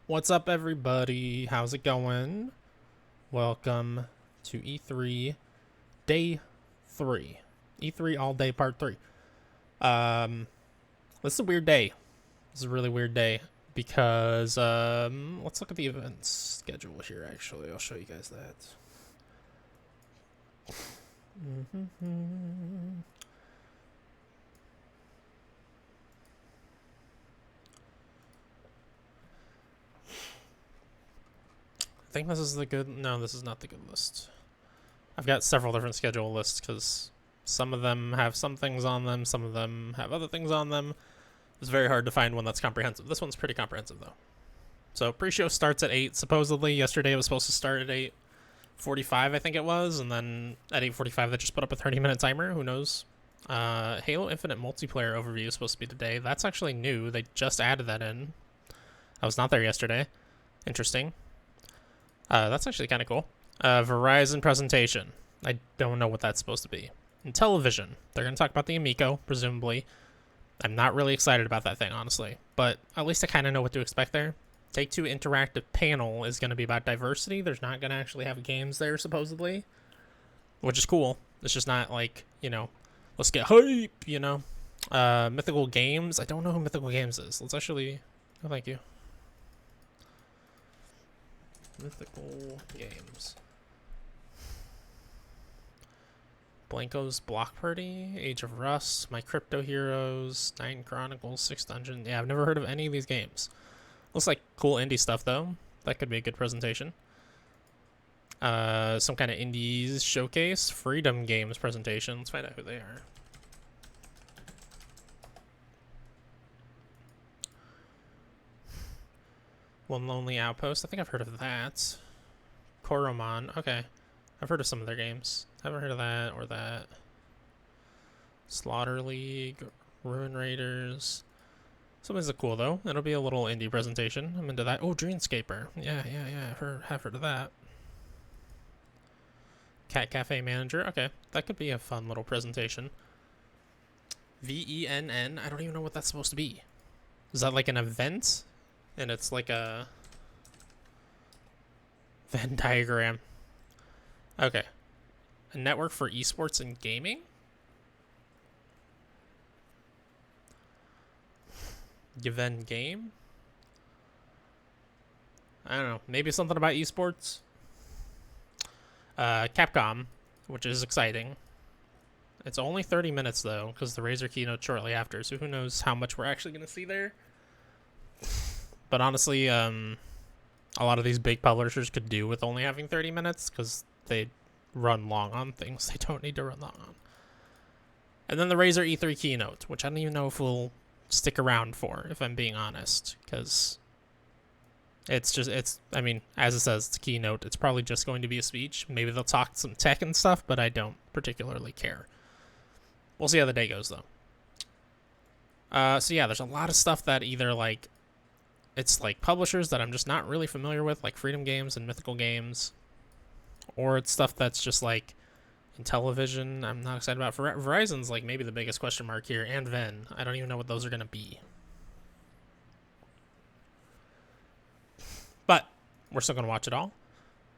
What's up, everybody? How's it going? Welcome to E3 Day 3. E3 All Day Part 3. This is a weird day. This is a really weird day because, let's look at the events schedule here, actually. I'll show you guys that. I think this is the good... No, this is not the good list. I've got several different schedule lists because some of them have some things on them, some of them have other things on them. It's very hard to find one that's comprehensive. This one's pretty comprehensive, though. So pre-show starts at 8. Supposedly, yesterday it was supposed to start at 8:45, I think it was, and then at 8:45 they just put up a 30-minute timer. Who knows? Halo Infinite multiplayer overview is supposed to be today. That's actually new. They just added that in. I was not there yesterday. Interesting. That's actually kind of cool. Verizon presentation. I don't know what that's supposed to be. And television. They're going to talk about the Amico, presumably. I'm not really excited about that thing, honestly. But at least I kind of know what to expect there. Take-Two Interactive Panel is going to be about diversity. There's not going to actually have games there, supposedly. Which is cool. It's just not like, you know, let's get hype, you know. Mythical Games. I don't know who Mythical Games is. Let's actually... Oh, thank you. Mythical Games. Blanco's Block Party, Age of Rust, My Crypto Heroes, Nine Chronicles, Six Dungeon. Yeah, I've never heard of any of these games. Looks like cool indie stuff, though. That could be a good presentation. Some kind of indies showcase. Freedom Games presentation. Let's find out who they are. One Lonely Outpost. I think I've heard of that. Koromon. Okay. I've heard of some of their games. Haven't heard of that or that. Slaughter League. Ruin Raiders. Something's cool, though. It'll be a little indie presentation. I'm into that. Oh, Dreamscaper. Yeah. I've heard of that. Cat Cafe Manager. Okay. That could be a fun little presentation. VENN. I don't even know what that's supposed to be. Is that like an event? And it's like a Venn diagram. Okay. A network for esports and gaming? Given game? I don't know. Maybe something about esports? Capcom, which is exciting. It's only 30 minutes, though, because the Razer keynote shortly after, so who knows how much we're actually going to see there. But honestly, a lot of these big publishers could do with only having 30 minutes because they run long on things they don't need to run long on. And then the Razer E3 keynote, which I don't even know if we'll stick around for, if I'm being honest, because I mean, as it says, it's a keynote. It's probably just going to be a speech. Maybe they'll talk some tech and stuff, but I don't particularly care. We'll see how the day goes, though. So yeah, there's a lot of stuff that either, like, it's like publishers that I'm just not really familiar with, like Freedom Games and Mythical Games. Or it's stuff that's just like in television I'm not excited about. Verizon's like maybe the biggest question mark here, and Venn. I don't even know what those are going to be. But we're still going to watch it all.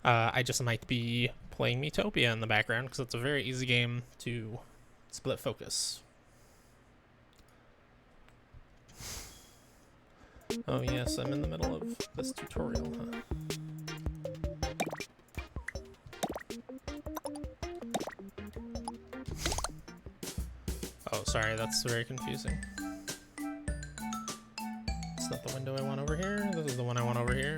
I just might be playing Miitopia in the background because it's a very easy game to split focus. Oh yes, I'm in the middle of this tutorial, huh? Oh, sorry, that's very confusing. It's not the window I want over here. This is the one I want over here.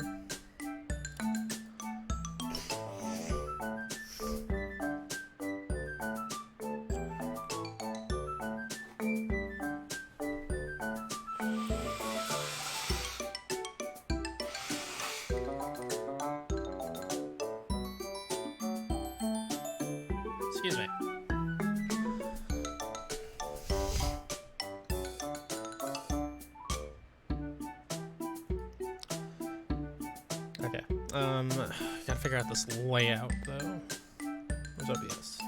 Excuse me. Okay. Gotta figure out this layout though. Where's OBS?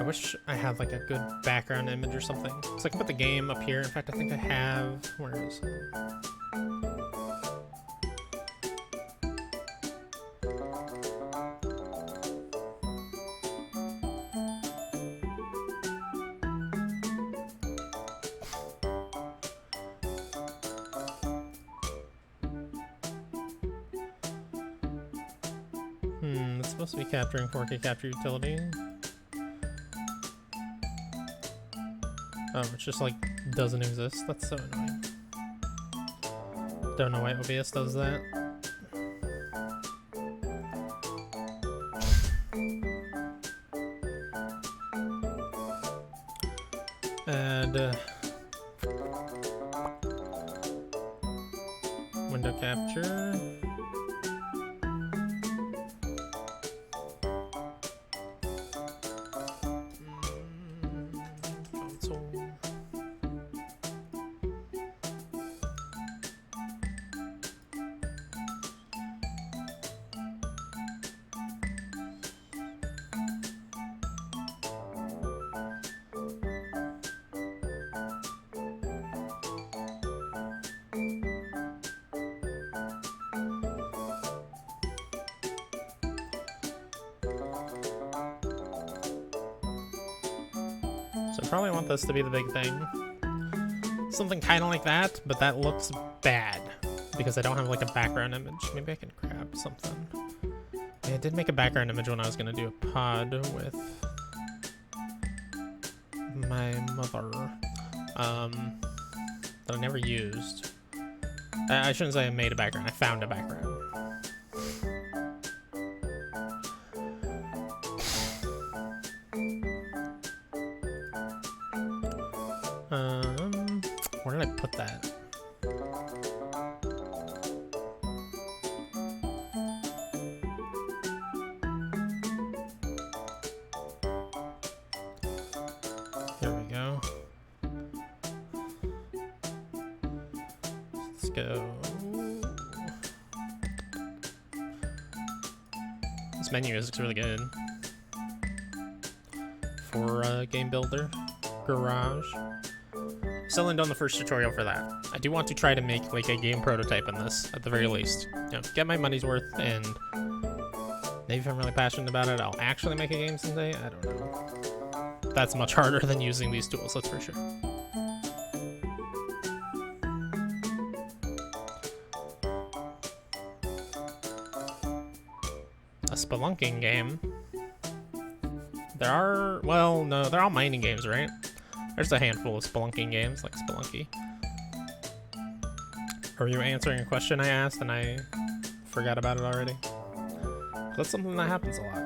wish I had like a good background image or something. So I can put the game up here. In fact, I think I have... Where is it? It's supposed to be capturing 4K capture utility. Oh, it just like doesn't exist. That's so annoying. Don't know why OBS does that. And window capture. So I probably want this to be the big thing. Something kind of like that, but that looks bad because I don't have like a background image. Maybe I can grab something. Yeah, I did make a background image when I was gonna do a pod with my mother, that I never used. I shouldn't say I made a background. I found a background. Where did I put that? There we go. Let's go. This menu is really good for Game Builder Garage. Still ain't done the first tutorial for that. I do want to try to make like a game prototype in this at the very least. You know, get my money's worth, and maybe if I'm really passionate about it, I'll actually make a game someday. I don't know. That's much harder than using these tools, that's for sure. A spelunking game. There are, well, no, they're all mining games, right? There's a handful of spelunking games, like Spelunky. Are you answering a question I asked and I forgot about it already? That's something that happens a lot.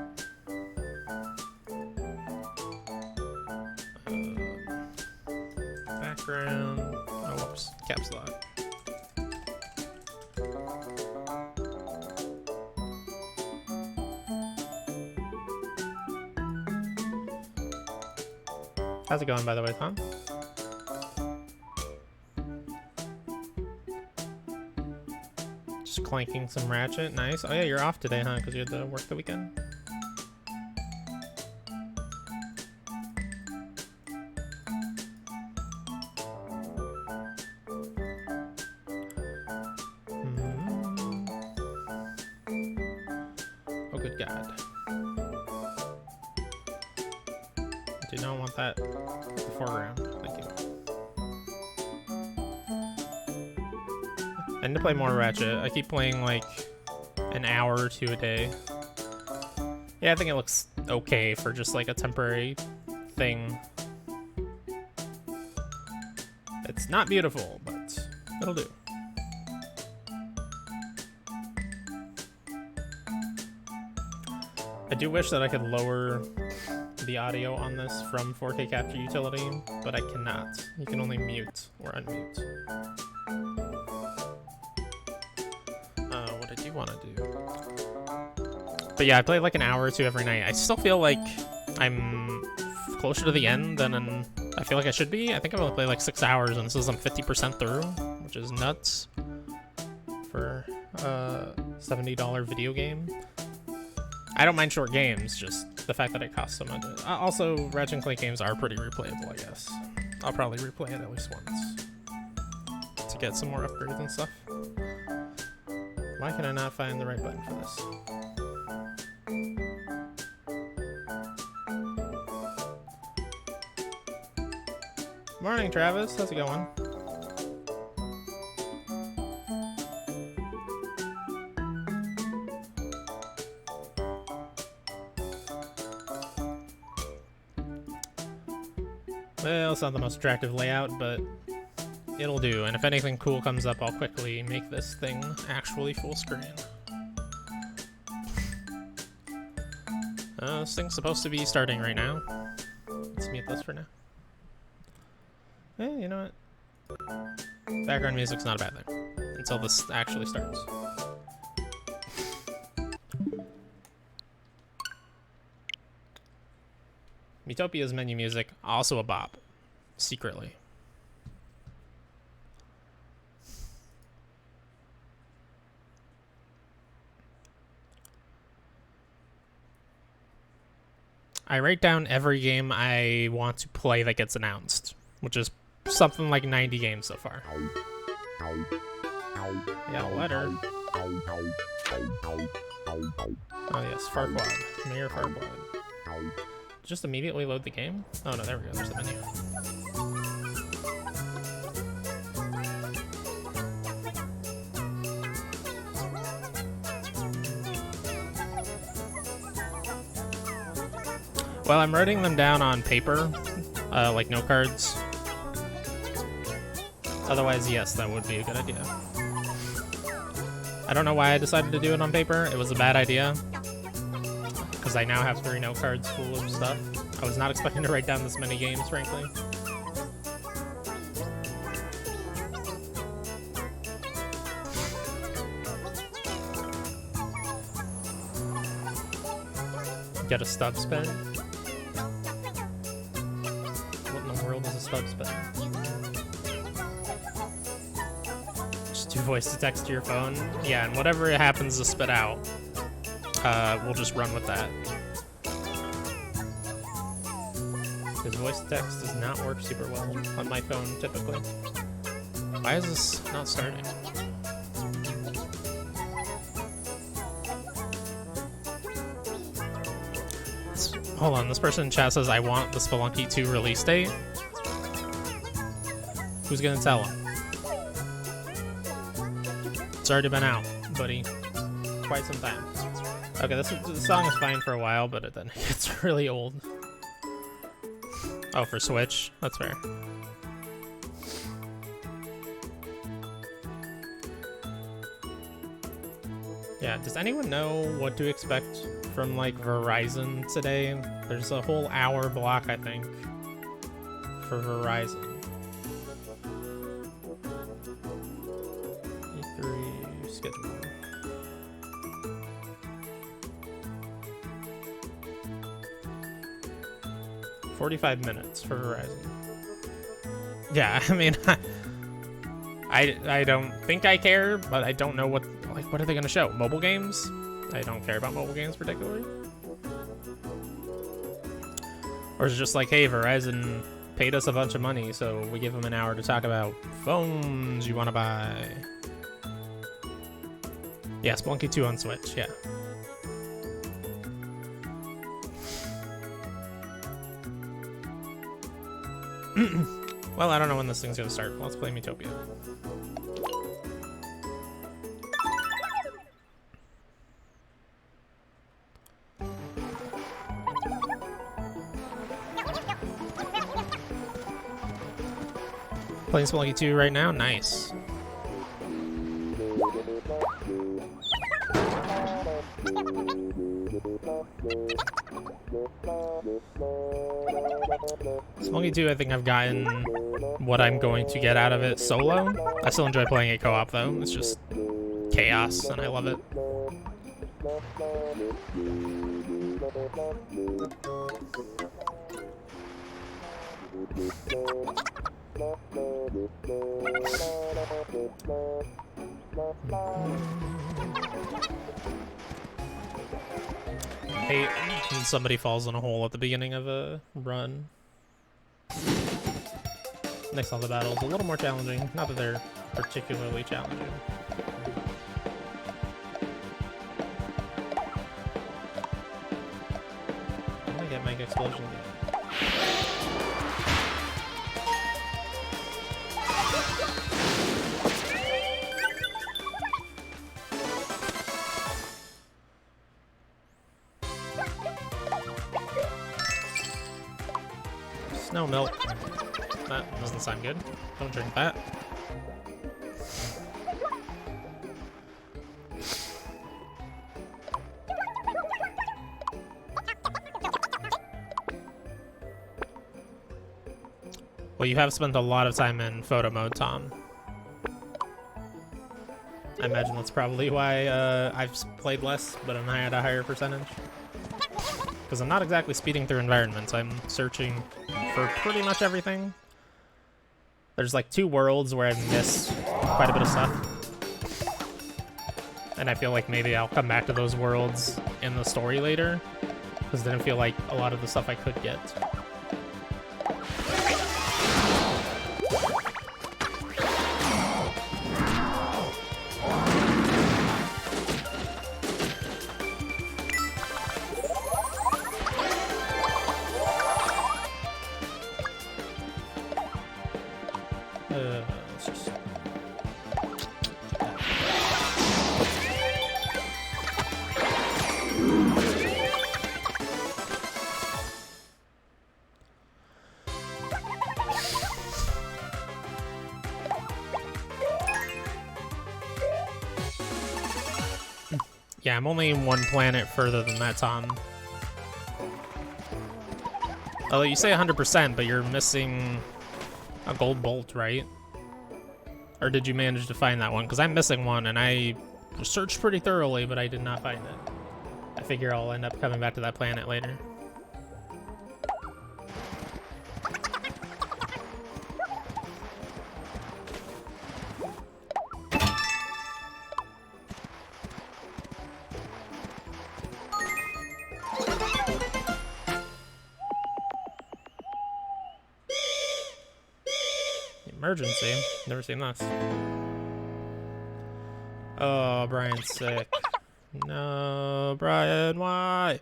Background. Oh, whoops. Caps lock. How's it going, by the way, Tom? Just clanking some Ratchet. Nice. Oh yeah, you're off today, huh? Because you had to work the weekend? Oh, good God. Do not want that in the foreground. Thank you. I need to play more Ratchet. I keep playing like an hour or two a day. Yeah, I think it looks okay for just like a temporary thing. It's not beautiful, but it'll do. I do wish that I could lower the audio on this from 4K capture utility, but I cannot. You can only mute or unmute. What I do want to do. But yeah, I play like an hour or two every night. I still feel like I'm closer to the end than I feel like I should be. I think I've only played like 6 hours, and this is I'm 50% through, which is nuts for a $70 video game. I don't mind short games, just the fact that it costs so much. Also, Ratchet & Clank games are pretty replayable, I guess. I'll probably replay it at least once to get some more upgrades and stuff. Why can I not find the right button for this? Morning, Travis. How's it going? Well, it's not the most attractive layout, but it'll do. And if anything cool comes up, I'll quickly make this thing actually full screen. This thing's supposed to be starting right now. Let's mute this for now. You know what? Background music's not a bad thing until this actually starts. Utopia's menu music, also a bop. Secretly. I write down every game I want to play that gets announced, which is something like 90 games so far. I got a letter. Oh yes, Farquaad. Mayor Farquaad. Just immediately load the game? Oh no, there we go, there's the menu. Well, I'm writing them down on paper, like note cards. Otherwise, yes, that would be a good idea. I don't know why I decided to do it on paper. It was a bad idea. Because I now have 3 note cards full of stuff. I was not expecting to write down this many games, frankly. Get a stub spin? What in the world is a stub spin? Just do voice to text to your phone? Yeah, and whatever it happens to spit out, we'll just run with that. Because voice to text does not work super well on my phone, typically. Why is this not starting? Hold on, this person in chat says, I want the Spelunky 2 release date. Who's gonna tell him? It's already been out, buddy. Quite some time. Okay, this song is fine for a while, but it then gets really old. Oh, for Switch? That's fair. Yeah, does anyone know what to expect from, like, Verizon today? There's a whole hour block, I think, for Verizon. E3 schedule. $45 minutes for Verizon. Yeah, I mean, I don't think I care, but I don't know what are they gonna show? Mobile games? I don't care about mobile games particularly. Or is it just like, hey, Verizon paid us a bunch of money, so we give them an hour to talk about phones you want to buy. Yeah, Spelunky 2 on Switch, yeah. Well, I don't know when this thing's gonna start. Let's play Metopia. Playing Spelunky 2 right now? Nice. Spelunky 2, I think I've gotten what I'm going to get out of it solo. I still enjoy playing it co-op though. It's just chaos and I love it. hate when somebody falls in a hole at the beginning of a run. Makes all the battles a little more challenging. Not that they're particularly challenging. I'm gonna get Mega Explosion again. Snow milk. That doesn't sound good. Don't drink that. Well, you have spent a lot of time in photo mode, Tom. I imagine that's probably why I've played less, but I'm at a higher percentage. Because I'm not exactly speeding through environments. I'm searching for pretty much everything. There's like 2 worlds where I've missed quite a bit of stuff. And I feel like maybe I'll come back to those worlds in the story later. Because I didn't feel like a lot of the stuff I could get. Let's just... Yeah, I'm only 1 planet further than that, Tom. Although you say 100%, but you're missing a gold bolt, right? Or did you manage to find that one? Because I'm missing one, and I searched pretty thoroughly, but I did not find it. I figure I'll end up coming back to that planet later. Emergency? Never seen this. Oh, Brian's sick. No, Brian, why?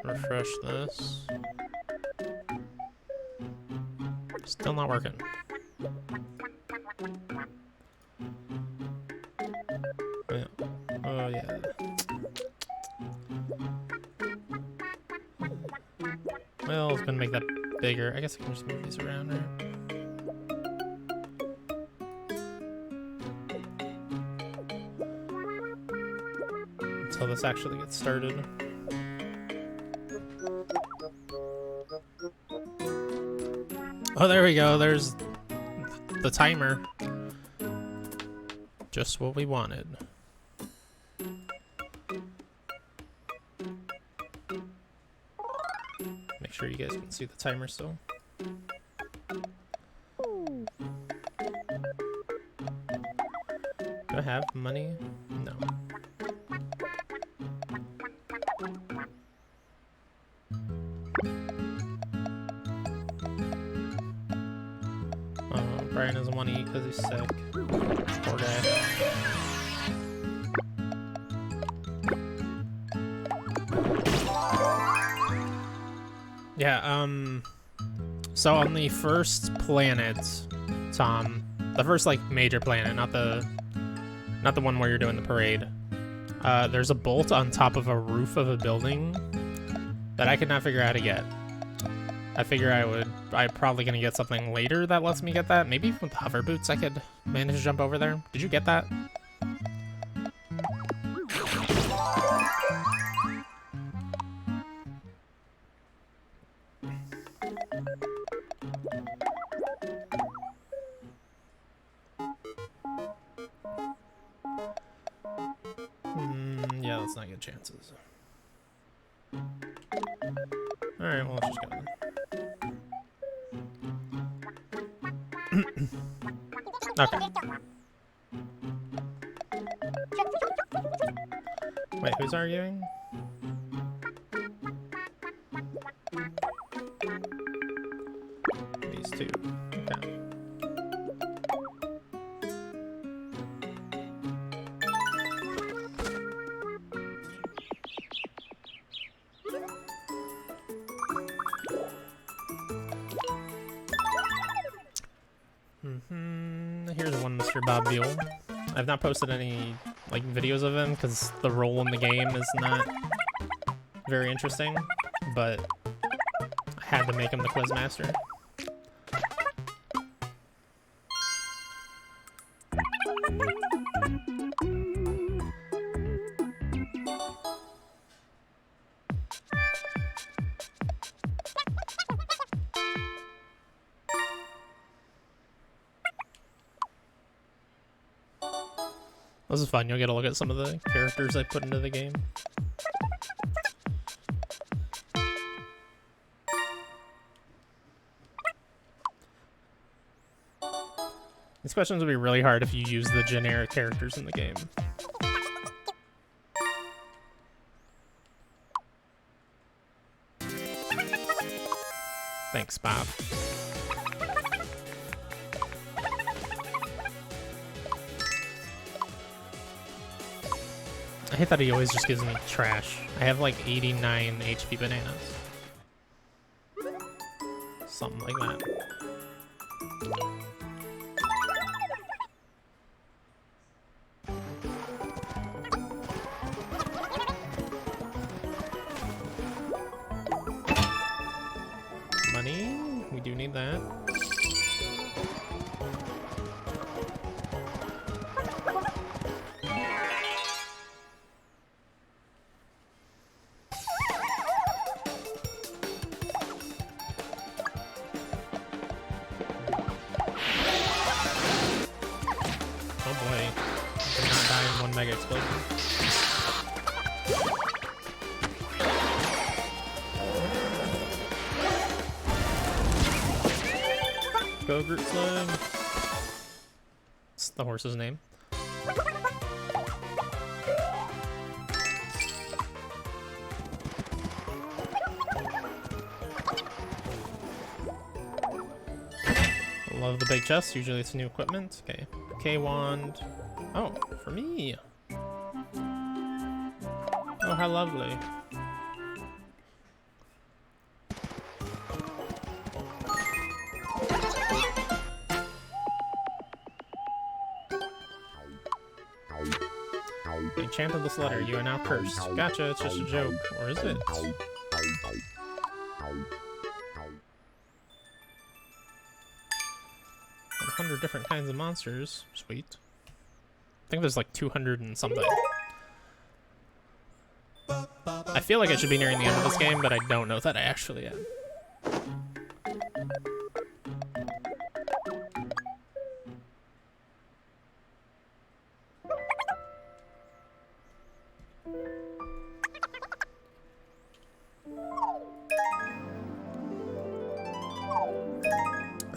Refresh this. Still not working. Yeah. Oh yeah. Well, I was gonna make that bigger. I guess I can just move these around, right? Until this actually gets started. Oh, there we go. There's the timer. Just what we wanted. Make sure you guys can see the timer still. Do I have money? No. Brian doesn't want to eat because he's sick. Poor guy. Yeah, so on the first planet, Tom, the first, like, major planet, not the one where you're doing the parade, there's a bolt on top of a roof of a building that I could not figure out how to get. I figure I'm probably gonna get something later that lets me get that. Maybe with hover boots I could manage to jump over there. Did you get that? let's not get chances. Alright, well, let's just go then. Okay. Wait, who's arguing? These two. Okay. Here's one Mr. Bob Buell. I've not posted any like videos of him because the role in the game is not very interesting, but I had to make him the Quizmaster. This is fun. You'll get a look at some of the characters I put into the game. These questions will be really hard if you use the generic characters in the game. Thanks, Bob. I hate that he always just gives me trash. I have like 89 HP bananas. Something like that. Money? We do need that. Mega explosion. Go Grootsling. It's the horse's name. Love the big chest. Usually it's new equipment. Okay. K-Wand. Oh, for me. Oh, how lovely. You enchanted this letter. You are now cursed. Gotcha, it's just a joke. Or is it? 100 different kinds of monsters. Sweet. I think there's like 200 and something. I feel like I should be nearing the end of this game, but I don't know that I actually am.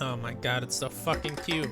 Oh my god, it's so fucking cute.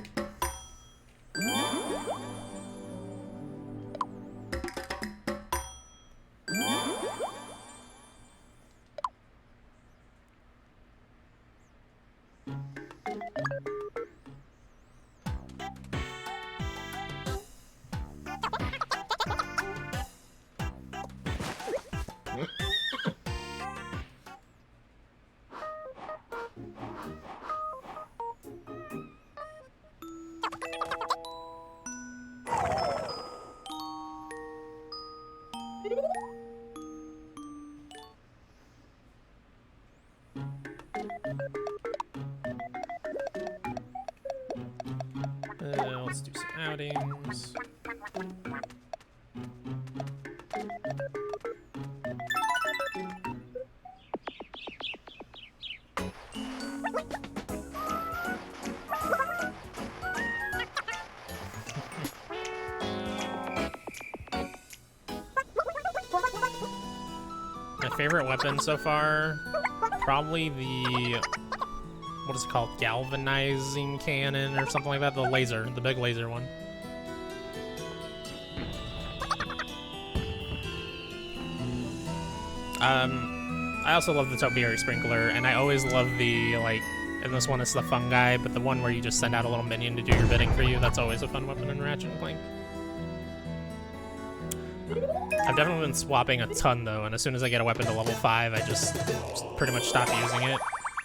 Let's do some outings. favorite weapon so far, probably the, what is it called? Galvanizing cannon or something like that? The laser, the big laser one. I also love the topiary sprinkler, and I always love the, like, in this one it's the fungi, but the one where you just send out a little minion to do your bidding for you, that's always a fun weapon in Ratchet and Clank. I've definitely been swapping a ton though, and as soon as I get a weapon to level 5, I just pretty much stop using it,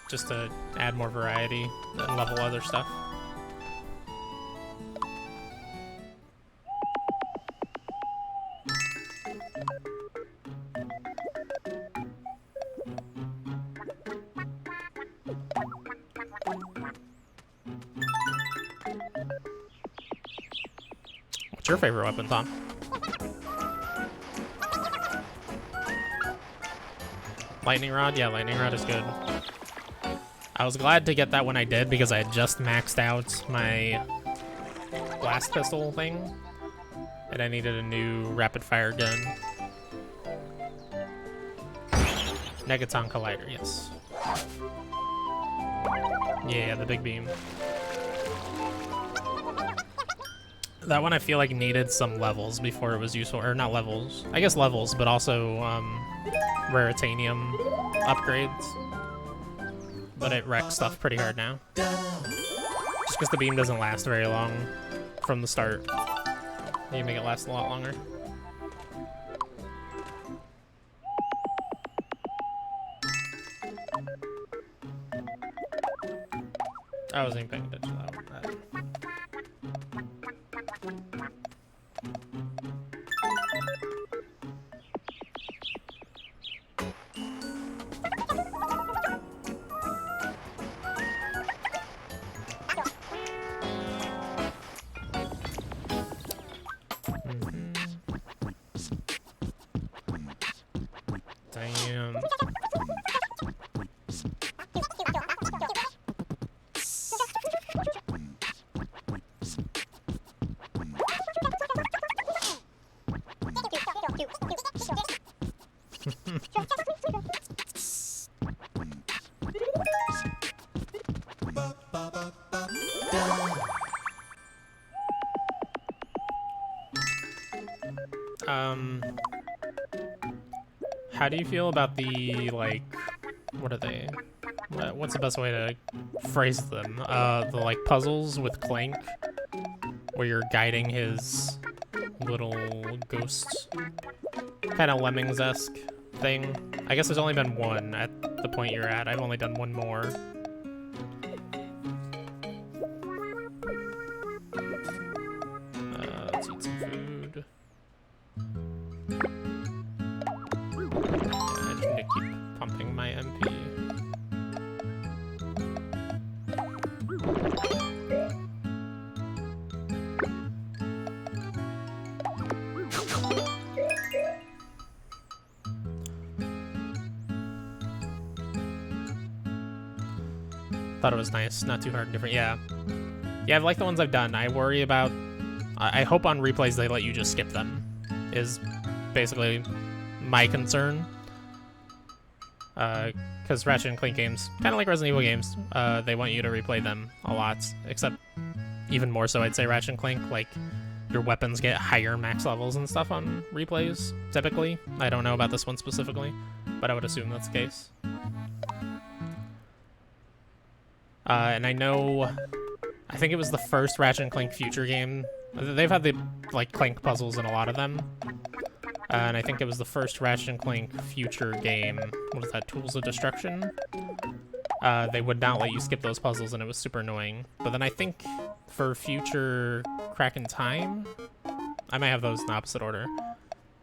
just to add more variety and level other stuff. What's your favorite weapon, Tom? Lightning Rod? Yeah, Lightning Rod is good. I was glad to get that when I did because I had just maxed out my blast pistol thing, and I needed a new rapid fire gun. Negaton Collider, yes. Yeah, the big beam. That one I feel like needed some levels before it was useful, or not levels, I guess levels, but also Raritanium upgrades. But it wrecks stuff pretty hard now. Just because the beam doesn't last very long from the start. You make it last a lot longer. I wasn't even paying attention to that one. Damn. How do you feel about the, like, what are they? What's the best way to phrase them? The, like, puzzles with Clank, where you're guiding his little ghost, kind of Lemmings-esque thing. I guess there's only been one at the point you're at. I've only done one more. Let's eat some food. I just need to keep pumping my MP. Thought it was nice, not too hard and different. Yeah. Yeah, I've liked the ones I've done. I worry about... I hope on replays they let you just skip them, is basically my concern. Because Ratchet and Clank games, kind of like Resident Evil games, they want you to replay them a lot, except even more so I'd say Ratchet and Clank, like, your weapons get higher max levels and stuff on replays, typically. I don't know about this one specifically, but I would assume that's the case. And I know, I think it was the first Ratchet and Clank Future game. They've had the, like, Clank puzzles in a lot of them. And I think it was the first Ratchet and Clank Future game. What was that, Tools of Destruction? They would not let you skip those puzzles, and it was super annoying. But then I think for Future Crack in Time, I might have those in opposite order.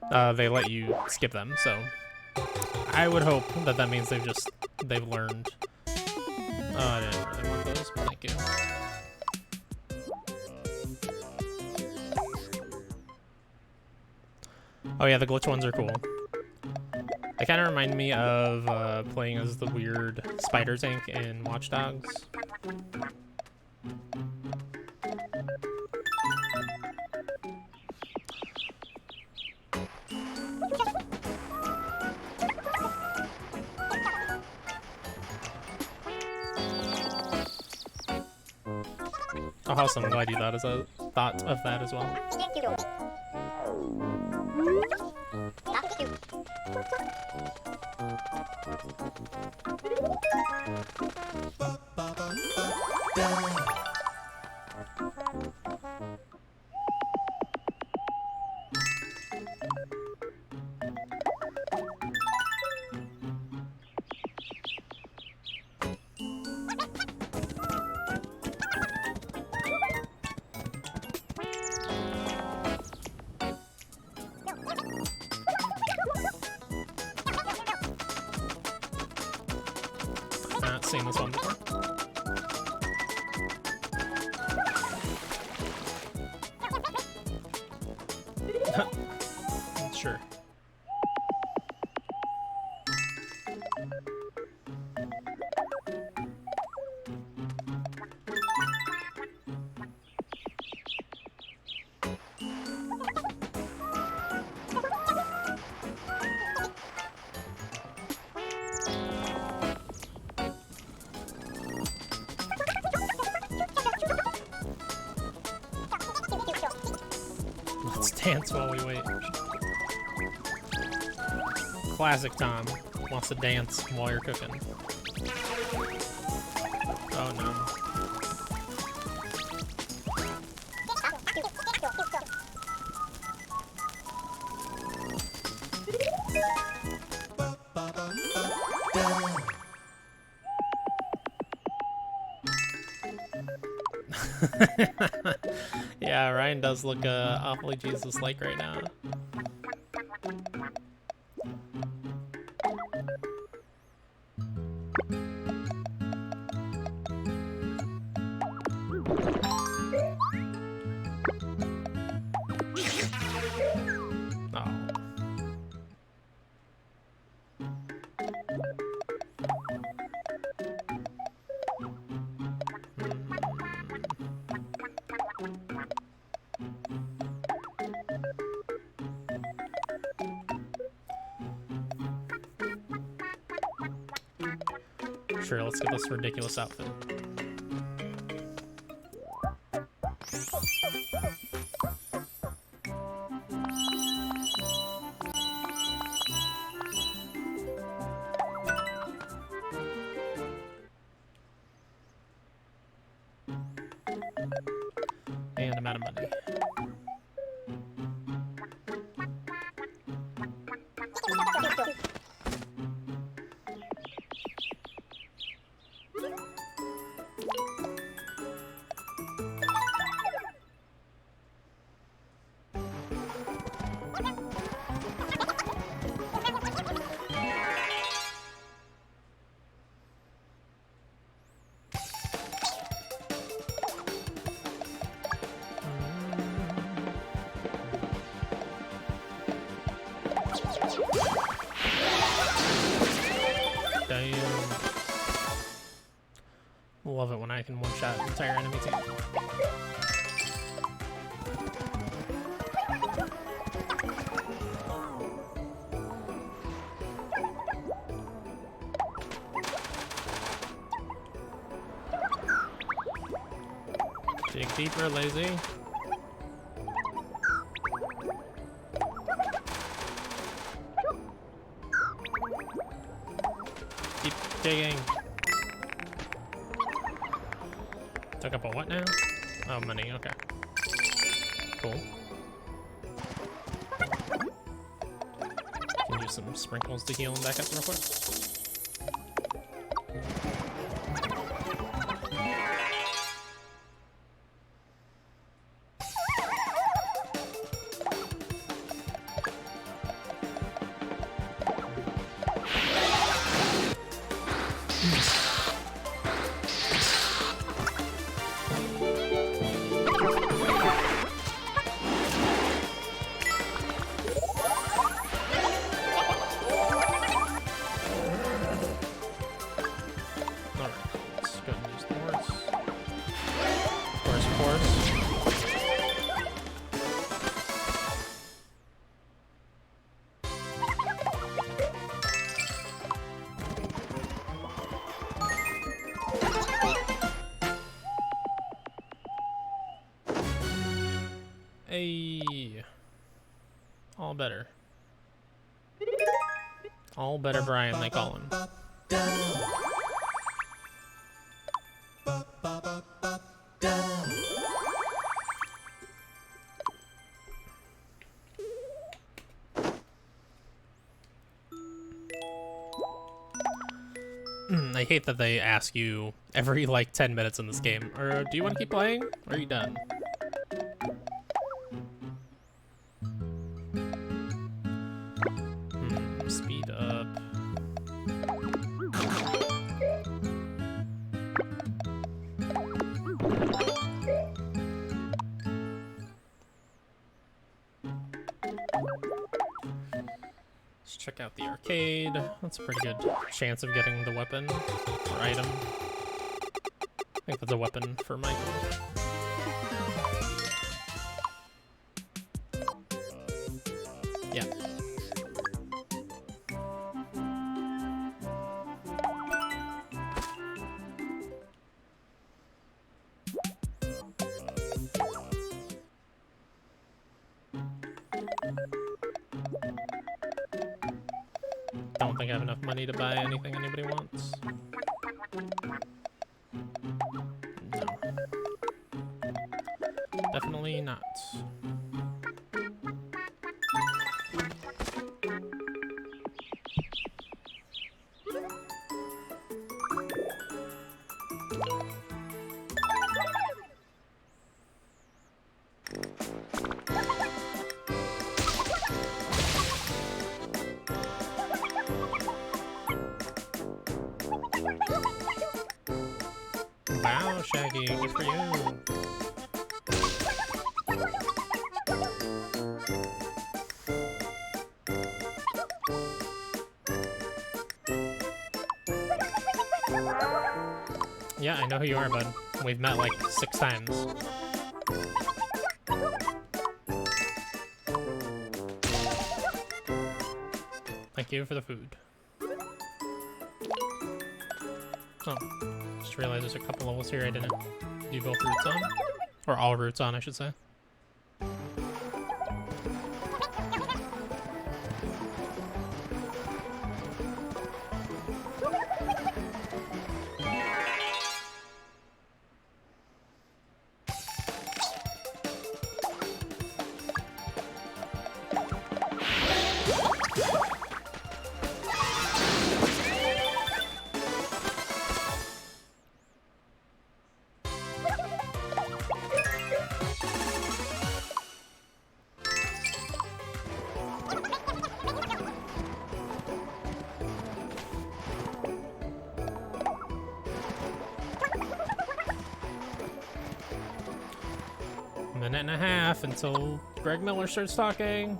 They let you skip them, so I would hope that that means they've learned. Oh, I didn't really want those, but thank you. Oh yeah, the glitch ones are cool. They kind of remind me of playing as the weird spider tank in Watch Dogs. Oh, awesome. I'm glad you thought of that as well. Not seen this one before. Sure. Let's dance while we wait. Classic Tom wants to dance while you're cooking. Oh no. Yeah, Ryan does look awfully Jesus-like right now. Sure, let's get this ridiculous outfit. And I'm out of money. Love it when I can one-shot an entire enemy team. Dig deeper, lazy. Keep digging. Took up a what now? Oh, money, okay. Cool. Can use some sprinkles to heal him back up real quick. better. All better Brian, they call him. I hate that they ask you every, like, 10 minutes in this game, or do you want to keep playing, or are you done? Speed up. Let's check out the arcade. That's a pretty good chance of getting the weapon or item. I think that's a weapon for Michael. Yeah. Don't think I have enough money to buy anything anybody wants. No. Definitely not. Wow, Shaggy, good for you. Yeah, I know who you are, bud. We've met like 6 times. Thank you for the food. Oh, just realized there's a couple levels here I didn't do both routes on. Or all routes on, I should say. Minute and a half until Greg Miller starts talking.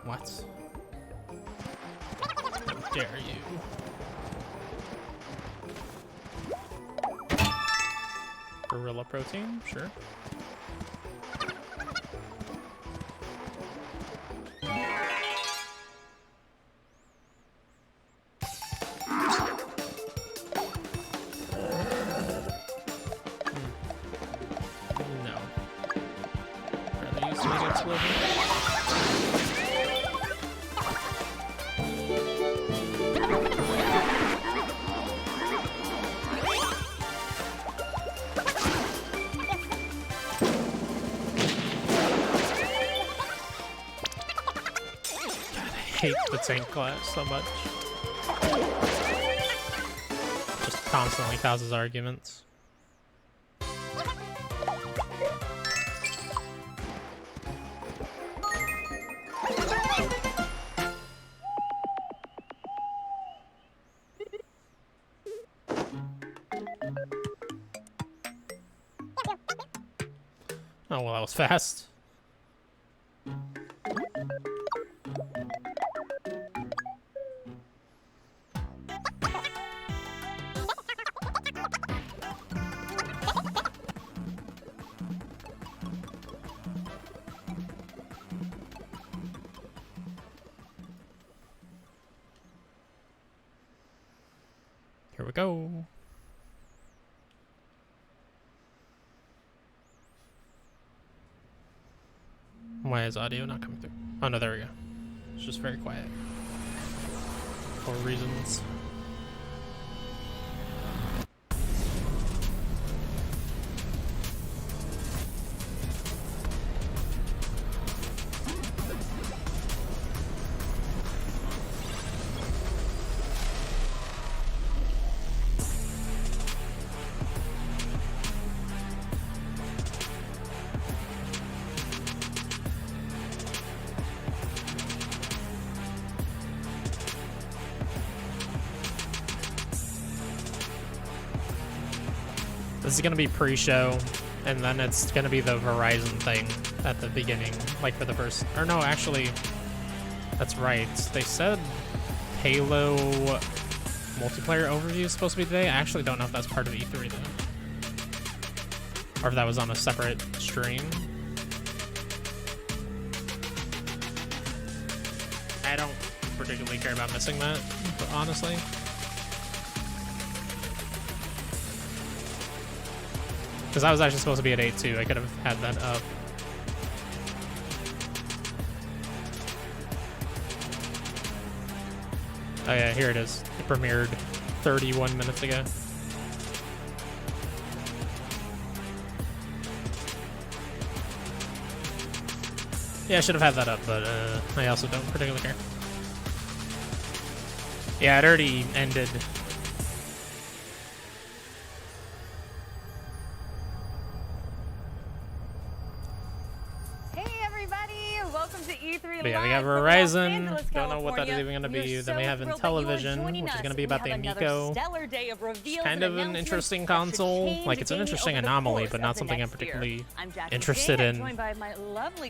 What? How dare you? Gorilla protein? Sure. I hate the tank class so much. Just constantly causes arguments. Oh, well, that was fast. Here we go. Why is audio not coming through? Oh no, there we go. It's just very quiet. For reasons. This is gonna be pre-show, and then it's gonna be the Verizon thing at the beginning, like for the first. Or no, actually, that's right. They said Halo multiplayer overview is supposed to be today. I actually don't know if that's part of E3 though, or if that was on a separate stream. I don't particularly care about missing that, honestly. Because I was actually supposed to be at 8 too. I could have had that up. Oh yeah, here it is. It premiered 31 minutes ago. Yeah, I should have had that up, but I also don't particularly care. Yeah, it already ended. But yeah, we got Verizon. Don't know what that is even going to be. Then we have Intellivision, which is going to be about the Amico. It's kind of an interesting console. Like, it's an interesting anomaly, but not something I'm particularly interested in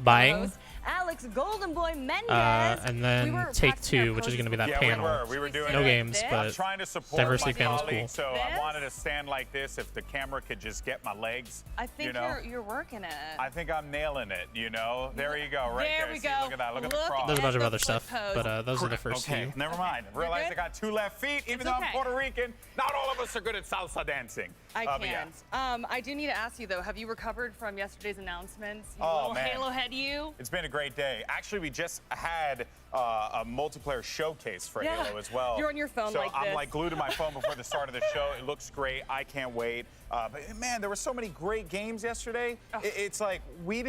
buying. Alex Golden Boy Mendez. And then Take-Two, which is going to be that panel. We were doing no games, but trying to support diversity my panel's colleague, cool. So I wanted to stand like this if the camera could just get my legs. I think you know? you're working it. I think I'm nailing it, you know? There you go, right there. There we See, go. look at that, look at the cross. There's a bunch of the other foot stuff, pose. but those are the first Okay, few. never mind. Realize I got 2 left feet, even though I'm okay. Puerto Rican. Not all of us are good at salsa dancing. I but can't. yeah. I do need to ask you though, have you recovered from yesterday's announcements? You Oh, little man. Halo head you? It's been a great day. Actually, we just had a multiplayer showcase for Yeah. Halo as well. You're on your phone so like I'm this. like glued to my phone before the start of the show. It looks great. I can't wait. But man, there were so many great games yesterday. It's like we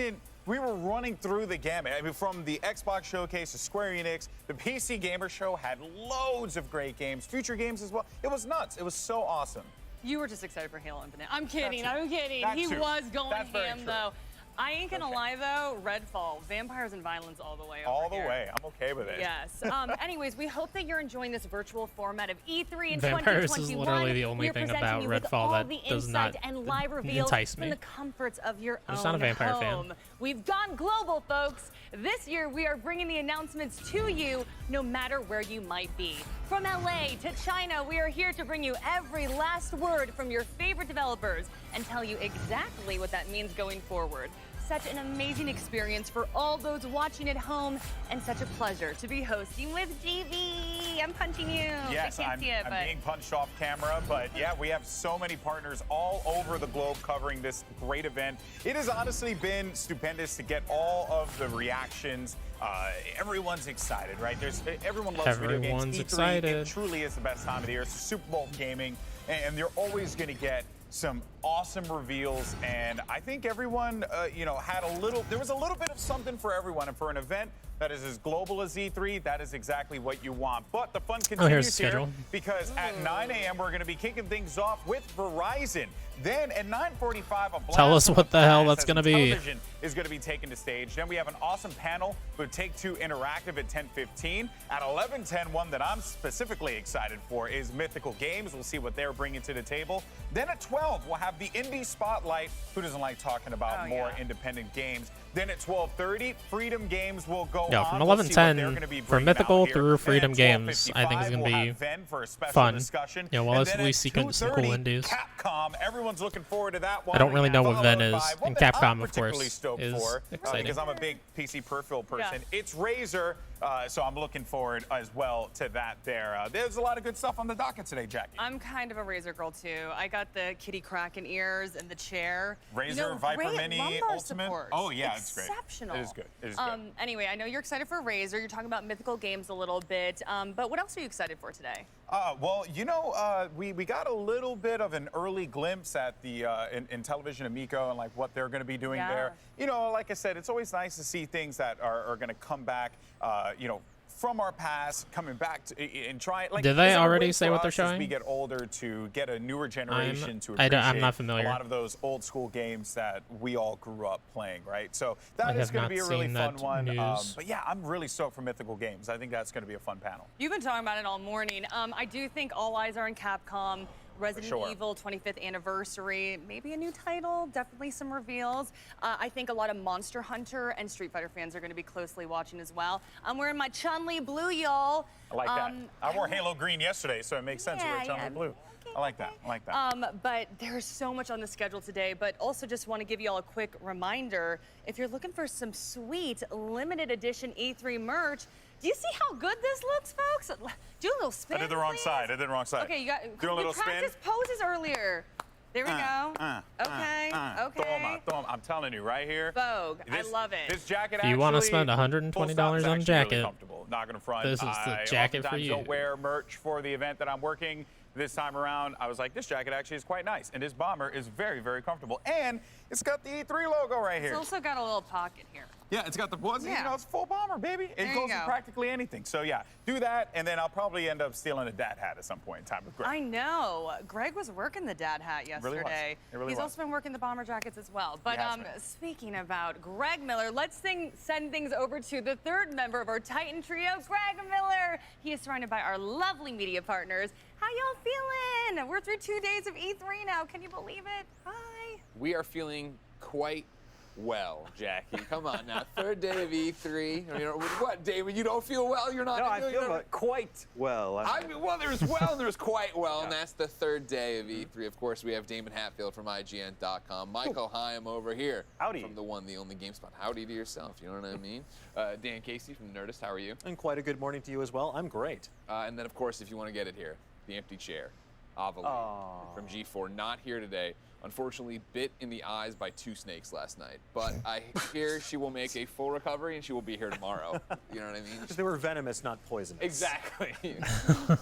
were running through the gamut. I mean, from the Xbox showcase to Square Enix, the PC Gamer Show had loads of great games, future games as well. It was nuts. It was so awesome. You were just excited for Halo Infinite. I'm kidding. That's I'm kidding. that He too. was going That's very ham true. though. I ain't gonna lie though, Redfall, vampires and violence all the way over All the here. way. I'm okay with it. Yes. Anyways, we hope that you're enjoying this virtual format of E3 in Vampires 2021. is literally the only We are thing presenting about you with Redfall all that the does not insight and live reveals entice from me. the comforts of your I'm own just not a vampire home. fan. We've gone global, folks. This year, we are bringing the announcements to you, no matter where you might be. From LA to China, we are here to bring you every last word from your favorite developers and tell you exactly what that means going forward. Such an amazing experience for all those watching at home, and such a pleasure to be hosting with GB. I'm punching you. Yes, I can't see it, I'm but being punched off camera, but yeah, we have so many partners all over the globe covering this great event. It has honestly been stupendous to get all of the reactions. Everyone's excited, right? Everyone loves video games. Everyone's E3, excited. It truly is the best time of the year. It's Super Bowl gaming, and you're always going to get some awesome reveals, and I think everyone, there was a little bit of something for everyone, and for an event that is as global as E3, that is exactly what you want. But the fun here's the continues here, schedule. because at 9 a.m. we're going to be kicking things off with Verizon. Then at 9:45, a blast Tell us from what the hell past that's as gonna be. television is going to be taken to stage. Then we have an awesome panel with Take-Two Interactive at 10:15. At 11:10, one that I'm specifically excited for is Mythical Games. We'll see what they're bringing to the table. Then at 12, we'll have the Indie Spotlight. Who doesn't like talking about more independent games? Then at 12:30, Freedom Games will go Yeah, on. from We'll see what they're 11:10 gonna be for bringing Mythical out here. through And Freedom at Games, I think is 12:55, gonna we'll be have Ven for a special fun. discussion. Yeah, well, And at then least at you can see cool 2:30, indies. Capcom, everyone's looking forward to that one. I don't really know what Ven is, One and that Capcom, I'm of particularly course, stoked is for, exciting. because I'm a big PC peripheral person. Yeah. It's Razer, So I'm looking forward as well to that there. There's a lot of good stuff on the docket today, Jackie. I'm kind of a Razer girl too. I got the Kitty Kraken ears and the chair. Razer Viper great Mini lumbar Ultimate. support. Oh yeah, it's great. Exceptional. It is good. It is good. Anyway, I know you're excited for Razer. You're talking about mythical games a little bit. But what else are you excited for today? Well, you know, we got a little bit of an early glimpse at the in Television Amico and like what they're going to be doing there. You know, like I said, it's always nice to see things that are going to come back. You know, from our past, coming back to and try. Like, did they isn't it already great say for what they're us as showing? we get older to get a newer generation to I'm appreciate not familiar. a lot of those old school games that we all grew up playing, right? So that I is have going not to be a really seen fun that one. news. But yeah, I'm really stoked for Mythical Games. I think that's going to be a fun panel. You've been talking about it all morning. I do think all eyes are on Capcom. Resident Evil 25th anniversary, maybe a new title, definitely some reveals. I think a lot of Monster Hunter and Street Fighter fans are going to be closely watching as well. I'm wearing my Chun-Li blue, y'all. I like that. I wore Halo green yesterday, so it makes sense to wear Chun-Li blue. Okay, I like that. I like that. But there's so much on the schedule today, but also just want to give you all a quick reminder. If you're looking for some sweet limited edition E3 merch, do you see how good this looks, folks? Do a little spin. I did the wrong please. side. I did the wrong side. Okay, you got do a little spin. practice poses earlier. There we go. Okay. Throw 'em. I'm telling you, right here. Vogue. I love it. This jacket. If you want to actually, spend $120 full stop, is on a actually jacket, really comfortable. Not gonna front. this is the I jacket for oftentimes you. don't wear merch for the event that I'm working. This time around, I was like, this jacket actually is quite nice, and this bomber is very, very comfortable, and it's got the E3 logo right here. It's also got a little pocket here. Yeah, it's got the buttons. Yeah. You know, it's full bomber, baby. It There you goes with go. practically anything. So yeah, do that, and then I'll probably end up stealing a dad hat at some point in time with Greg. I know. Greg was working the dad hat really was. yesterday. It really He's was. also been working the bomber jackets as well. But has been. speaking about Greg Miller, let's send things over to the third member of our Titan trio, Greg Miller. He is surrounded by our lovely media partners. How y'all feeling? We're through 2 days of E3 now. Can you believe it? Hi. We are feeling quite well, Jackie. Come on now. Third day of E3. I mean, what, David? You don't feel well? You're not. No, I feel quite well. I mean, well, there's well and there's quite well, and that's the third day of E3. Of course, we have Damon Hatfield from IGN.com. Michael Hyam over here. Howdy. From the one, the only GameSpot. Howdy to yourself. You know what I mean? Dan Casey from Nerdist. How are you? And quite a good morning to you as well. I'm great. And then, of course, if you want to get it here, the empty chair. Avalie from G4, not here today. Unfortunately, bit in the eyes by 2 snakes last night. But I hear she will make a full recovery and she will be here tomorrow. You know what I mean? Because they were venomous, not poisonous. Exactly.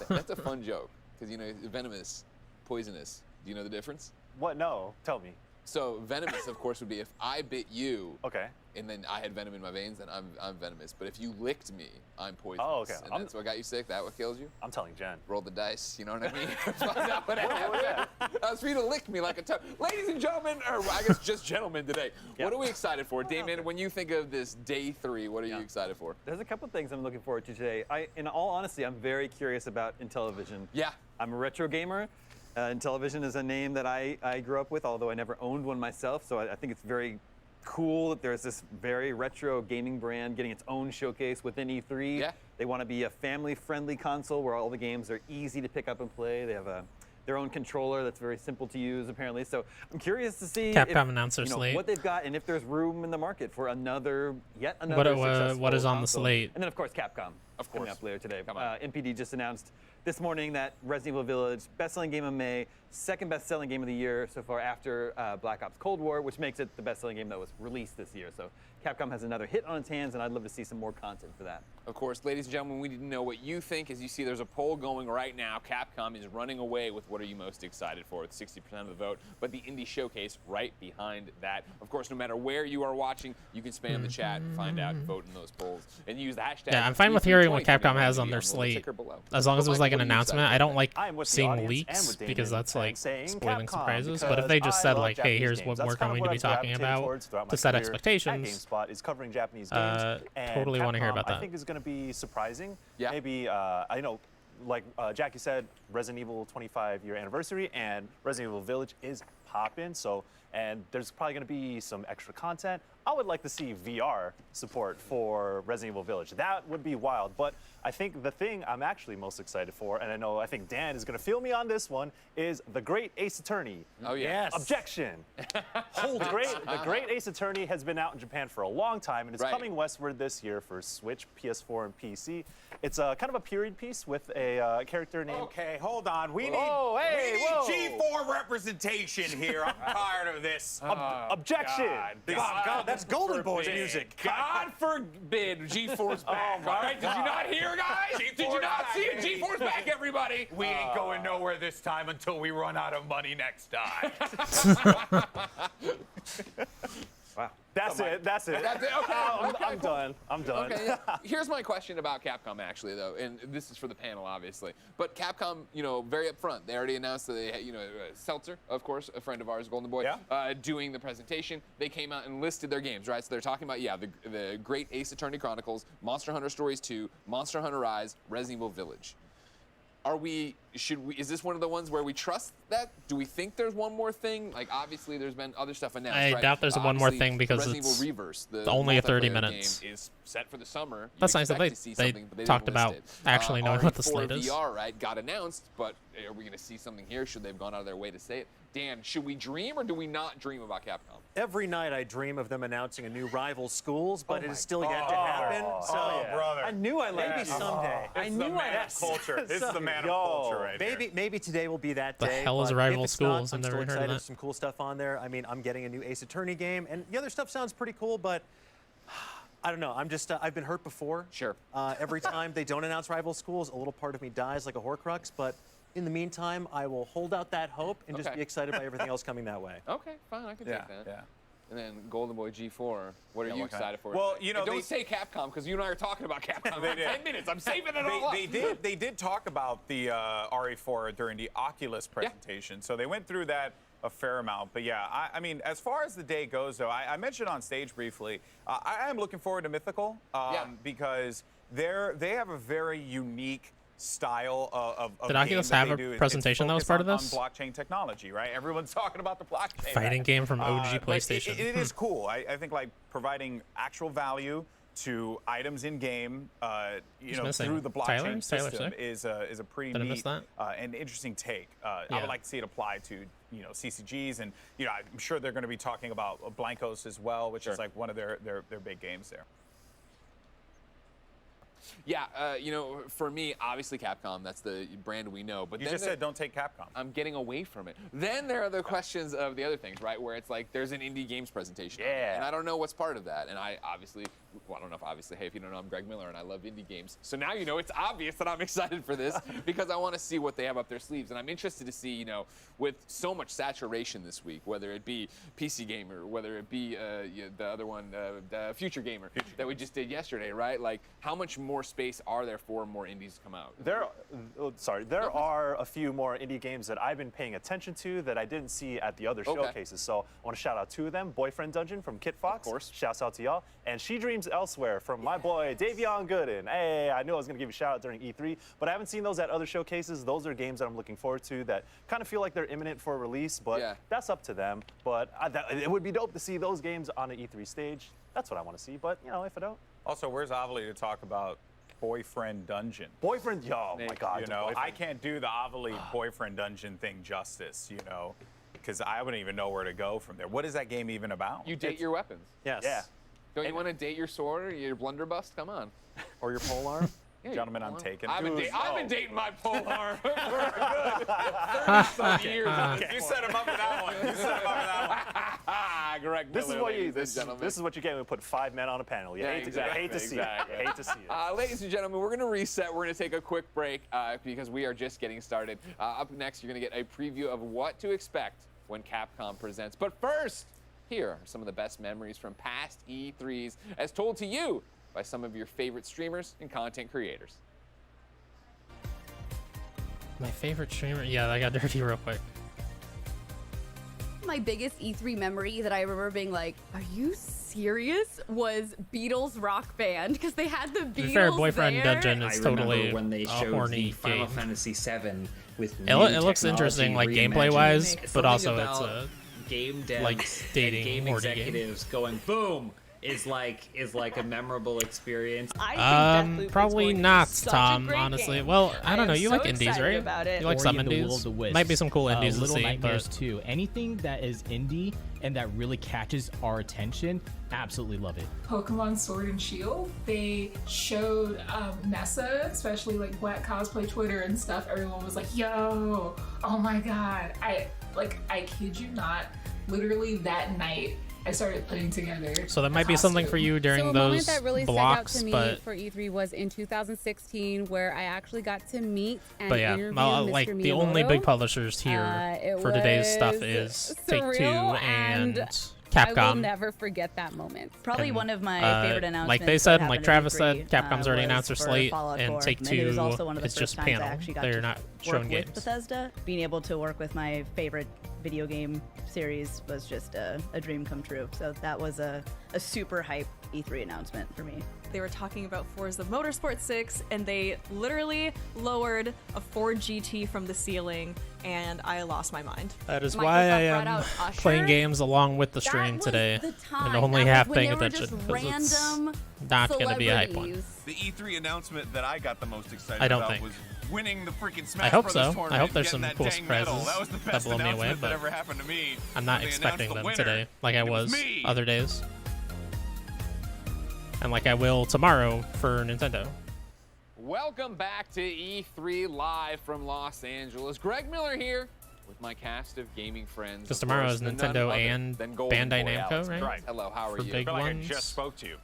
That's a fun joke. Because, you know, venomous, poisonous. Do you know the difference? What? No. Tell me. So venomous, of course, would be if I bit you. Okay. And then I had venom in my veins, then I'm venomous. But if you licked me, I'm poisonous. Oh, okay. And that's what got you sick? That what kills you? I'm telling Jen. Roll the dice, you know what I mean? Find out what happened. For you to lick me like a ladies and gentlemen, or I guess just gentlemen today. Yep. What are we excited for? Damon, when you think of this day 3, what are you excited for? There's a couple things I'm looking forward to today. In all honesty, I'm very curious about Intellivision. Yeah. I'm a retro gamer. Intellivision is a name that I grew up with, although I never owned one myself. So I think it's very cool that there's this very retro gaming brand getting its own showcase within E3. Yeah. They want to be a family-friendly console where all the games are easy to pick up and play. They have their own controller that's very simple to use, apparently. So I'm curious to see Capcom announced their you know, slate. what they've got and if there's room in the market for yet another successful what is on the console. slate? And then, of course, Capcom. Of Coming course. up later today. Come on. NPD just announced this morning that Resident Evil Village, best-selling game of May, second best-selling game of the year so far after Black Ops Cold War, which makes it the best-selling game that was released this year. So Capcom has another hit on its hands, and I'd love to see some more content for that. Of course, ladies and gentlemen, we need to know what you think. As you see, there's a poll going right now. Capcom is running away with what are you most excited for with 60% of the vote, but the Indie Showcase right behind that. Of course, no matter where you are watching, you can spam the chat and find out and vote in those polls. And use the hashtag. Yeah, I'm fine with hearing what E320 to be Capcom has on on their the slate, ticker below. as long as it was like an Michael, what are you announcement. excited I don't for? like I'm with the seeing audience and leaks with because Damon that's and like saying spoiling Capcom, surprises. But if because they just I said love like, hey, Japanese here's games. what That's we're kind of going what to be I've talking gravitated about towards throughout my to set career expectations, at GameSpot is covering Japanese games. And totally want to hear Capcom, about that. I think is going to be surprising. Yeah. Maybe I know, like Jackie said, Resident Evil 25-year anniversary and Resident Evil Village is pop in. So, and there's probably going to be some extra content. I would like to see VR support for Resident Evil Village. That would be wild. But I think the thing I'm actually most excited for, and I think Dan is going to feel me on this one, is the Great Ace Attorney. Oh, yeah. Objection. The Great Ace Attorney has been out in Japan for a long time, and it's Right. coming westward this year for Switch, PS4, and PC. It's a kind of a period piece with a character named. Okay, hold on. We need, Whoa, hey, we need G4 representation here. I'm tired of this. Objection. God, that's Golden Boy's music. God forbid G4's back. All right, did you not hear, guys? Did you not see it? G4's back, everybody. We ain't going nowhere this time until we run out of money next time. Wow. That's it. That's it. Okay. I'm done. I'm done. Okay, yeah. Here's my question about Capcom, actually, though, and this is for the panel, obviously. But Capcom, very upfront. They already announced that they, Seltzer, of course, a friend of ours, Golden Boy, doing the presentation. They came out and listed their games, right? So they're talking about, the Great Ace Attorney Chronicles, Monster Hunter Stories 2, Monster Hunter Rise, Resident Evil Village. Is this one of the ones where we trust that? Do we think there's one more thing? Like, obviously, there's been other stuff announced, I right? doubt there's one more Obviously, thing because Resident it's Evil Reverse, the only 30 multiplayer minutes. game, is set for the summer. You'd That's nice that expect to see they something, but they talked didn't list about it. actually knowing what the RE4 slate is. VR, right, got announced, but are we going to see something here? Should they have gone out of their way to say it? Dan, should we dream or do we not dream about Capcom? Every night I dream of them announcing a new rival schools, but it is still yet to happen. So brother. I knew I liked maybe it. someday. This is the man of culture. This is the man of culture right here. Maybe today will be that The day. hell is but rival if it's schools? Not, I've I'm never still heard of excited. that. There's some cool stuff on there. I mean, I'm getting a new Ace Attorney game, and the other stuff sounds pretty cool, but I don't know. I'm just I've been hurt before. Sure. Every time they don't announce rival schools, a little part of me dies like a Horcrux. But in the meantime, I will hold out that hope and just Okay. be excited by everything else coming that way. Okay, fine, I can Yeah, take that. yeah. And then Golden Boy G4, what are you what kind? excited for? Well, today? And don't say Capcom, because you and I are talking about Capcom They in did. 10 minutes. I'm saving it all up. They did talk about the RE4 during the Oculus presentation, so they went through that a fair amount. But yeah, I mean, as far as the day goes, though, I mentioned on stage briefly, I am looking forward to Mythical because they have a very unique style of Did game Oculus that have they a do. It's presentation that was focused part of this? on blockchain technology, right? Everyone's talking about the blockchain. Fighting right? game from OG But PlayStation. it is cool. I think like providing actual value to items in game, missing through the blockchain Tyler system sick? is a pretty Did I neat miss that? and interesting take. I Yeah. would like to see it applied to CCGs, and I'm sure they're going to be talking about Blancos as well, which is like one of their big games there. Yeah, for me, obviously Capcom, that's the brand we know. But You then just said don't take Capcom. I'm getting away from it. Then there are the questions of the other things, right? Where it's like there's an indie games presentation. Yeah. And I don't know what's part of that. And I don't know if obviously, hey, if you don't know, I'm Greg Miller and I love indie games. So now it's obvious that I'm excited for this because I want to see what they have up their sleeves. And I'm interested to see, with so much saturation this week, whether it be PC Gamer, whether it be the other one, the Future Gamer that we just did yesterday, right? Like, how much more space are there for more indies to come out? There are a few more indie games that I've been paying attention to that I didn't see at the other showcases. So I want to shout out two of them. Boyfriend Dungeon from Kit Fox. Of course. Shouts out to y'all. And She Dreams Elsewhere from my boy Davion Gooden. Hey, I knew I was going to give you a shout out during E3, but I haven't seen those at other showcases. Those are games that I'm looking forward to that kind of feel like they're imminent for release, but that's up to them. But it would be dope to see those games on an E3 stage. That's what I want to see, but if I don't. Also, where's Avali to talk about Boyfriend Dungeon? Boyfriend, oh my God. I can't do the Avali Boyfriend Dungeon thing justice, because I wouldn't even know where to go from there. What is that game even about? You date your weapons. Yes. Yeah. Don't you want to date your sword or your blunderbuss? Come on. Or your polearm. Yeah, Gentlemen, your I'm polearm. taken. I've been Dude, dating my polearm for a good 30-some years. You set him up with that one. You set him up with that one. Correct. This is what you ladies and gentlemen. this is what you get when we put 5 men on a panel. You Yeah, hate to see exactly. it. Hate to see it. Ladies and gentlemen, we're going to reset. We're going to take a quick break because we are just getting started. Up next, you're going to get a preview of what to expect when Capcom presents. But first, here are some of the best memories from past E3s as told to you by some of your favorite streamers and content creators. My favorite streamer? Yeah, that got dirty real quick. My biggest E3 memory that I remember being like, are you serious was Beatles Rock Band, because they had the Beatles To be fair, Boyfriend there. Dungeon is I totally remember when they a showed horny the Final game. Fantasy VII with It new looks technology interesting, like reimagined. gameplay-wise, It's but something also it's about a game devs like dating and game horny game. executives going boom is like a memorable experience. I think Deathloop is Probably going to be not, such a Tom. great Honestly, game. well, I don't know. am You so like indies, excited right? about it. You like some Ori and the Will indies. of the Wisps, Might be some cool indies to Little see, Nightmares but 2. Anything that is indie and that really catches our attention, absolutely love it. Pokemon Sword and Shield, they showed Nessa, especially like Black Cosplay Twitter and stuff. Everyone was like, yo, oh my god. I kid you not, literally that night I started putting together so that might be something for you during so a those moment that really blocks, stuck out to me but for E3 was in 2016, where I actually got to meet and but yeah, interview well, Mr. like Miyamoto. the only big publishers here It for today's stuff was is Take-Two surreal, and I will Capcom. never forget that moment. Probably And, one of my favorite announcements. like they that said, and happened like at Travis E3, said, Capcom's already was announced their for slate, Fallout and 4. Take-Two it was also one of the is first just times panel. I actually got They're to not work showing with games. Bethesda. Being able to work with my favorite video game series was just a dream come true. So that was a super hype E3 announcement for me. They were talking about Forza Motorsport 6, and they literally lowered a Ford GT from the ceiling, and I lost my mind. That is Microsoft why I brought am out Usher. playing games along with the stream was today, the and time. only That was half when paying there were attention just because it's random not going to be a hype one. celebrities. The E3 announcement that I got the most excited I don't about think. was winning the freaking Smash I hope Brothers so. tournament. I hope there's getting some that cool dang medal. surprises That was the that best blow me away, announcement but that ever happened to me. I'm not when they expecting announced them the winner. today like I It was me. other days. And like I will tomorrow for Nintendo. Welcome back to E3 Live from Los Angeles. Greg Miller here with my cast of gaming friends. Because Of tomorrow course, is none Nintendo other and than Golden Bandai Boy, Namco, Alex. right? Hello, how are For you? big I feel like I ones. just spoke to you.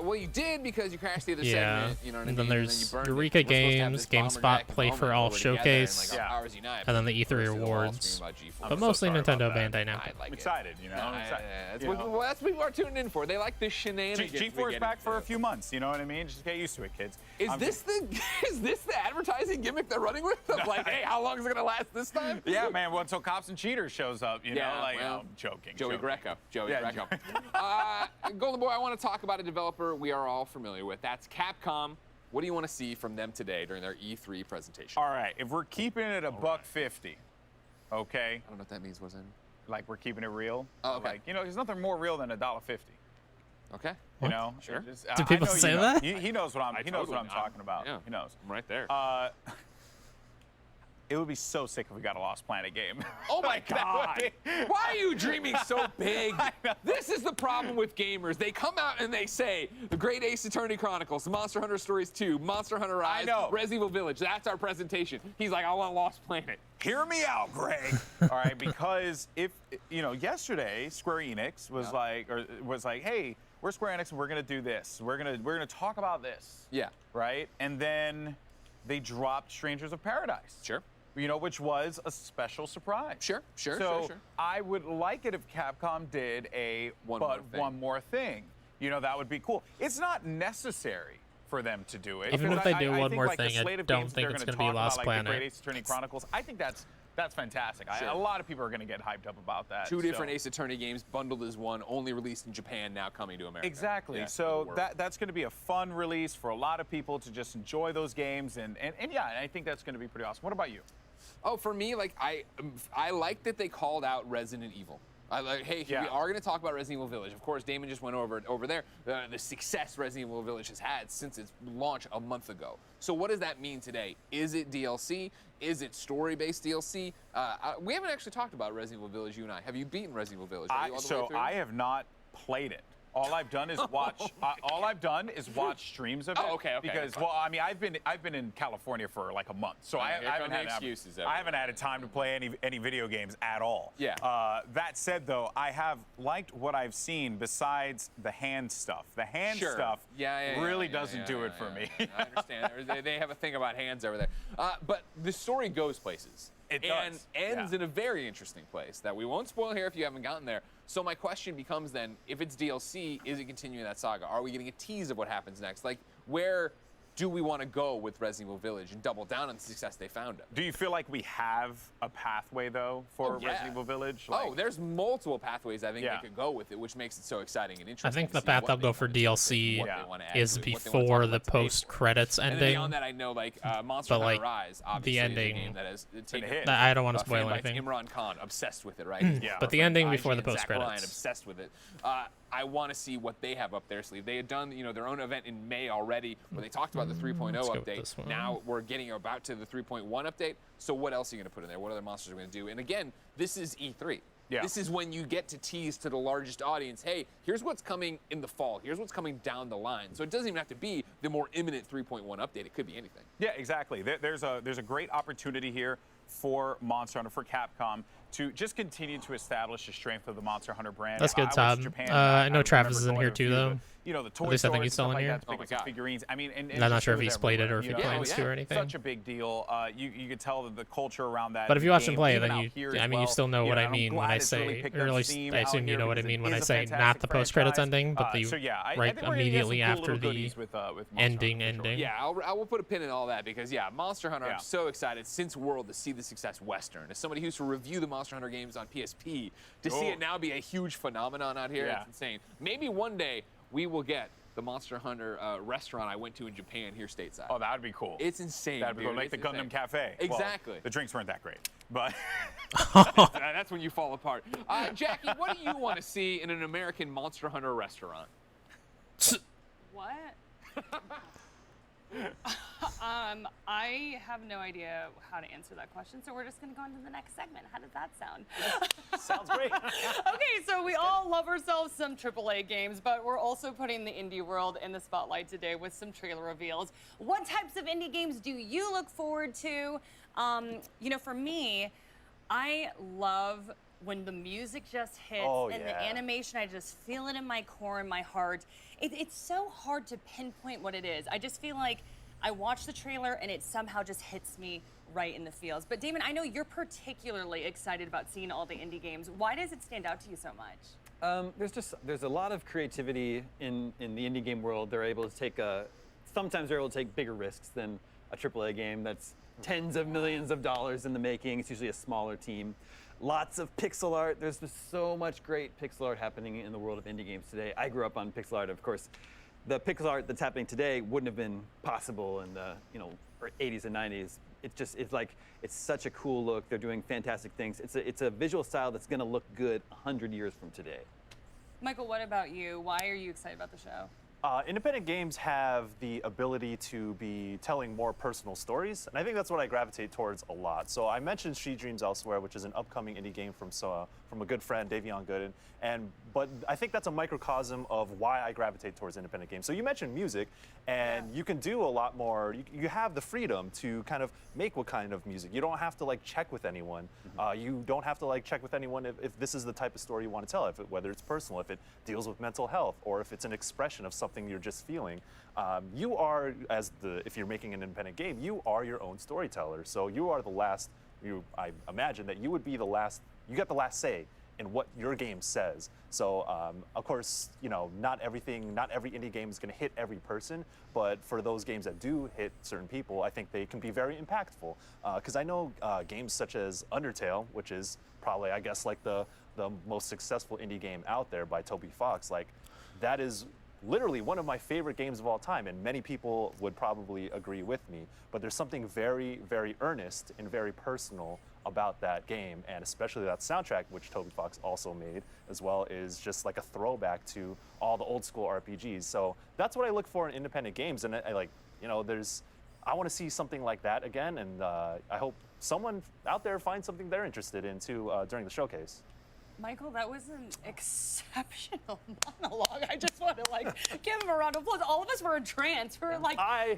Well, you did because you crashed the other Yeah, segment. You know what I and mean? then there's you burned it. Eureka We're supposed to have Games, this Bomber GameSpot Jack Play moment for where All we're together Showcase, and, like, our powers unite. and then the We're E3 supposed to all awards. stream about G4. But mostly sorry Nintendo, about that. Bandai Namco. I like I'm it. excited, you know. I'm excited. That's You what, know. well, that's what people are tuning in for. They like the shenanigans. G4 we is get back for a into. few months. You know what I mean? Just get used to it, kids. Is I'm this the advertising gimmick they're running with? Of like, hey, how long is it gonna last this time? Yeah, man. Well, until Cops and Cheaters shows up, you know, like, well, I'm joking. Joey joking. Greco. Joey Yeah, Greco. Golden Boy, I want to talk about a developer we are all familiar with. That's Capcom. What do you want to see from them today during their E3 presentation? All right, if we're keeping it $1.50, okay? I don't know what that means. What's that? Like we're keeping it real. Oh, okay. Like, you know, there's nothing more real than $1.50. Okay. You know? Sure. Just- Do I people know you say know. that? He knows what I'm. He knows what I'm totally- talking about. yeah. He knows. I'm right there. It would be so sick if we got a Lost Planet game. Oh my God! Why are you dreaming so big? This is the problem with gamers. They come out and they say the Great Ace Attorney Chronicles, Monster Hunter Stories 2, Monster Hunter Rise, Resident Evil Village. That's our presentation. He's like, I want Lost Planet. Hear me out, Greg. All right, because if you know, yesterday Square Enix was like, hey, we're Square Enix and we're gonna do this. We're gonna talk about this. Yeah. Right. And then they dropped Strangers of Paradise. Sure. You know, which was a special surprise. Sure. So I would like it if Capcom did one more thing. You know, that would be cool. It's not necessary for them to do it. Even because if they I do think, one more like, the thing, I slate of don't games think they're it's gonna gonna be talk Lost about, Planet. Like the Great Ace Attorney Chronicles. I think that's fantastic. Sure. A lot of people are going to get hyped up about that. Two different so. Ace Attorney games bundled as one, only released in Japan, now coming to America. Exactly. Yeah, So it'll work. that's going to be a fun release for a lot of people to just enjoy those games, and yeah, I think that's going to be pretty awesome. What about you? Oh, for me, like I like that they called out Resident Evil. I like, hey, we are going to talk about Resident Evil Village. Of course, Damon just went over there. The success Resident Evil Village has had since its launch a month ago. So what does that mean today? Is it DLC? Is it story-based DLC? We haven't actually talked about Resident Evil Village, you and I. Have you beaten Resident Evil Village? Are you all the way through? I have not played it. All I've done is watch. Streams of it. Oh, okay. Because I mean, I've been in California for like a month, so I haven't had time to play any video games at all. Yeah. That said, though, I have liked what I've seen besides the hand stuff. The hand stuff really doesn't do it for me. I understand. They have a thing about hands over there. But the story goes places. It does. And ends in a very interesting place that we won't spoil here if you haven't gotten there. So my question becomes then, if it's DLC, is it continuing that saga? Are we getting a tease of what happens next? Like, where do we want to go with Resident Evil Village and double down on the success they found it? Do you feel like we have a pathway, though, for Resident Evil Village? There's multiple pathways I think they could go with it, which makes it so exciting and interesting. I think to the see path what they'll they go for wanna do with DLC it, what they wanna add is to it, what they wanna before talk the about today. post-credits And then ending. beyond that, I know Monster But, Hunter like, Rise, the obviously, is a ending- game that has taken hit. I don't wanna fan spoil like anything. Imran Khan, obsessed with it, right? But the ending before the IG and Zach Ryan, post-credits. obsessed with it. I want to see what they have up their sleeve. They had done, their own event in May already, where they talked about the 3.0 Let's go with this update. one. Now we're getting about to the 3.1 update. So what else are you going to put in there? What other monsters are we going to do? And again, this is E3. Yeah. This is when you get to tease to the largest audience, hey, here's what's coming in the fall. Here's what's coming down the line. So it doesn't even have to be the more imminent 3.1 update. It could be anything. Yeah, exactly. There's a great opportunity here for Monster Hunter, for Capcom, to just continue to establish the strength of the Monster Hunter brand. That's good, I was Todd. in Japan, I know remember Travis is in going here to a too, few of though. the, the toy At least I think stores he's still and stuff in like here. that to pick up some figurines. I mean, and I'm not just sure if shows he's played it or everywhere, if he plans to or anything. Such a big deal. You could tell that the culture around that. But if you watch him game, play, even then out you, here I as mean, you well, still know what I and I'm mean when glad I it's really say, picked or up at least steam I out assume you here know what I because mean it when I is a say not fantastic the post-credits franchise. ending, but the So yeah, I right think we're gonna get some immediately cool after little the goodies with Monster ending. Yeah, I will put a pin in all that because, Monster Hunter, Yeah. I'm so excited since World to see the success Western. As somebody who used to review the Monster Hunter games on PSP, to see it now be a huge phenomenon out here, it's insane. Maybe one day we will get the Monster Hunter restaurant I went to in Japan here stateside. Oh, that would be cool. It's insane, That'd be dude. cool. Like the It's Gundam insane. Cafe. Exactly. Well, the drinks weren't that great, but that's when you fall apart. Jackie, what do you want to see in an American Monster Hunter restaurant? What? I have no idea how to answer that question, so we're just going to go on to the next segment. How does that sound? Sounds great. Okay, so we all love ourselves some AAA games, but we're also putting the indie world in the spotlight today with some trailer reveals. What types of indie games do you look forward to? For me, I love when the music just hits and the animation, I just feel it in my core and my heart. It's so hard to pinpoint what it is. I just feel like I watch the trailer and it somehow just hits me right in the feels. But Damon, I know you're particularly excited about seeing all the indie games. Why does it stand out to you so much? There's a lot of creativity in the indie game world. They're able to take sometimes they're able to take bigger risks than a AAA game that's tens of millions of dollars in the making. It's usually a smaller team. Lots of pixel art. There's just so much great pixel art happening in the world of indie games today. I grew up on pixel art, of course. The pixel art that's happening today wouldn't have been possible in the 80s and 90s. It's such a cool look. They're doing fantastic things. It's a visual style that's going to look good 100 years from today. Michael, what about you? Why are you excited about the show? Independent games have the ability to be telling more personal stories, and I think that's what I gravitate towards a lot. So I mentioned She Dreams Elsewhere, which is an upcoming indie game from a good friend, Davion Gooden, but I think that's a microcosm of why I gravitate towards independent games. So you mentioned music, and you can do a lot more. You have the freedom to kind of make what kind of music. You don't have to check with anyone. You don't have to check with anyone if this is the type of story you want to tell, whether it's personal, if it deals with mental health, or if it's an expression of something you're just feeling. You are, if you're making an independent game, you are your own storyteller. So you are the last. I imagine that you would be the last. You get the last say in what your game says. So of course, not every indie game is going to hit every person, but for those games that do hit certain people, I think they can be very impactful. Because I know games such as Undertale, which is probably, I guess, the most successful indie game out there by Toby Fox, that is literally one of my favorite games of all time, and many people would probably agree with me. But there's something very, very earnest and very personal about that game, and especially that soundtrack, which Toby Fox also made as well, is just like a throwback to all the old school RPGs. So that's what I look for in independent games, and I want to see something like that again, and I hope someone out there finds something they're interested in too during the showcase. Michael, that was an exceptional monologue. I just want to give him a round of applause. All of us were in trance. We were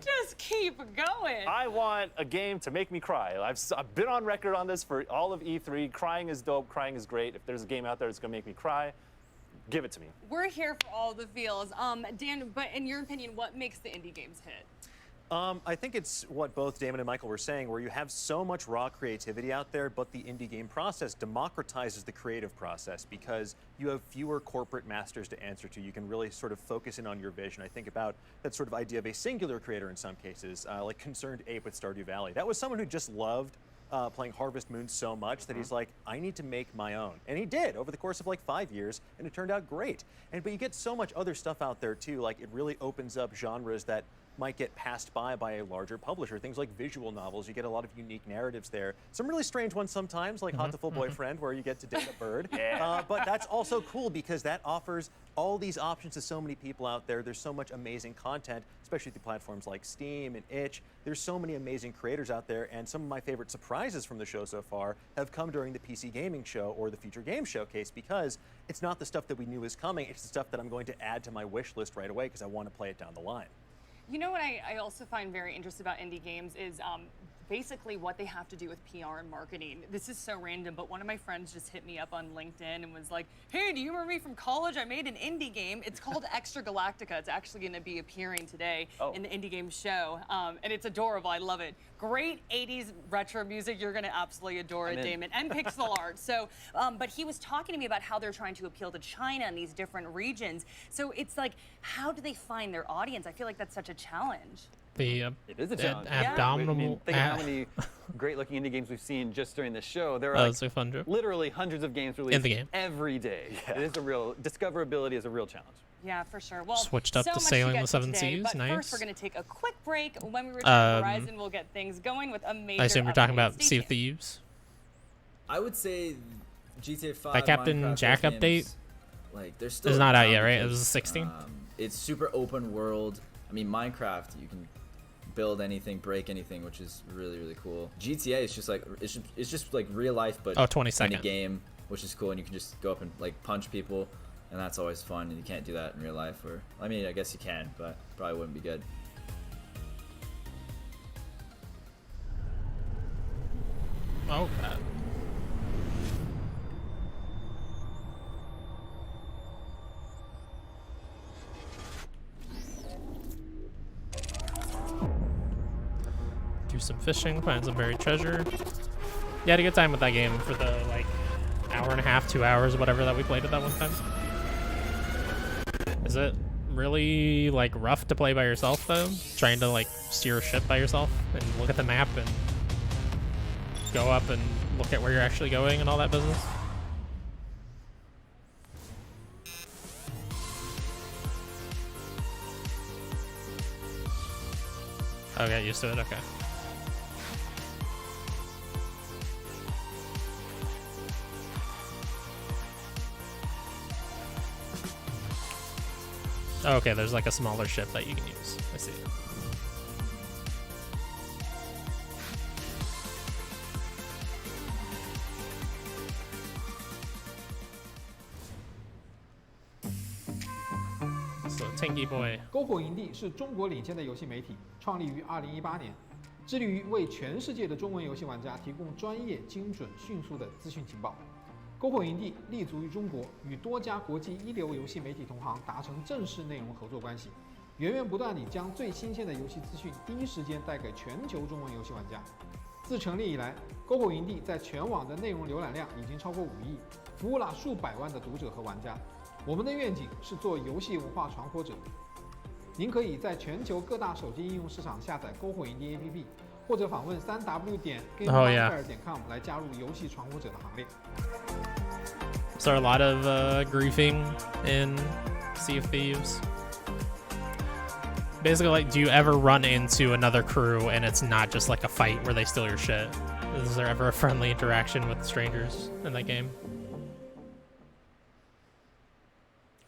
just keep going. I want a game to make me cry. I've been on record on this for all of E3. Crying is dope. Crying is great. If there's a game out there that's going to make me cry, give it to me. We're here for all the feels. Dan, but in your opinion, what makes the indie games hit? I think it's what both Damon and Michael were saying, where you have so much raw creativity out there, but the indie game process democratizes the creative process because you have fewer corporate masters to answer to. You can really sort of focus in on your vision. I think about that sort of idea of a singular creator in some cases, like Concerned Ape with Stardew Valley. That was someone who just loved playing Harvest Moon so much that he's like, I need to make my own. And he did over the course of like 5 years, and it turned out great. But you get so much other stuff out there too, like it really opens up genres that might get passed by a larger publisher. Things like visual novels, you get a lot of unique narratives there. Some really strange ones sometimes, like Hot to Full Boyfriend, where you get to date a bird. But that's also cool because that offers all these options to so many people out there. There's so much amazing content, especially through platforms like Steam and Itch. There's so many amazing creators out there, and some of my favorite surprises from the show so far have come during the PC Gaming Show or the Future Games Showcase, because it's not the stuff that we knew was coming, it's the stuff that I'm going to add to my wish list right away because I want to play it down the line. You know what I also find very interesting about indie games is basically what they have to do with PR and marketing. This is so random, but one of my friends just hit me up on LinkedIn and was like, hey, do you remember me from college? I made an indie game. It's called Extra Galactica. It's actually going to be appearing today in the Indie Game Show, and it's adorable. I love it. Great 80s retro music. You're going to absolutely adore it, Damon, and pixel art. So, but he was talking to me about how they're trying to appeal to China and these different regions. So it's like, how do they find their audience? I feel like that's such a challenge. It is a challenge. Abdominal. I mean, think of how many great-looking indie games we've seen just during the show. There are literally hundreds of games released in the game every day. It is a real discoverability is a real challenge. Yeah, for sure. Well, switched up so to much Sailing get the Seven today, Seas. But Nice. first, we're going to take a quick break. When we return, Horizon will get things going with a major. I assume you're talking update. about Sea of Thieves. I would say GTA 5. That Captain Minecraft, Jack those update. games, like they're still. It's not out yet, right? It because, was the 16. It's super open world. I mean, Minecraft, you can build anything, break anything, which is really, really cool. GTA is just like it's just like real life, but 22nd. in a game, which is cool, and you can just go up and like punch people, and that's always fun. And you can't do that in real life, or I mean, I guess you can, but probably wouldn't be good. Oh, God. Do some fishing, find some buried treasure. You had a good time with that game for the like hour and a half, 2 hours, whatever that we played it that one time. Is it really like rough to play by yourself though? Trying to like steer a ship by yourself and look at the map and go up and look at where you're actually going and all that business? Oh, got used to it, okay. Oh, okay, there's like a smaller ship that you can use. I see. So, Tanky Boy. 篝火营地是中国领先的游戏媒体，创立于2018年，致力于为全世界的中文游戏玩家提供专业、精准、迅速的资讯情报。篝火营地立足于中国，与多家国际一流游戏媒体同行达成正式内容合作关系，源源不断地将最新鲜的游戏资讯第一时间带给全球中文游戏玩家。自成立以来，篝火营地在全网的内容浏览量已经超过5亿，服务了数百万的读者和玩家。我们的愿景是做游戏文化传播者。您可以在全球各大手机应用市场下载篝火营地 APP， 或者访问3w.gamebonfire.com 来加入游戏传播者的行列。Is there a lot of griefing in Sea of Thieves? Basically, like, do you ever run into another crew and it's not just like a fight where they steal your shit? Is there ever a friendly interaction with strangers in that game?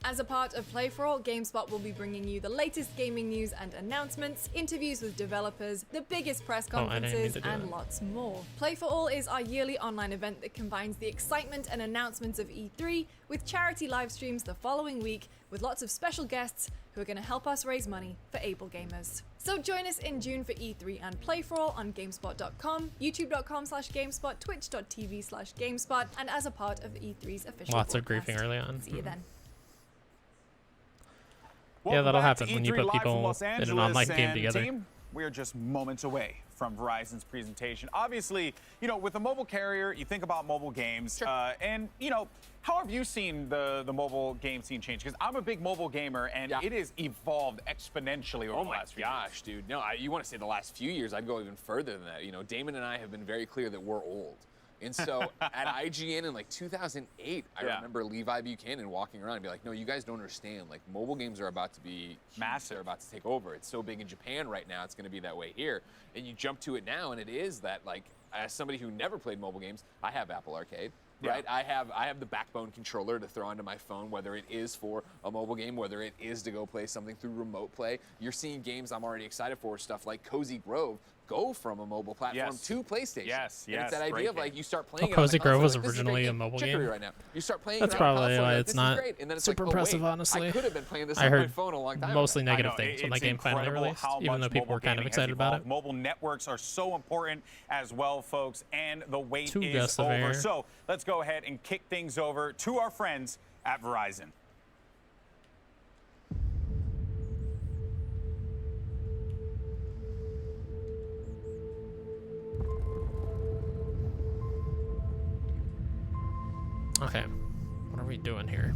As a part of Play For All, GameSpot will be bringing you the latest gaming news and announcements, interviews with developers, the biggest press conferences, and lots more. Play For All is our yearly online event that combines the excitement and announcements of E3 with charity live streams the following week, with lots of special guests who are going to help us raise money for able gamers. So join us in June for E3 and Play For All on GameSpot.com, YouTube.com/GameSpot, Twitch.tv/GameSpot, and as a part of E3's official Lots of broadcast. griefing early on. See you then. Yeah, that'll Welcome back happen to when you E3 put live from people Los in an Angeles, online game and together. team, we are just moments away from Verizon's presentation. Obviously, you know, with a mobile carrier, you think about mobile games. And, you know, how have you seen the mobile game scene change? Because I'm a big mobile gamer, and it has evolved exponentially over the last few years. Dude. No, you want to say the last few years, I'd go even further than that. You know, Damon and I have been very clear that we're old. And so at IGN in like 2008, I remember Levi Buchanan walking around and be like, no, you guys don't understand. Like, mobile games are about to be massive. They're about to take over. It's so big in Japan right now. It's going to be that way here. And you jump to it now, and it is that, like, as somebody who never played mobile games, I have Apple Arcade. Right, I have the Backbone controller to throw onto my phone, whether it is for a mobile game, whether it is to go play something through remote play. You're seeing games I'm already excited for, stuff like Cozy Grove, go from a mobile platform to PlayStation. And it's that idea of like you start playing. Cozy Grove was originally a mobile game. Right now. You start playing. That's probably why it's not like, super impressive, honestly. I could have been playing this I on my heard phone a long time mostly ago. negative things when that game finally released, even though people were kind of excited about it. Mobile networks are so important as well, folks, and the wait Two is gusts of over. air. So let's go ahead and kick things over to our friends at Verizon. Okay, what are we doing here?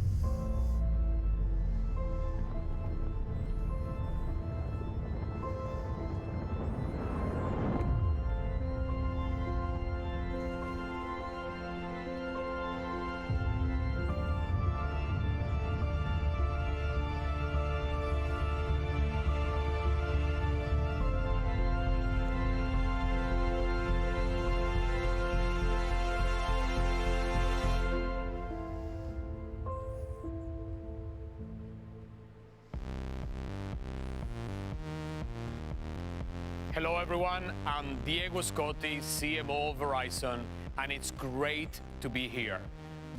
Hello everyone, I'm Diego Scotti, CMO of Verizon, and it's great to be here.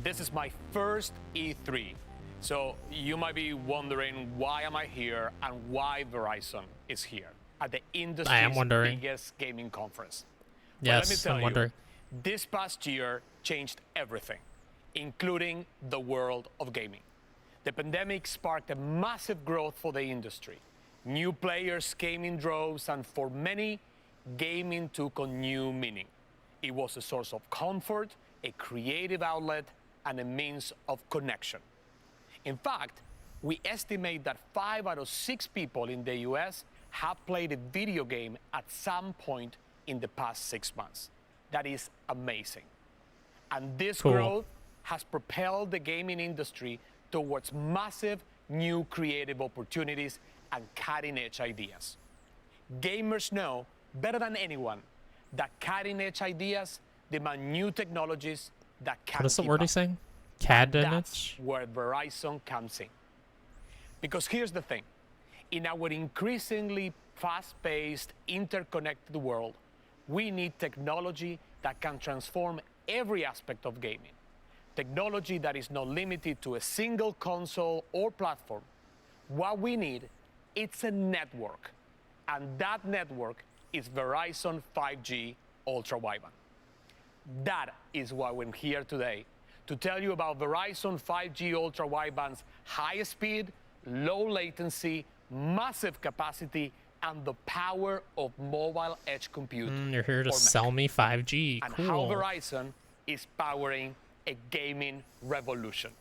This is my first E3, so you might be wondering why am I here and why Verizon is here at the industry's biggest gaming conference. Well, let me Yes, tell I'm you, wondering. this past year changed everything, including the world of gaming. The pandemic sparked a massive growth for the industry. New players came in droves, and for many, gaming took on new meaning. It was a source of comfort, a creative outlet, and a means of connection. In fact, we estimate that 5 out of 6 people in the US have played a video game at some point in the past 6 months. That is amazing. And this growth has propelled the gaming industry towards massive new creative opportunities and cutting-edge ideas. Gamers know better than anyone that cutting-edge ideas demand new technologies that can What is the keep word up. he's saying? Cadence? That's where Verizon comes in. Because here's the thing. In our increasingly fast-paced, interconnected world, we need technology that can transform every aspect of gaming. Technology that is not limited to a single console or platform. What we need, it's a network. And that network is Verizon 5G Ultra Wideband. That is why we're here today, to tell you about Verizon 5G Ultra Wideband's high speed, low latency, massive capacity, and the power of mobile edge compute. You're here to sell me 5G. And Cool. how Verizon is powering a gaming revolution.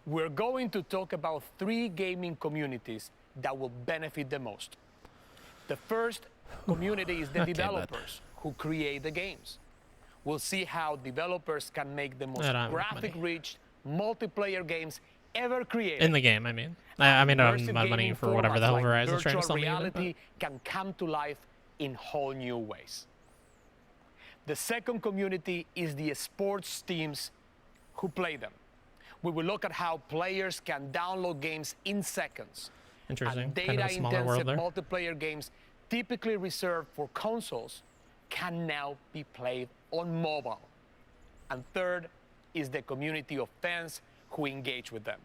We're going to talk about 3 gaming communities that will benefit the most. The first community is the Okay, developers who create the games. We'll see how developers can make the most I don't have graphic-rich multiplayer games ever created. In the game, I mean. I mean, I don't Immersive have money gaming for whatever the hell formats like Verizon's trying to virtual sell me. reality can come to life in whole new ways. The second community is the sports teams who play them. We will look at how players can download games in seconds. Interesting. And Kind of a smaller world data-intensive there. multiplayer games typically reserved for consoles can now be played on mobile. And third is the community of fans who engage with them.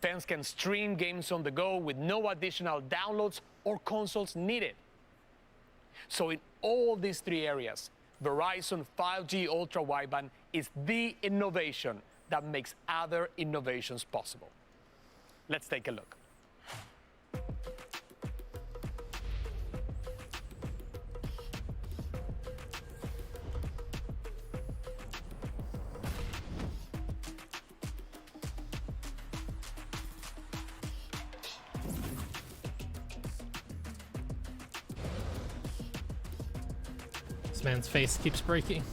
Fans can stream games on the go with no additional downloads or consoles needed. So in all these 3 areas, Verizon 5G Ultra Wideband is the innovation that makes other innovations possible. Let's take a look. man's face keeps breaking.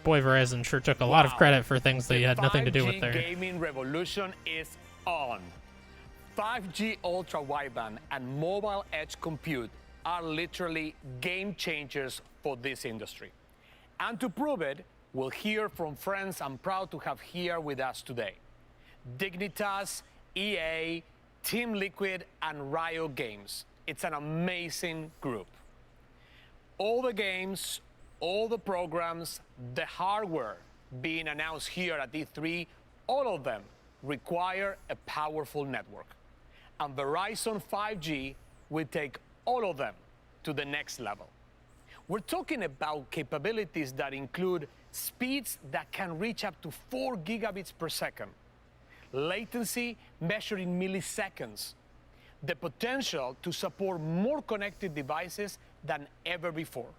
Boy, Verizon sure took a lot of credit for things they had nothing to do with there. 5G gaming revolution is on. 5G ultra wideband and mobile edge compute are literally game changers for this industry. And to prove it, we'll hear from friends I'm proud to have here with us today. Dignitas, EA, Team Liquid, and Riot Games. It's an amazing group. All the games, all the programs, the hardware being announced here at E3, all of them require a powerful network. And Verizon 5G will take all of them to the next level. We're talking about capabilities that include speeds that can reach up to 4 gigabits per second, latency measured in milliseconds, the potential to support more connected devices than ever before,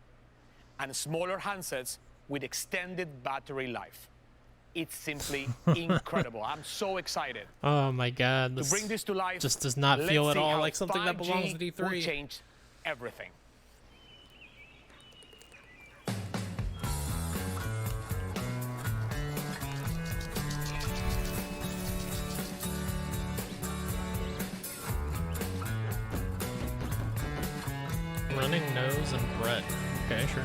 and smaller handsets with extended battery life. It's simply incredible. I'm so excited. Oh my god, To bring this to life, just does not let's feel at see all how like something that 5G belongs at E3. will change everything. Running Nose and Brett. Okay, sure.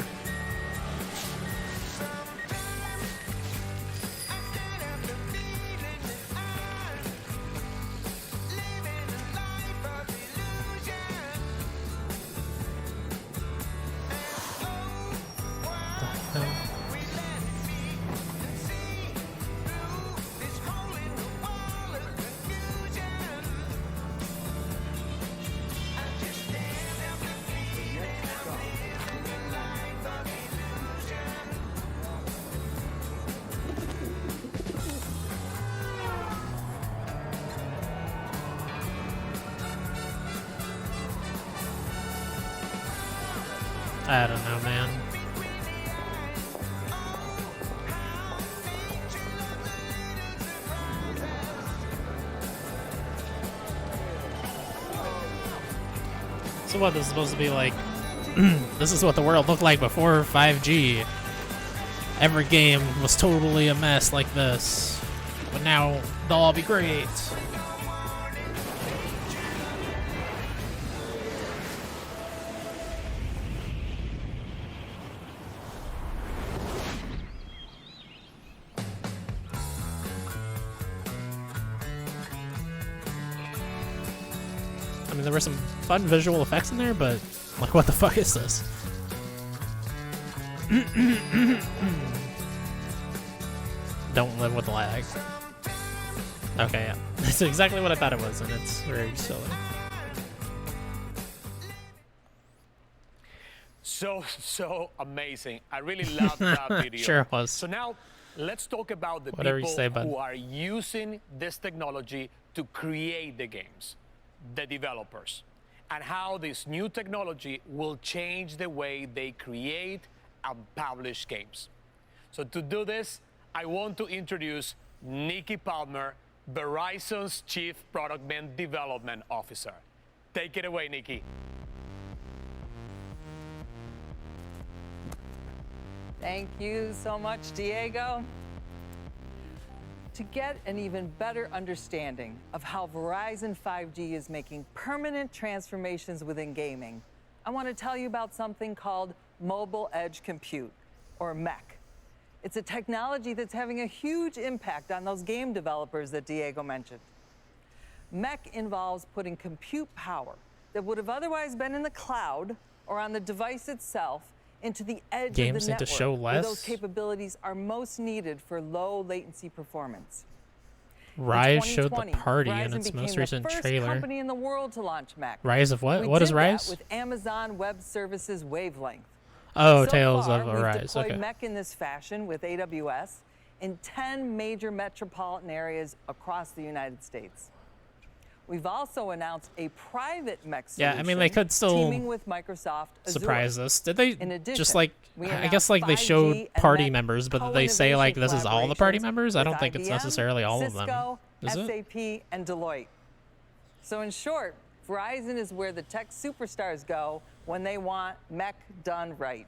I don't know, man. So what, this is supposed to be like, this is what the world looked like before 5G. Every game was totally a mess like this, but now they'll all be great. I mean, there were some fun visual effects in there, but like, what the fuck is this? Don't live with lag. Okay, yeah. That's exactly what I thought it was, and it's very silly. So amazing. I really loved that video. Sure it was. So now let's talk about the Whatever you people say, bud. who are using this technology to create the games, the developers, and how this new technology will change the way they create and publish games. So to do this, I want to introduce Nikki Palmer, Verizon's Chief Product and Development Officer. Take it away, Nikki. Thank you so much, Diego. To get an even better understanding of how Verizon 5G is making permanent transformations within gaming, I want to tell you about something called Mobile Edge Compute, or MEC. It's a technology that's having a huge impact on those game developers that Diego mentioned. MEC involves putting compute power that would have otherwise been in the cloud or on the device itself into the edge Games of the need to network, show where those less? capabilities are most needed for low latency performance. Rise showed the 2020, party in Verizon its became most the recent first trailer. company in the world to launch MEC. Rise of what? We What is did Rise? That with Amazon Web Services Wavelength. Oh, So Tales far, of we've Arise. deployed Okay. MEC in this fashion with AWS in 10 major metropolitan areas across the United States. We've also announced a private mech solution Yeah, I mean, they could still teaming with Microsoft Azure. surprise us. Did they In addition, just like, we I guess like they 5G showed and party Mech members, but did they say like this is all the party members? I don't with think it's IBM, necessarily all of them. Cisco, Is it? SAP, and Deloitte. So in short, Verizon is where the tech superstars go when they want mech done right.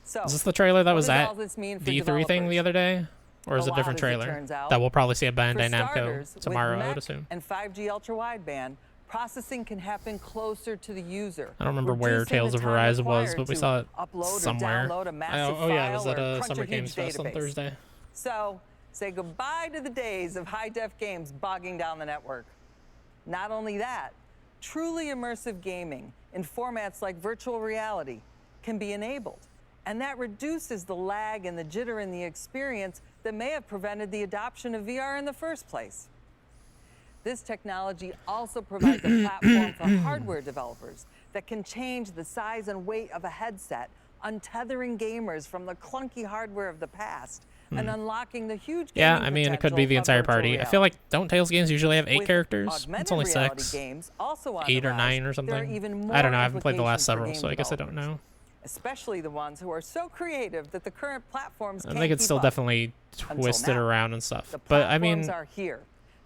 So, Is this the trailer that what was does at all this mean for the E3 thing the other day? Or is A it a different lot, as it trailer turns out. that we'll probably see at For Bandai Namco starters, with tomorrow, I would Mech assume? And 5G ultra-wideband, processing can happen closer to the user. I don't remember where reducing Tales the of time Verizon was, required but we to saw it upload or somewhere. download a massive Oh yeah, it was file at or a crunch Summer a Games huge Fest on database. Thursday. So, say goodbye to the days of high-def games bogging down the network. Not only that, truly immersive gaming in formats like virtual reality can be enabled. And that reduces the lag and the jitter in the experience that may have prevented the adoption of VR in the first place. This technology also provides a platform for hardware developers that can change the size and weight of a headset, untethering gamers from the clunky hardware of the past and unlocking the huge Yeah, gaming I mean, it could be potential the of entire virtual party. I reality. feel like, don't Tales games usually have 8 With characters? augmented It's only reality 6. games also on 8 the or rise, 9 or there are something. even more I don't know, I haven't played the last implications several, for so game I guess I don't know. especially the ones who are so creative that the current platforms I can't think it's keep still up. definitely Until twisted now, around and stuff. the But I platforms mean, are here.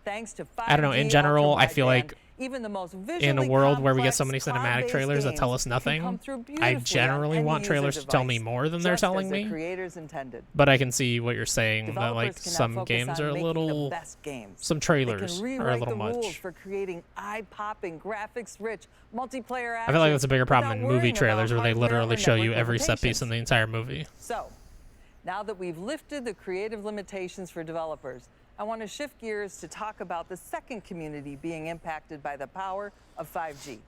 Thanks to 5G, I don't know, in general, I feel like even the most in a world where we get so visually many cinematic complex trailers that cloud-based tell us games can come nothing, through I beautifully on generally any want user trailers to tell me device, more than they're just as telling their me. creators intended. But I can see what you're saying, that Developers like can now some focus games on are a making the little, best games. some They trailers can are a rewrite little the rules much. for creating eye-popping, graphics-rich multiplayer I feel like that's a bigger problem without in movie worrying about trailers where they hardware literally or show you network every set piece limitations. in the entire movie. So, now that we've lifted the creative limitations for developers, I want to shift gears to talk about the second community being impacted by the power of 5G.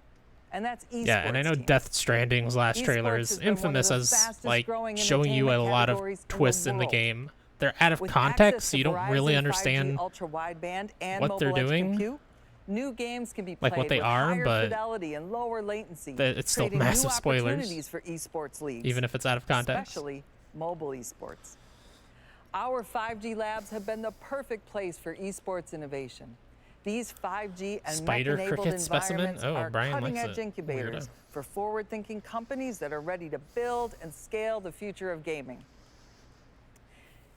And that's esports. Yeah, and I know teams. Death Stranding's last trailer Esports is has been one of infamous the as fastest like growing showing you a entertainment lot of categories in the twists in the world. game. They're out of With context, access so you to don't really Verizon 5G understand ultra-wideband and what they're mobile edge doing. compute, new games can be Like played what they with are, higher but fidelity and lower latency, it's still creating massive new spoilers, opportunities for esports leagues, even if it's out of context. especially mobile esports. Our 5G labs have been the perfect place for esports innovation. These 5G and Spider mech-enabled cricket specimen? environments Oh, are Brian likes cutting-edge it. incubators Weirdo. for forward-thinking companies that are ready to build and scale the future of gaming.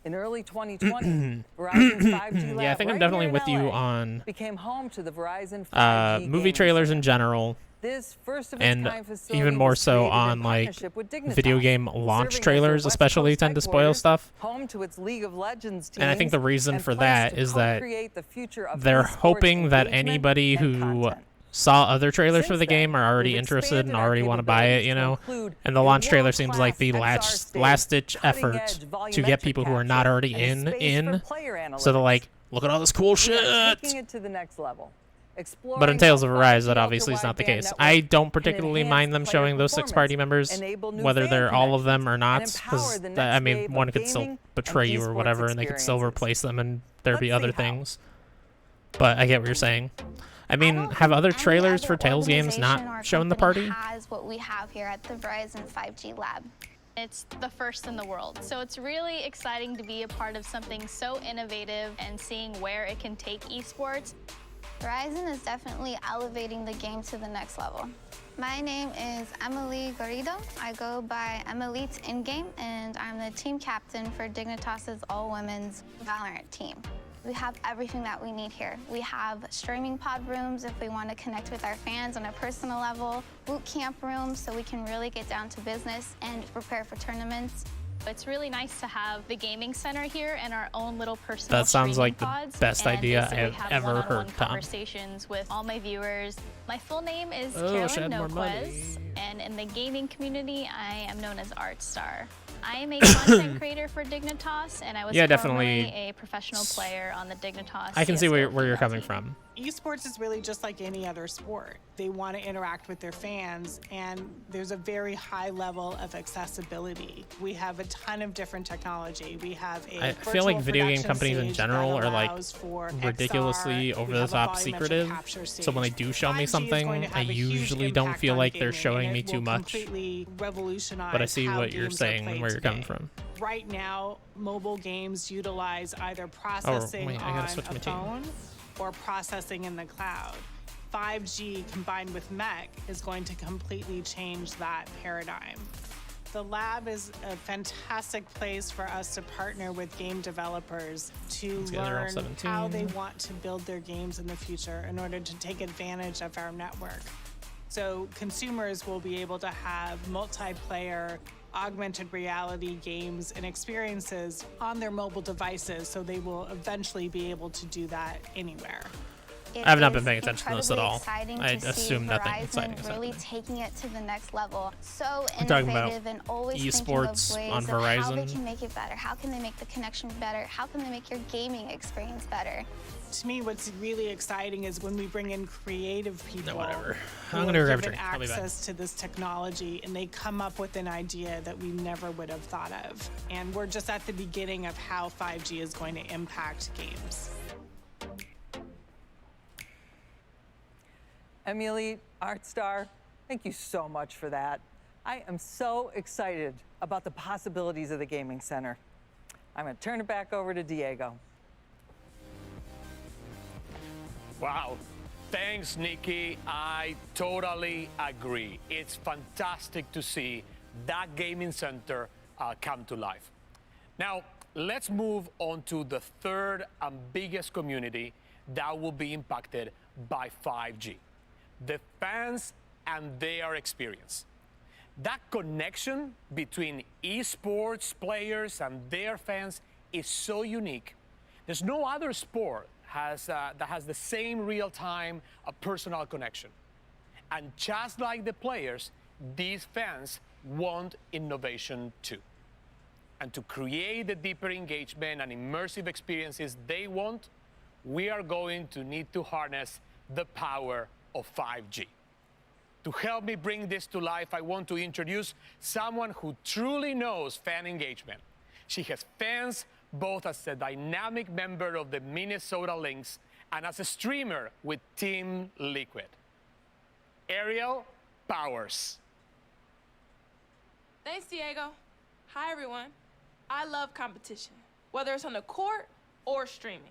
In early 2020, Verizon's 5G lab Yeah, I think I'm right definitely here in with you LA on became home to the Verizon 5G movie gaming trailers in general, This first of its and kind facility even more was so created in on like partnership with Dignitas, video game launch serving as trailers their West especially Coast tend to spoil headquarters, stuff. home to its League of Legends And I think teams, the reason and for plans that to is that co-create the future of they're esports hoping that engagement anybody and who content. saw other trailers for Since the game then, are already we've interested and expanded our already want to buy it, capabilities you to know? include And the a launch trailer seems like the world-class XR last-ditch stage, effort cutting-edge to get volumetric people who are not capture, already and a space in, for player so they're analytics. like, look at all this cool We are shit! taking it to the next level. But in Tales of how Arise, 5G that obviously is not the ultra-wideband case. networks I don't can particularly enhance mind them player showing those 6 performance, party members, enable new whether fan they're all of them or not, connections, and because empower the I next mean, wave one of could still gaming betray and you or esports whatever, and they could still experiences. replace them, and there'd be Let's other see how. things. But I get what you're saying. I mean, have other trailers for Tales games not shown the party? Has what we have here at the Verizon 5G lab. It's the first in the world. So it's really exciting to be a part of something so innovative and seeing where it can take esports. Verizon is definitely elevating the game to the next level. My name is Emily Garrido. I go by Emilite in-game, and I'm the team captain for Dignitas' all-women's Valorant team. We have everything that we need here. We have streaming pod rooms if we want to connect with our fans on a personal level, boot camp rooms so we can really get down to business and prepare for tournaments. It's really nice to have the gaming center here and our own little personal That sounds streaming like the pods, best and idea basically I have have ever one-on-one heard, Tom. conversations with all my viewers. My full name is Oh, Carolyn shed more money. Noquez, and in the gaming community, I am known as ArtStar. I am a content creator for Dignitas, and I was Yeah, formerly definitely. a professional player on the Dignitas. I can see where CS:GO you're female coming team. from. Esports is really just like any other sport. They want to interact with their fans, and there's a very high level of accessibility. We have a ton of different technology. We have a I feel like virtual video game production companies in stage general that are like allows for ridiculously XR. over We the have a top volumetric secretive. capture So when they stage. do show me 5G is going something, to I have a huge usually don't impact feel on like they're gaming, showing and me it too will much. completely revolutionize But I see how what you're games are saying and played where you're coming today. from. Right now, mobile games utilize either processing on a phone or processing in the cloud. 5G combined with MEC is going to completely change that paradigm. The lab is a fantastic place for us to partner with game developers to learn how they want to build their games in the future in order to take advantage of our network. So consumers will be able to have multiplayer, augmented reality games and experiences on their mobile devices, so they will eventually be able to do that anywhere. I have not been paying attention to this at all. I assume nothing exciting is really happening. taking it to the next level. So I'm talking innovative about and always esports thinking of on ways of how they Verizon. can make it better. How can they make the connection better? How can they make your gaming experience better? To me, what's really exciting is when we bring in creative people whatever. who I'm gonna are grab a given drink. I'll be back. access to this technology, and they come up with an idea that we never would have thought of. And we're just at the beginning of how 5G is going to impact games. Emily, Artstar, thank you so much for that. I am so excited about the possibilities of the Gaming Center. I'm going to turn it back over to Diego. Wow. Thanks, Nikki. I totally agree. It's fantastic to see that gaming center come to life. Now, let's move on to the third and biggest community that will be impacted by 5G. The fans and their experience. That connection between esports players and their fans is so unique. There's no other sport that has the same real-time personal connection. And just like the players, these fans want innovation too. And to create the deeper engagement and immersive experiences they want, we are going to need to harness the power of 5G. To help me bring this to life, I want to introduce someone who truly knows fan engagement. She has fans both as a dynamic member of the Minnesota Lynx and as a streamer with Team Liquid. Ariel Powers. Thanks, Diego. Hi, everyone. I love competition, whether it's on the court or streaming.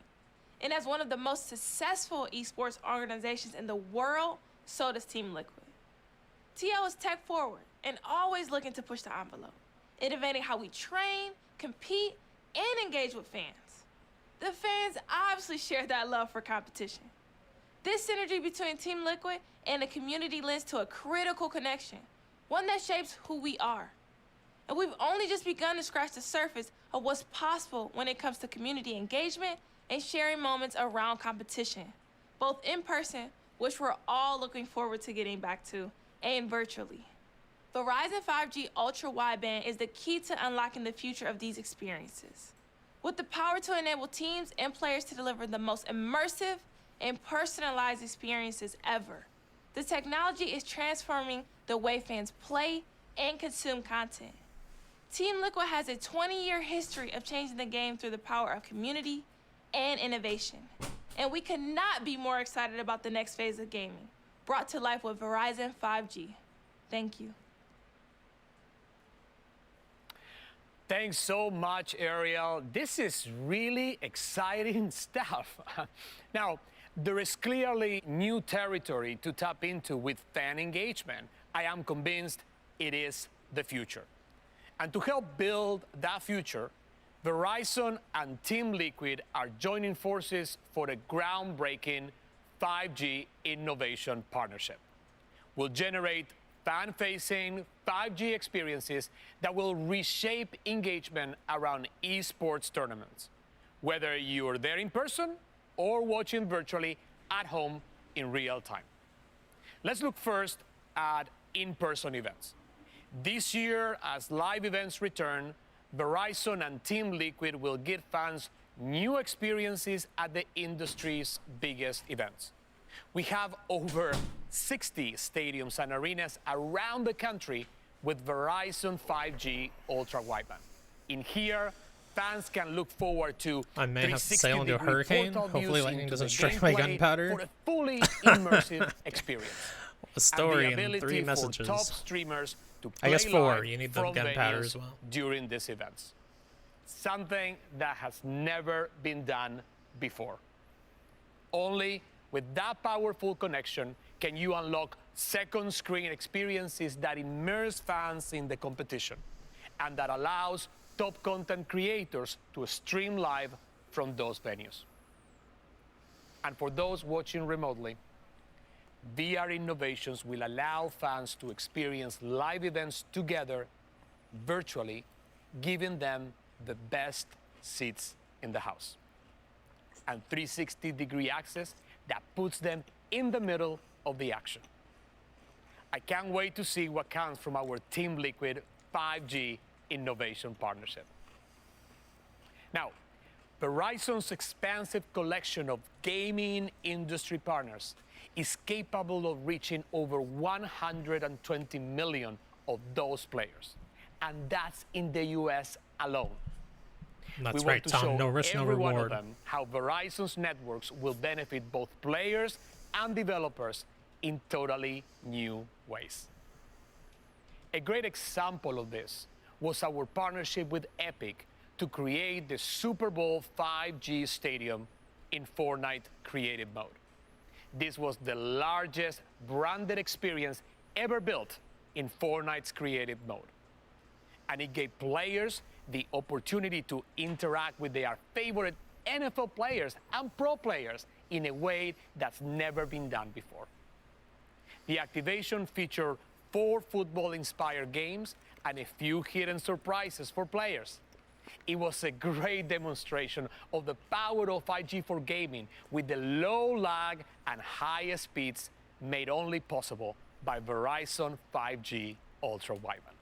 And as one of the most successful esports organizations in the world, so does Team Liquid. TL is tech forward and always looking to push the envelope, innovating how we train, compete, and engage with fans. The fans obviously share that love for competition. This synergy between Team Liquid and the community lends to a critical connection, one that shapes who we are. And we've only just begun to scratch the surface of what's possible when it comes to community engagement and sharing moments around competition, both in person, which we're all looking forward to getting back to, and virtually. Verizon 5G Ultra Wideband is the key to unlocking the future of these experiences. With the power to enable teams and players to deliver the most immersive and personalized experiences ever, the technology is transforming the way fans play and consume content. Team Liquid has a 20-year history of changing the game through the power of community and innovation. And we could not be more excited about the next phase of gaming, brought to life with Verizon 5G. Thank you. Thanks so much, Ariel. This is really exciting stuff. Now, there is clearly new territory to tap into with fan engagement. I am convinced it is the future. And to help build that future, Verizon and Team Liquid are joining forces for a groundbreaking 5G innovation partnership. We'll generate fan-facing 5G experiences that will reshape engagement around esports tournaments, whether you're there in person or watching virtually at home in real time. Let's look first at in-person events. This year, as live events return, Verizon and Team Liquid will give fans new experiences at the industry's biggest events. We have over 60 stadiums and arenas around the country with Verizon 5G Ultra Wideband. In here, fans can look forward to I may have to 360 sail into a degree hurricane. portal Hopefully views lightning into doesn't the strike my gameplay gunpowder. for a fully immersive experience. A story and the and ability 3 for messages. top streamers to I guess play 4. live You need the from gunpowder venues as well. during these events. something that has never been done before. Only with that powerful connection can you unlock second screen experiences that immerse fans in the competition and that allows top content creators to stream live from those venues. And for those watching remotely, VR innovations will allow fans to experience live events together virtually, giving them the best seats in the house. And 360-degree access that puts them in the middle of the action. I can't wait to see what comes from our Team Liquid 5G innovation partnership. Now, Verizon's expansive collection of gaming industry partners is capable of reaching over 120 million of those players. And that's in the US alone. That's we right, want to Tom. show No risk, no every one reward. of them how Verizon's networks will benefit both players and developers in totally new ways. A great example of this was our partnership with Epic to create the Super Bowl 5G stadium in Fortnite creative mode. This was the largest branded experience ever built in Fortnite's creative mode. And it gave players the opportunity to interact with their favorite NFL players and pro players in a way that's never been done before. The activation featured 4 football-inspired games and a few hidden surprises for players. It was a great demonstration of the power of 5G for gaming with the low lag and high speeds made only possible by Verizon 5G Ultra Wideband.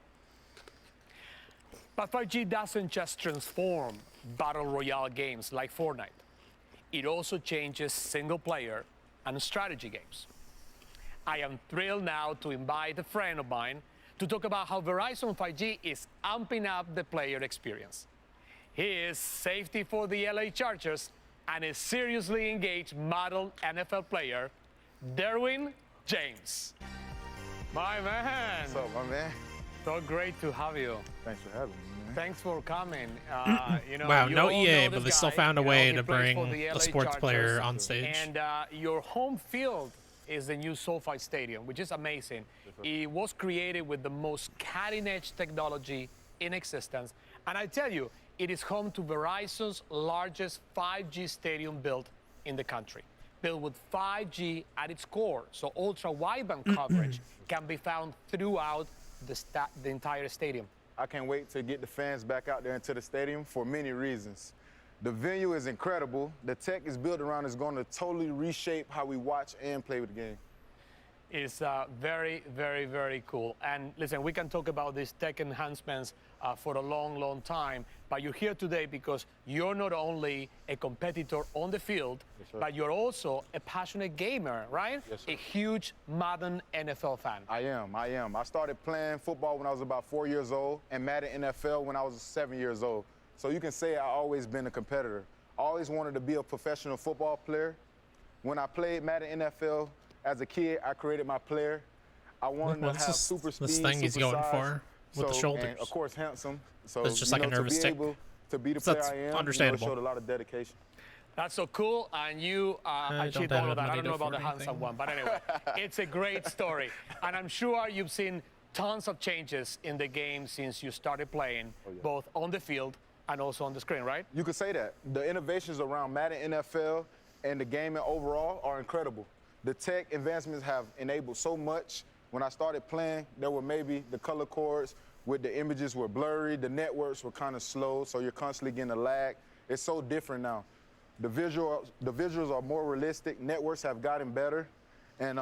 But 5G doesn't just transform battle royale games like Fortnite. It also changes single-player and strategy games. I am thrilled now to invite a friend of mine to talk about how Verizon 5G is amping up the player experience. He is safety for the LA Chargers and a seriously engaged model NFL player, Derwin James. My man. What's up, my man? So great to have you. Thanks for having me, man. Thanks for coming. You know, Wow, you no all EA, know but this they still guy. found a You know, way he to plays for bring the a LA sports player Chargers. on stage. And your home field is the new SoFi Stadium, which is amazing. It was created with the most cutting-edge technology in existence. And I tell you, it is home to Verizon's largest 5G stadium built in the country, built with 5G at its core, so ultra-wideband coverage can be found throughout the entire stadium. I can't wait to get the fans back out there into the stadium for many reasons. The venue is incredible. The tech is built around is going to totally reshape how we watch and play with the game. Is very, very, very cool. And listen, we can talk about these tech enhancements for a long, long time, but you're here today because you're not only a competitor on the field, but you're also a passionate gamer, right? Yes, sir. A huge Madden NFL fan. I am. I started playing football when I was about 4 years old and Madden NFL when I was 7 years old. So you can say I've always been a competitor. I always wanted to be a professional football player. When I played Madden NFL, as a kid, I created my player. I wanted to have super speed, this thing he's super going size, for with the shoulders. And of course, handsome. So It's just like a nervous to be tick. able to be the So player that's I am, understandable. it showed a lot of dedication. That's so cool, and you achieved don't all of that. I have don't know about the money to afford handsome one, but anyway, it's a great story. And I'm sure you've seen tons of changes in the game since you started playing, both on the field and also on the screen, right? You could say that. The innovations around Madden NFL and the gaming overall are incredible. The tech advancements have enabled so much. When I started playing, there were maybe the color cords with the images were blurry, the networks were kind of slow, so you're constantly getting a lag. It's so different now. The visuals are more realistic, networks have gotten better, and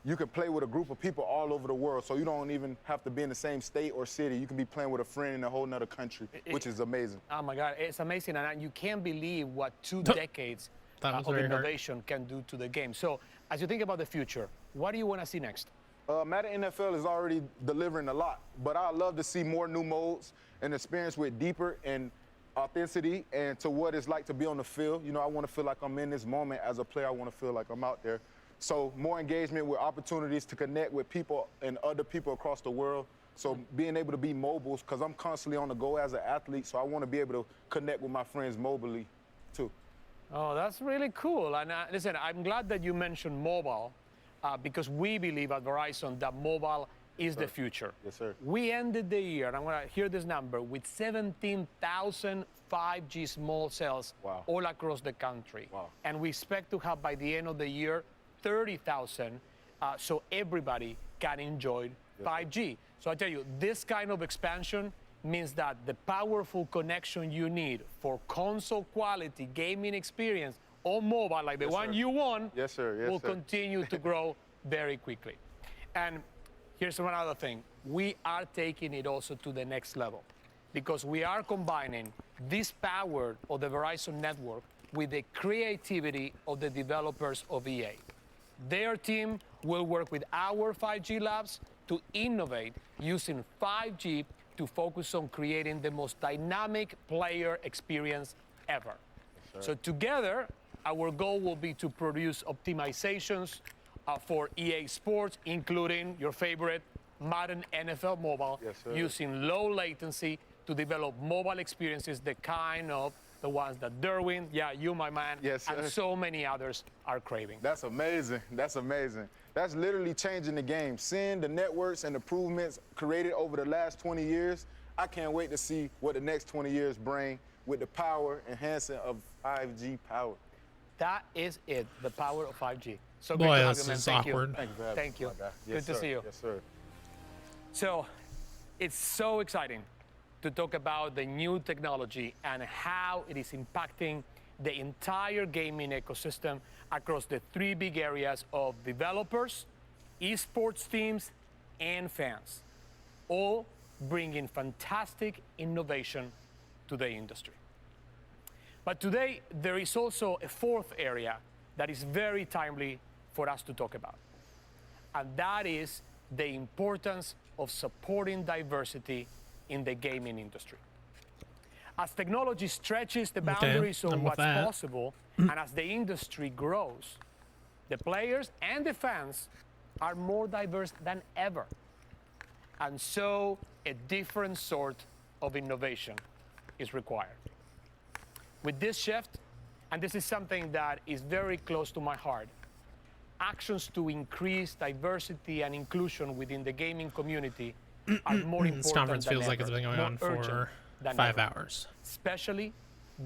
you can play with a group of people all over the world, so you don't even have to be in the same state or city. You can be playing with a friend in a whole nother country, which is amazing. Oh my God, it's amazing, and you can't believe what 2 decades of very hard. innovation can do to the game. So, as you think about the future, what do you want to see next? Madden NFL is already delivering a lot, but I'd love to see more new modes and experience with deeper and authenticity and to what it's like to be on the field. You know, I want to feel like I'm in this moment as a player. I want to feel like I'm out there. So more engagement with opportunities to connect with people and other people across the world So being able to be mobile, because I'm constantly on the go as an athlete, so I want to be able to connect with my friends mobilely too. Oh, that's really cool. And listen, I'm glad that you mentioned mobile because we believe at Verizon that mobile is the future. Yes, sir. We ended the year, and I'm going to hear this number, with 17,000 5G small cells all across the country. Wow. And we expect to have by the end of the year 30,000 so everybody can enjoy 5G. So I tell you, this kind of expansion means that the powerful connection you need for console quality gaming experience on mobile, like the one you want, will continue to grow very quickly. And here's one other thing. We are taking it also to the next level because we are combining this power of the Verizon network with the creativity of the developers of EA. Their team will work with our 5G labs to innovate using 5G to focus on creating the most dynamic player experience ever. So together, our goal will be to produce optimizations for EA Sports, including your favorite Madden NFL Mobile, using low latency to develop mobile experiences, the kind of the ones that Derwin, you, my man, and so many others are craving. That's amazing. That's amazing. That's literally changing the game. Seeing the networks and improvements created over the last 20 years, I can't wait to see what the next 20 years bring with the power enhancing of 5G power. That is it, the power of 5G. So Boy, great to have this you, man. is Thank awkward. you. Thank you for having Thank me, you. my guy. Good Yes, to sir. see you. Yes, sir. So it's so exciting to talk about the new technology and how it is impacting the entire gaming ecosystem across the three big areas of developers, esports teams, and fans, all bringing fantastic innovation to the industry. But today, there is also a fourth area that is very timely for us to talk about, and that is the importance of supporting diversity in the gaming industry. As technology stretches the boundaries of what's possible, and as the industry grows, the players and the fans are more diverse than ever. And so a different sort of innovation is required. With this shift, and this is something that is very close to my heart, actions to increase diversity and inclusion within the gaming community are more important This conference than feels ever, like it's been going more on urgent for than 5 ever, hours. especially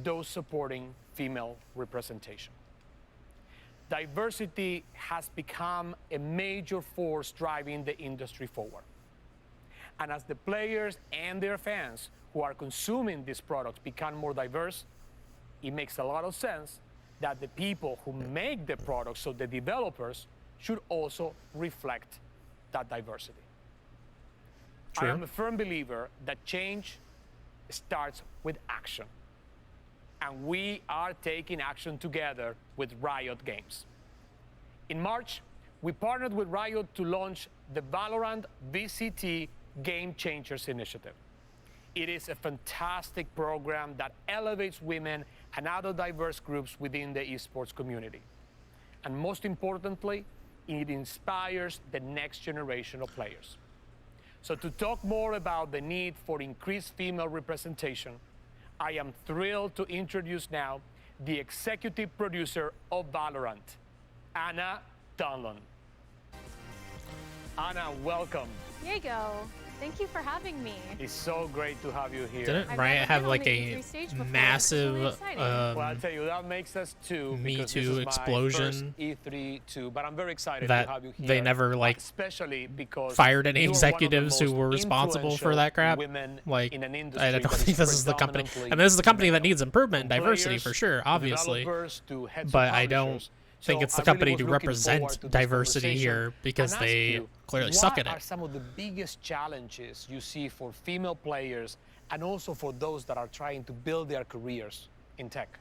those supporting female representation. Diversity has become a major force driving the industry forward. And as the players and their fans who are consuming these products become more diverse, it makes a lot of sense that the people who make the products, so the developers, should also reflect that diversity. True. I am a firm believer that change starts with action. And we are taking action together with Riot Games. In March, we partnered with Riot to launch the Valorant VCT Game Changers Initiative. It is a fantastic program that elevates women and other diverse groups within the esports community. And most importantly, it inspires the next generation of players. So to talk more about the need for increased female representation, I am thrilled to introduce now the executive producer of Valorant, Anna Donlon. Anna, welcome. Diego, thank you for having me. It's so great to have you here. Didn't Riot have like a massive well, I'll tell you, that makes us two. Me because Too this is explosion my first E3 too, but I'm very excited that to have you here. they never like especially because fired any you are one of the executives who most were responsible for that crap? women Like, in an I industry don't that think this is the company. I mean, this is the company that needs improvement and diversity for sure, obviously. But I don't think it's the company to represent diversity here because they clearly suck at What are it. some of the biggest challenges you see for female players and also for those that are trying to build their careers in tech?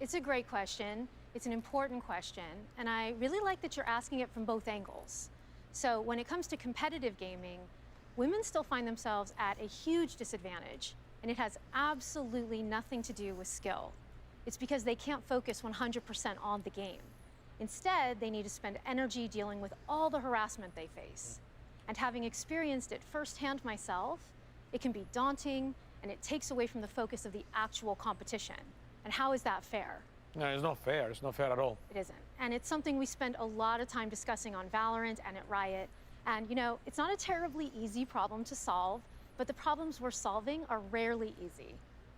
It's a great question. It's an important question. And I really like that you're asking it from both angles. So when it comes to competitive gaming, women still find themselves at a huge disadvantage. And it has absolutely nothing to do with skill. It's because they can't focus 100% on the game. Instead, they need to spend energy dealing with all the harassment they face. And having experienced it firsthand myself, it can be daunting and it takes away from the focus of the actual competition. And how is that fair? No, it's not fair. It's not fair at all. It isn't. And it's something we spend a lot of time discussing on Valorant and at Riot. And you know, it's not a terribly easy problem to solve, but the problems we're solving are rarely easy.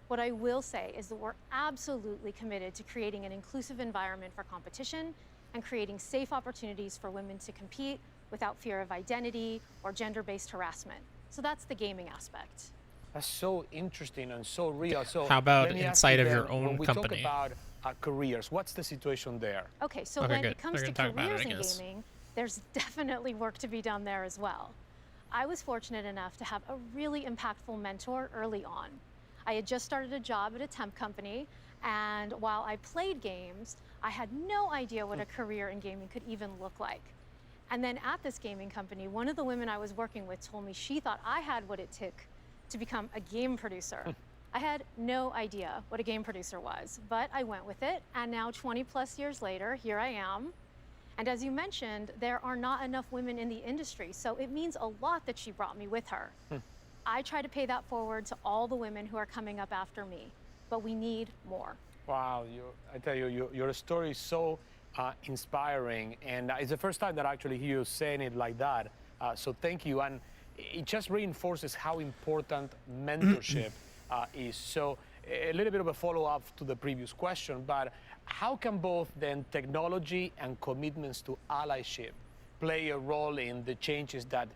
What I will say is that we're absolutely committed to creating an inclusive environment for competition and creating safe opportunities for women to compete without fear of identity or gender-based harassment. So that's the gaming aspect. That's so interesting and so real. So how about let me ask inside you of then, your own when we company? Talk about careers, what's the situation there? Okay, so Okay, when good. it comes We're to gonna talk about it, careers in gaming, there's definitely work to be done there as well. I was fortunate enough to have a really impactful mentor early on. I had just started a job at a temp company, and while I played games, I had no idea what a career in gaming could even look like. And then at this gaming company, one of the women I was working with told me she thought I had what it took to become a game producer. I had no idea what a game producer was, but I went with it, and now 20 plus years later, here I am. And as you mentioned, there are not enough women in the industry, so it means a lot that she brought me with her. I try to pay that forward to all the women who are coming up after me, but we need more. Wow, I tell you, your story is so inspiring, and it's the first time that I actually hear you saying it like that. So thank you, and it just reinforces how important mentorship is. So a little bit of a follow-up to the previous question, but how can both then technology and commitments to allyship play a role in the changes that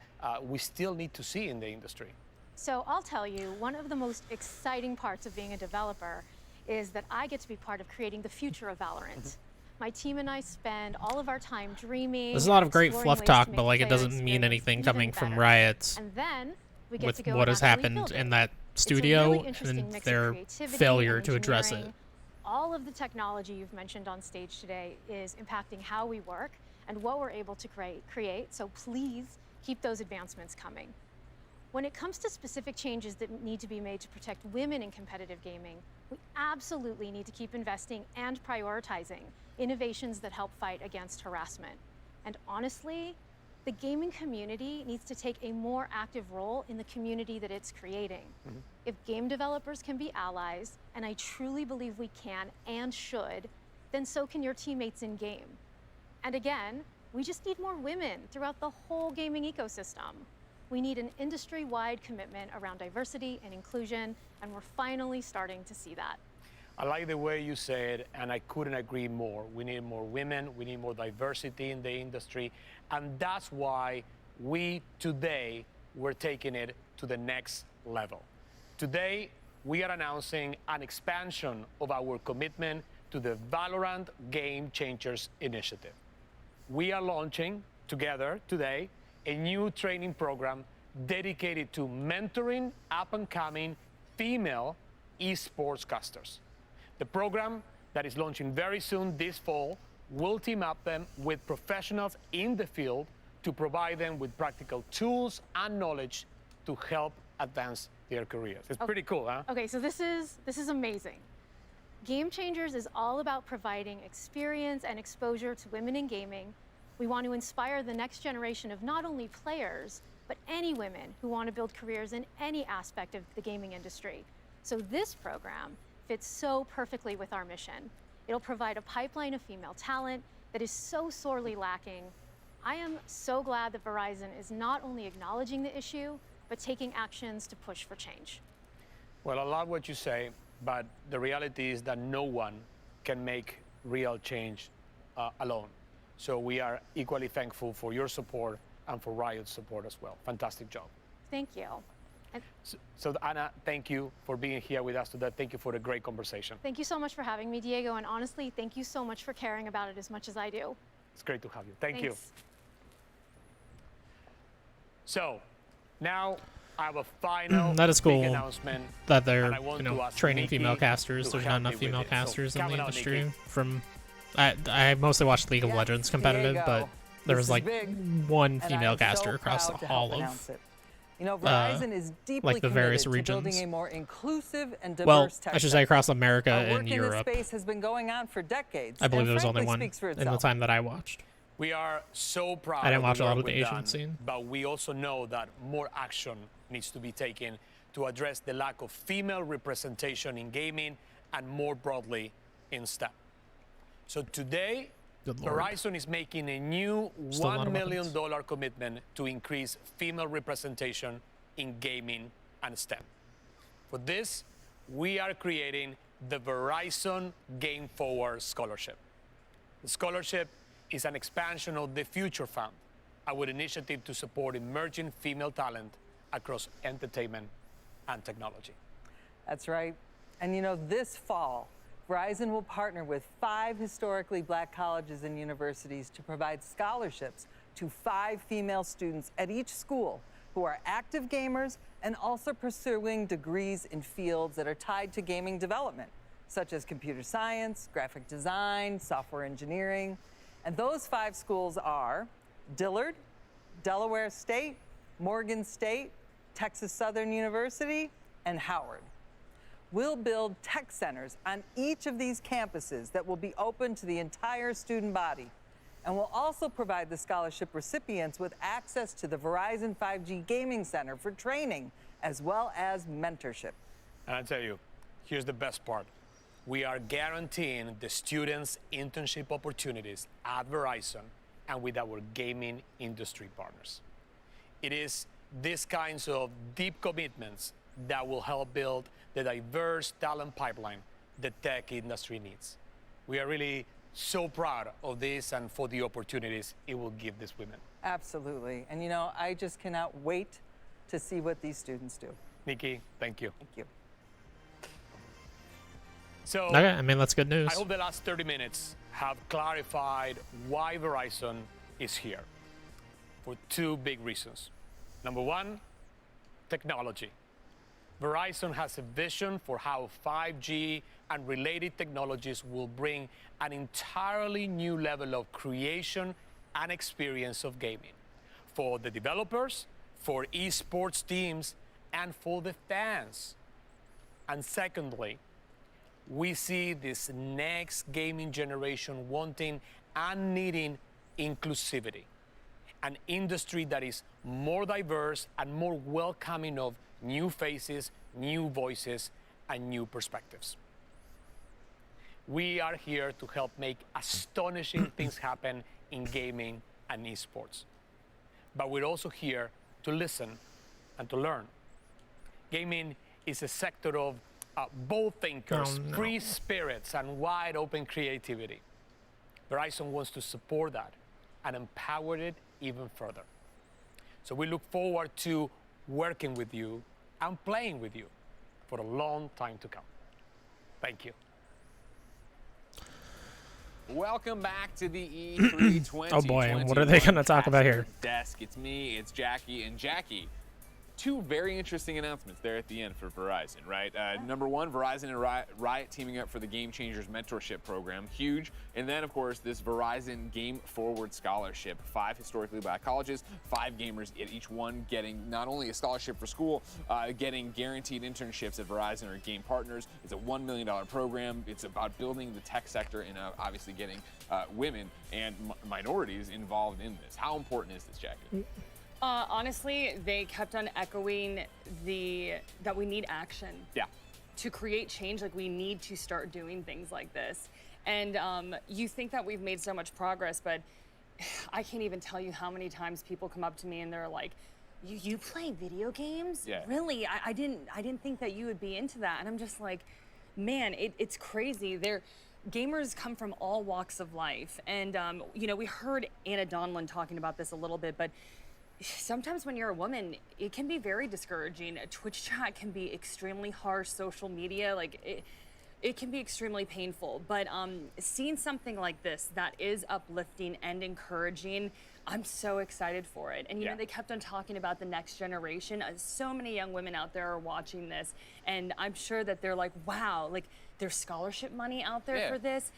we still need to see in the industry? So I'll tell you, one of the most exciting parts of being a developer is that I get to be part of creating the future of Valorant. My team and I spend all of our time dreaming. There's a lot of great exploring fluff ways talk, to but make like it player doesn't mean anything experience coming even from better. Riot And then we get with to go what and has actually happened build it. in that It's a studio really interesting and mix of their creativity failure and to address it. engineering. All of the technology you've mentioned on stage today is impacting how we work and what we're able to create. So please keep those advancements coming. When it comes to specific changes that need to be made to protect women in competitive gaming, we absolutely need to keep investing and prioritizing innovations that help fight against harassment. And honestly, the gaming community needs to take a more active role in the community that it's creating. If game developers can be allies, and I truly believe we can and should, then so can your teammates in game. And again, we just need more women throughout the whole gaming ecosystem. We need an industry-wide commitment around diversity and inclusion, and we're finally starting to see that. I like the way you say it, and I couldn't agree more. We need more women, we need more diversity in the industry, and that's why we today we're taking it to the next level. Today, we are announcing an expansion of our commitment to the Valorant Game Changers Initiative. We are launching together today a new training program dedicated to mentoring up-and-coming female esports casters. The program that is launching very soon this fall will team up them with professionals in the field to provide them with practical tools and knowledge to help advance their careers. It's pretty cool, huh? Okay, so this is amazing. Game Changers is all about providing experience and exposure to women in gaming. We want to inspire the next generation of not only players, but any women who want to build careers in any aspect of the gaming industry. So this program fits so perfectly with our mission. It'll provide a pipeline of female talent that is so sorely lacking. I am so glad that Verizon is not only acknowledging the issue, but taking actions to push for change. Well, I love what you say, but the reality is that no one can make real change alone. So we are equally thankful for your support and for Riot's support as well. Fantastic job. Thank you. So Anna, thank you for being here with us today. Thank you for the great conversation. Thank you so much for having me, Diego, and honestly, thank you so much for caring about it as much as I do. It's great to have you. Thank you. Thanks. So now I have a final that is cool big announcement that they're to ask training Nikki female casters. to There's help not me enough with female it. So casters in come the on, industry. Nikki. From I mostly watched League of Legends competitive, Diego, but there was this is like big, one and female I'm caster so across proud to all help of announce it. You know, Verizon is deeply like the various committed to regions. building a more inclusive and diverse Well, tech I should say across America Our and work in Europe. this space has been going on for decades. I believe and there was only frankly one speaks for in the itself. time that I watched. We are so proud I didn't watch of a lot work of the we've Asian done, scene. but we also know that more action needs to be taken to address the lack of female representation in gaming and more broadly in STEM. So today, Good Lord. Verizon is making a new Still a lot $1 of million commitment to increase female representation in gaming and STEM. For this, we are creating the Verizon Game Forward Scholarship. The scholarship is an expansion of the Future Fund, our initiative to support emerging female talent across entertainment and technology. That's right. And you know, this fall, Verizon will partner with 5 historically black colleges and universities to provide scholarships to 5 female students at each school who are active gamers and also pursuing degrees in fields that are tied to gaming development, such as computer science, graphic design, software engineering. And those 5 schools are Dillard, Delaware State, Morgan State, Texas Southern University, and Howard. We'll build tech centers on each of these campuses that will be open to the entire student body. And we'll also provide the scholarship recipients with access to the Verizon 5G Gaming Center for training, as well as mentorship. And I tell you, here's the best part. We are guaranteeing the students internship opportunities at Verizon and with our gaming industry partners. It is these kinds of deep commitments that will help build the diverse talent pipeline the tech industry needs. We are really so proud of this and for the opportunities it will give these women. Absolutely. And you know, I just cannot wait to see what these students do. Nikki, thank you. Thank you. So, Okay, I mean, that's good news. I hope the last 30 minutes have clarified why Verizon is here for 2 big reasons. Number 1, technology. Verizon has a vision for how 5G and related technologies will bring an entirely new level of creation and experience of gaming for the developers, for esports teams, and for the fans. And secondly, we see this next gaming generation wanting and needing inclusivity, an industry that is more diverse and more welcoming of new faces, new voices, and new perspectives. We are here to help make astonishing things happen in gaming and esports. But we're also here to listen and to learn. Gaming is a sector of bold thinkers, free spirits, and wide open creativity. Verizon wants to support that and empower it even further. So we look forward to working with you and playing with you for a long time to come. Thank you. Welcome back to the E3 2021 Oh boy, what are they going to talk about here? Desk. It's me, it's Jackie, and Jackie. 2 very interesting announcements there at the end for Verizon, right? Number 1, Verizon and Riot teaming up for the Game Changers Mentorship Program, huge. And then, of course, this Verizon Game Forward Scholarship. 5 historically black colleges, 5 gamers at each one getting not only a scholarship for school, getting guaranteed internships at Verizon or game partners. It's a $1 million program. It's about building the tech sector and obviously getting women and minorities involved in this. How important is this, Jackie? Honestly, they kept on echoing that we need action. Yeah. To create change, like we need to start doing things like this. And you think that we've made so much progress, but I can't even tell you how many times people come up to me and they're like, "You play video games? Yeah. Really? I didn't think that you would be into that." And I'm just like, man, it's crazy. Gamers come from all walks of life, and you know, we heard Anna Donlan talking about this a little bit, but sometimes when you're a woman, it can be very discouraging. A Twitch chat can be extremely harsh. Social media, like it can be extremely painful. But seeing something like this that is uplifting and encouraging, I'm so excited for it. And you know, they kept on talking about the next generation. So many young women out there are watching this, and I'm sure that they're like, wow, like there's scholarship money out there for this.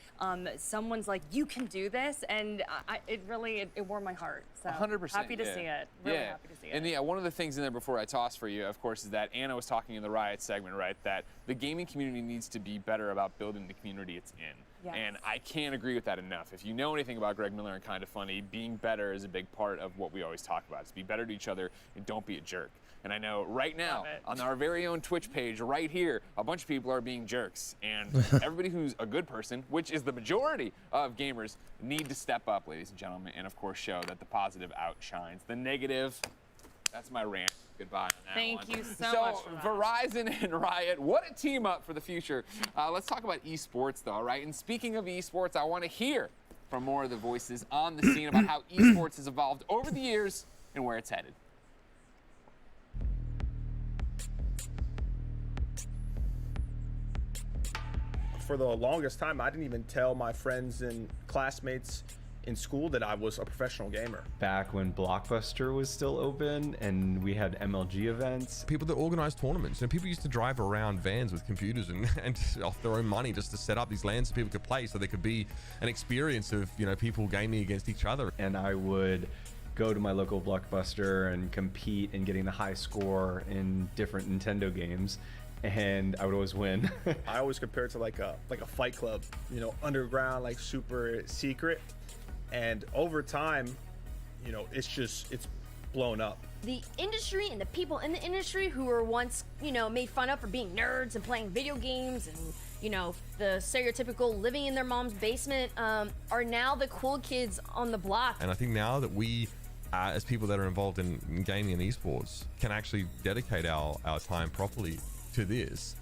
Someone's like, you can do this, and it really warmed my heart. So 100%. happy to see it. Really happy to see it. And yeah, one of the things in there before I toss for you, of course, is that Anna was talking in the Riot segment, right? That the gaming community needs to be better about building the community it's in. Yes. And I can't agree with that enough. If you know anything about Greg Miller and Kinda Funny, being better is a big part of what we always talk about. It's be better to each other and don't be a jerk. And I know right now on our very own Twitch page right here, a bunch of people are being jerks. And everybody who's a good person, which is the majority of gamers, need to step up, ladies and gentlemen, and of course show that the positive outshines the negative. That's my rant. Goodbye on that Thank one. you so much for that. Verizon and Riot, what a team up for the future. Let's talk about esports though, right? And speaking of esports, I want to hear from more of the voices on the scene about how esports has evolved over the years and where it's headed. For the longest time, I didn't even tell my friends and classmates in school that I was a professional gamer. Back when Blockbuster was still open and we had MLG events. People that organize tournaments, and people used to drive around vans with computers and off their own money just to set up these LANs so people could play, so there could be an experience of, you know, people gaming against each other. And I would go to my local Blockbuster and compete in getting the high score in different Nintendo games. And I would always win. I always compare it to like a fight club, you know, underground, like super secret. And over time, you know, it's blown up. The industry and the people in the industry who were once, you know, made fun of for being nerds and playing video games and, you know, the stereotypical living in their mom's basement, are now the cool kids on the block. And I think now that we, as people that are involved in gaming and esports, can actually dedicate our time properly to this,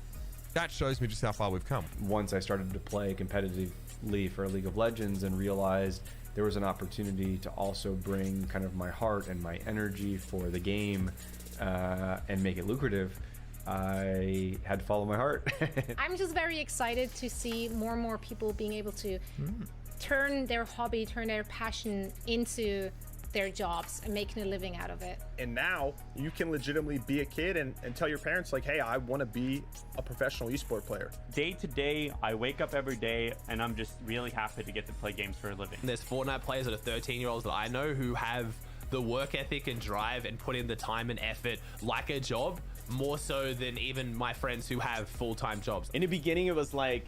that shows me just how far we've come. Once I started to play competitively for League of Legends and realized there was an opportunity to also bring kind of my heart and my energy for the game and make it lucrative, I had to follow my heart. I'm just very excited to see more and more people being able to turn their hobby, turn their passion into their jobs and making a living out of it. And now you can legitimately be a kid and tell your parents like, hey, I want to be a professional esport player. Day to day, I wake up every day and I'm just really happy to get to play games for a living. There's Fortnite players that are 13-year-olds that I know who have the work ethic and drive and put in the time and effort like a job, more so than even my friends who have full-time jobs. In the beginning, it was like,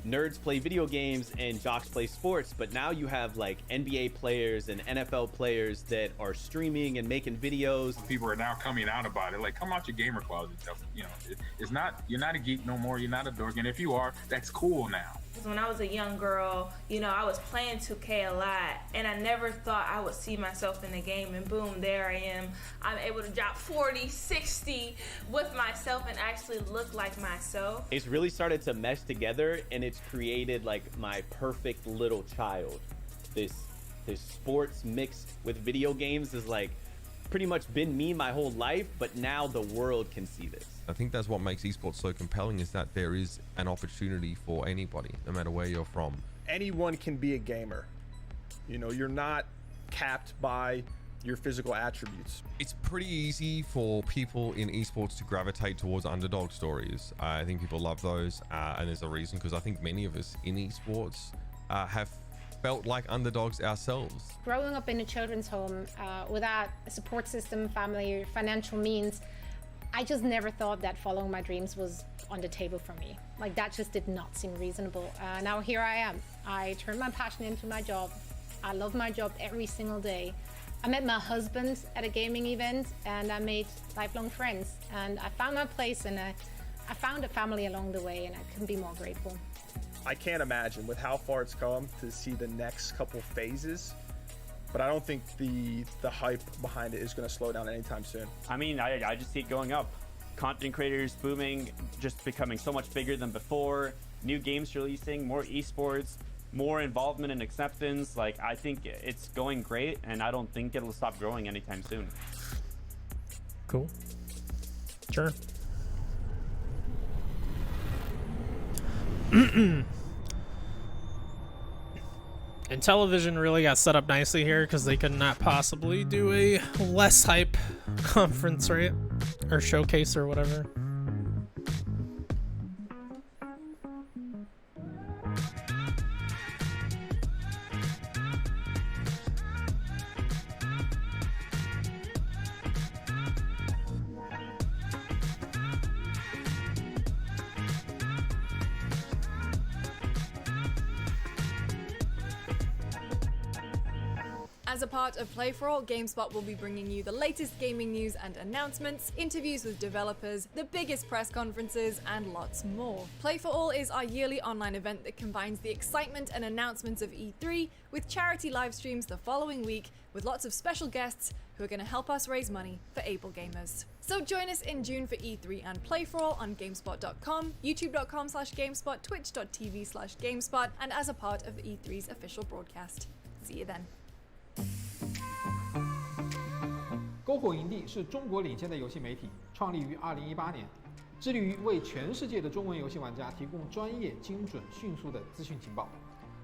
nerds play video games and jocks play sports, but now you have like NBA players and NFL players that are streaming and making videos. People are now coming out about it, like, come out your gamer closet. You know, it's not, you're not a geek no more, you're not a dork, and if you are, that's cool now. When I was a young girl, you know, I was playing 2K a lot, and I never thought I would see myself in the game, and boom, there I am. I'm able to drop 40, 60 with myself and actually look like myself. It's really started to mesh together, and it's created like my perfect little child. This sports mixed with video games is like pretty much been me my whole life, but now the world can see this. I think that's what makes esports so compelling, is that there is an opportunity for anybody, no matter where you're from. Anyone can be a gamer. You know, you're not capped by your physical attributes. It's pretty easy for people in esports to gravitate towards underdog stories. I think people love those, and there's a reason, because I think many of us in esports have felt like underdogs ourselves. Growing up in a children's home without a support system, family, financial means, I just never thought that following my dreams was on the table for me. Like, that just did not seem reasonable. Now here I am. I turned my passion into my job. I love my job every single day. I met my husband at a gaming event, and I made lifelong friends. And I found my place, and I found a family along the way, and I couldn't be more grateful. I can't imagine with how far it's come to see the next couple phases, but I don't think the hype behind it is going to slow down anytime soon. I mean, I just see it going up. Content creators booming, just becoming so much bigger than before. New games releasing, more esports, more involvement and acceptance. Like, I think it's going great, and I don't think it'll stop growing anytime soon. Cool. Sure. And television really got set up nicely here because they could not possibly do a less hype conference, right? Or showcase or whatever. As a part of Play for All, GameSpot will be bringing you the latest gaming news and announcements, interviews with developers, the biggest press conferences, and lots more. Play for All is our yearly online event that combines the excitement and announcements of E3 with charity live streams the following week with lots of special guests who are going to help us raise money for able gamers. So join us in June for E3 and Play for All on GameSpot.com, YouTube.com/GameSpot, Twitch.tv/GameSpot, and as a part of the E3's official broadcast. See you then.篝火营地是中国领先的游戏媒体，创立于2018年，致力于为全世界的中文游戏玩家提供专业、精准、迅速的资讯情报。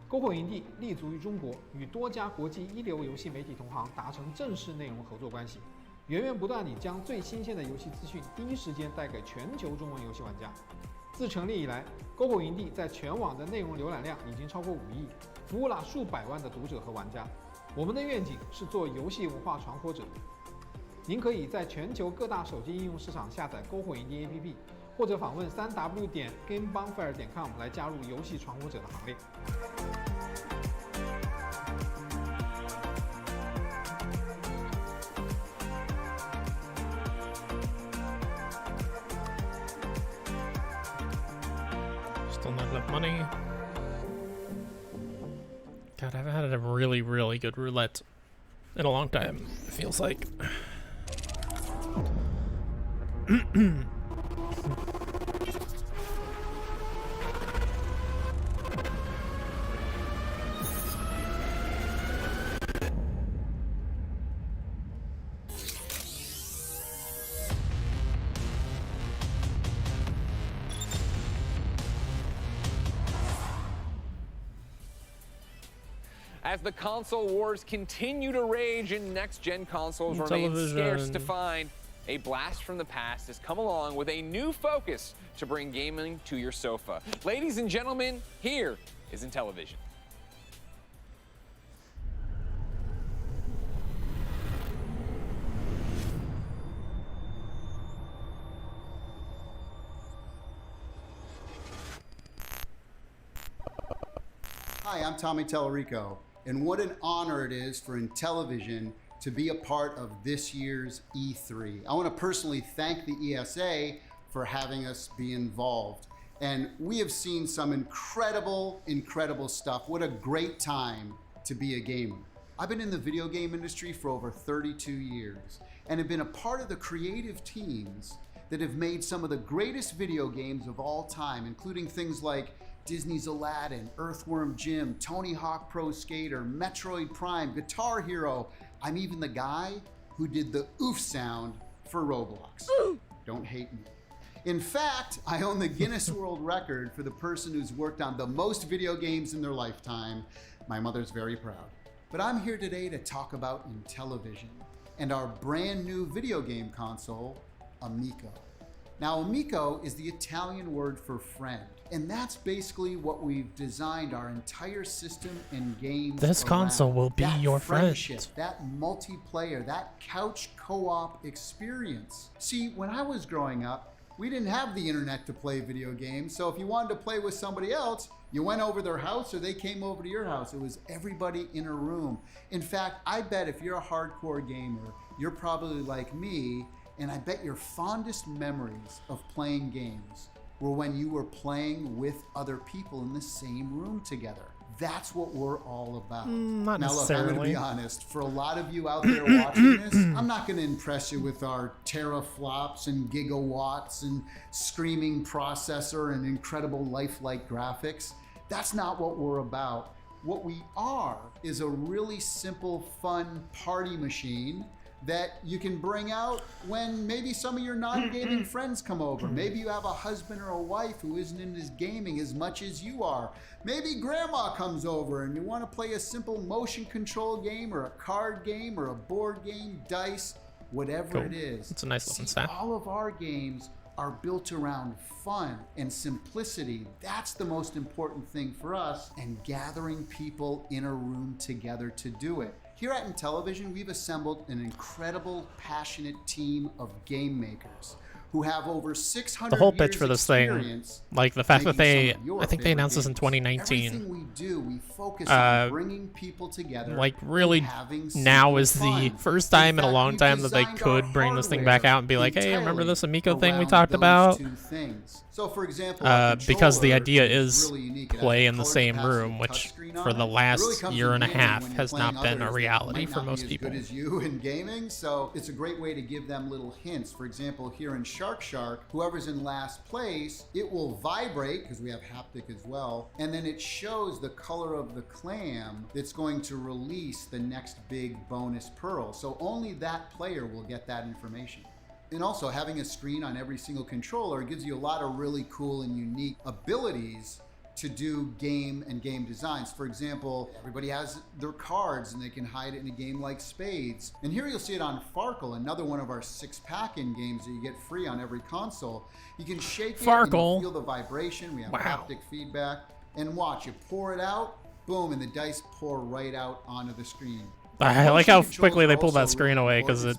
篝火营地立足于中国，与多家国际一流游戏媒体同行达成正式内容合作关系，源源不断地将最新鲜的游戏资讯第一时间带给全球中文游戏玩家。自成立以来，篝火营地在全网的内容浏览量已经超过5亿，服务了数百万的读者和玩家。我们的愿景是做游戏文化传播者。您可以在全球各大手机应用市场下载篝火营地 APP， 或者访问3w.gamebonfire.com 来加入游戏传播者的行列。Still not enough money. God, I haven't had a really, really good roulette in a long time, it feels like. As the console wars continue to rage and next-gen consoles remain scarce to find, a blast from the past has come along with a new focus to bring gaming to your sofa. Ladies and gentlemen, here is Intellivision. Hi, I'm Tommy Tellerico, and what an honor it is for Intellivision to be a part of this year's E3. I want to personally thank the ESA for having us be involved. And we have seen some incredible stuff. What a great time to be a gamer. I've been in the video game industry for over 32 years and have been a part of the creative teams that have made some of the greatest video games of all time, including things like Disney's Aladdin, Earthworm Jim, Tony Hawk Pro Skater, Metroid Prime, Guitar Hero. I'm even the guy who did the oof sound for Roblox. Don't hate me. In fact, I own the Guinness World Record for the person who's worked on the most video games in their lifetime. My mother's very proud. But I'm here today to talk about Intellivision and our brand new video game console, Amico. Now, Amico is the Italian word for friend, and that's basically what we've designed our entire system and games This around. console will be That your friendship, friend. that multiplayer, that couch co-op experience. See, when I was growing up, we didn't have the internet to play video games, so if you wanted to play with somebody else, you went over their house or they came over to your house. It was everybody in a room. In fact, I bet if you're a hardcore gamer, you're probably like me, and I bet your fondest memories of playing games were when you were playing with other people in the same room together. That's what we're all about. Not now look, I'm necessarily. gonna be honest, for a lot of you out there watching this, I'm not gonna impress you with our teraflops and gigawatts and screaming processor and incredible lifelike graphics. That's not what we're about. What we are is a really simple, fun party machine that you can bring out when maybe some of your non-gaming friends come over. Maybe you have a husband or a wife who isn't into gaming as much as you are. Maybe grandma comes over and you want to play a simple motion control game or a card game or a board game, dice, whatever it is. It's a nice looking stack. All of our games are built around fun and simplicity. That's the most important thing for us, and gathering people in a room together to do it. Here at Intellivision, we've assembled an incredible, passionate team of game makers who have over 600 the whole pitch years for this thing, experience like the fact that making they, some of your I think they favorite announced this in games. 2019. Everything we do, we focus on bringing people together. Like really, and having now simple is the fun. first time in a fact, long we time that they designed could our bring this thing hardware back out and be like, hey, remember this entirely Amico thing we around talked those about? two things. So, for example, our Because the controller idea is really unique. It has play a in the color same capacitive room, which touchscreen for on the it. It last really comes year in and a handy half when you're has playing not been a others that reality might for not be most as people. good as you in gaming, so it's a great way to give them little hints. For example, here in Shark Shark, whoever's in last place, it will vibrate because we have haptic as well, and then it shows the color of the clam that's going to release the next big bonus pearl. So only that player will get that information. And also, having a screen on every single controller gives you a lot of really cool and unique abilities to do game and game designs. For example, everybody has their cards and they can hide it in a game like Spades. And here you'll see it on Farkle, another one of our 6-pack-in games that you get free on every console. You can shake it and you feel the vibration. We have haptic feedback. And watch, you pour it out, boom, and the dice pour right out onto the screen. I like how quickly they pulled that screen away because it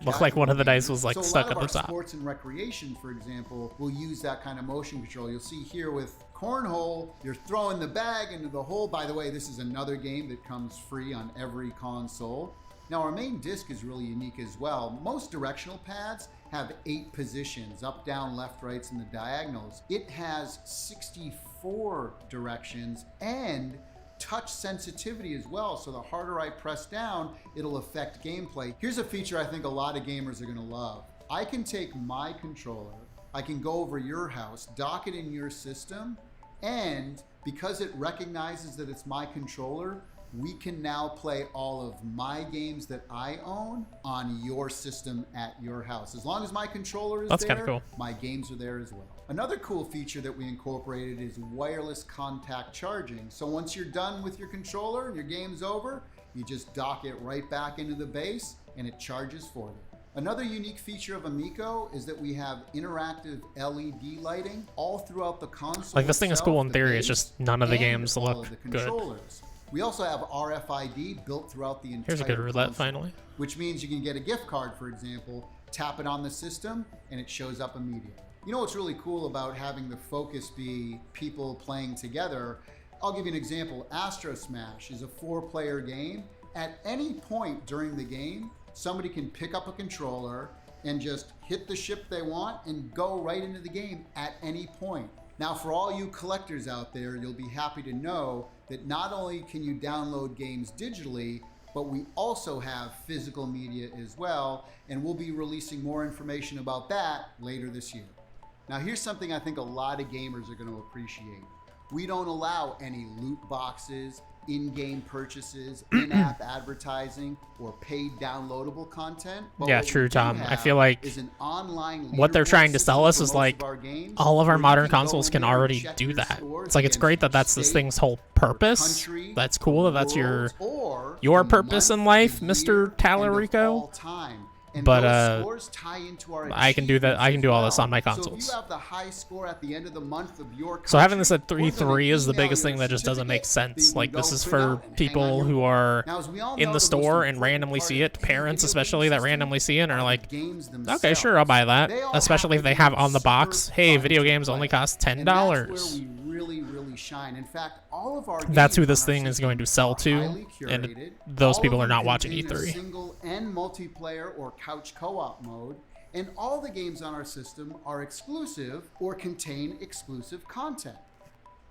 looked like one of the dice was like stuck at the top. Sports and recreation, for example, will use that kind of motion control. You'll see here with Cornhole, you're throwing the bag into the hole. By the way, this is another game that comes free on every console. Now, our main disc is really unique as well. Most directional pads have 8 positions, up, down, left, rights, and the diagonals. It has 64 directions and touch sensitivity as well, so the harder I press down, it'll affect gameplay. Here's a feature I think a lot of gamers are gonna love. I can take my controller, I can go over your house, dock it in your system, and because it recognizes that it's my controller, we can now play all of my games that I own on your system at your house. As long as my controller is That's there, kinda cool. my games are there as well. Another cool feature that we incorporated is wireless contact charging. So once you're done with your controller and your game's over, you just dock it right back into the base and it charges for you. Another unique feature of Amico is that we have interactive LED lighting all throughout the console. Like this thing is itself, cool in the theory, it's base, just none of the and games all look of the good. controllers. We also have RFID built throughout the entire Here's a good roulette console, finally. which means you can get a gift card, for example, tap it on the system, and it shows up immediately. You know what's really cool about having the focus be people playing together? I'll give you an example. Astro Smash is a 4-player game. At any point during the game, somebody can pick up a controller and just hit the ship they want and go right into the game at any point. Now, for all you collectors out there, you'll be happy to know that not only can you download games digitally, but we also have physical media as well, and we'll be releasing more information about that later this year. Now, here's something I think a lot of gamers are going to appreciate. We don't allow any loot boxes, in-game purchases, in-app advertising, or paid downloadable content. But Yeah, what we true, do Tom. I have feel like is an online what they're leaderboard trying to sell us system is for most like of our games, all of our where you modern can go consoles in can there and already check do your that. scores It's like it's against great that that's this state, thing's whole purpose. country, That's cool that that's your or purpose in life, Mr. Tallarico. But scores tie into our I can do that. I can do all this on my So if consoles. you have the high score at the end of the month of your So having this country, at we're gonna 3-3 is the email biggest you thing a that just doesn't make certificate sense. that you Like can this go is print for out and hang on people your who wall. are Now, as we all in know, the the store most and randomly see it. Parents, especially that randomly see it, and are like, games okay, sure, I'll buy that. Especially if they have on the box, hey, video games only cost $10. That's where we really shine. In fact, all of our That's who games this on our thing is system going to sell are to, highly and curated. those All people of are them not watching contain a E3. single and multiplayer or couch co-op mode, and all the games on our system are exclusive or contain exclusive content.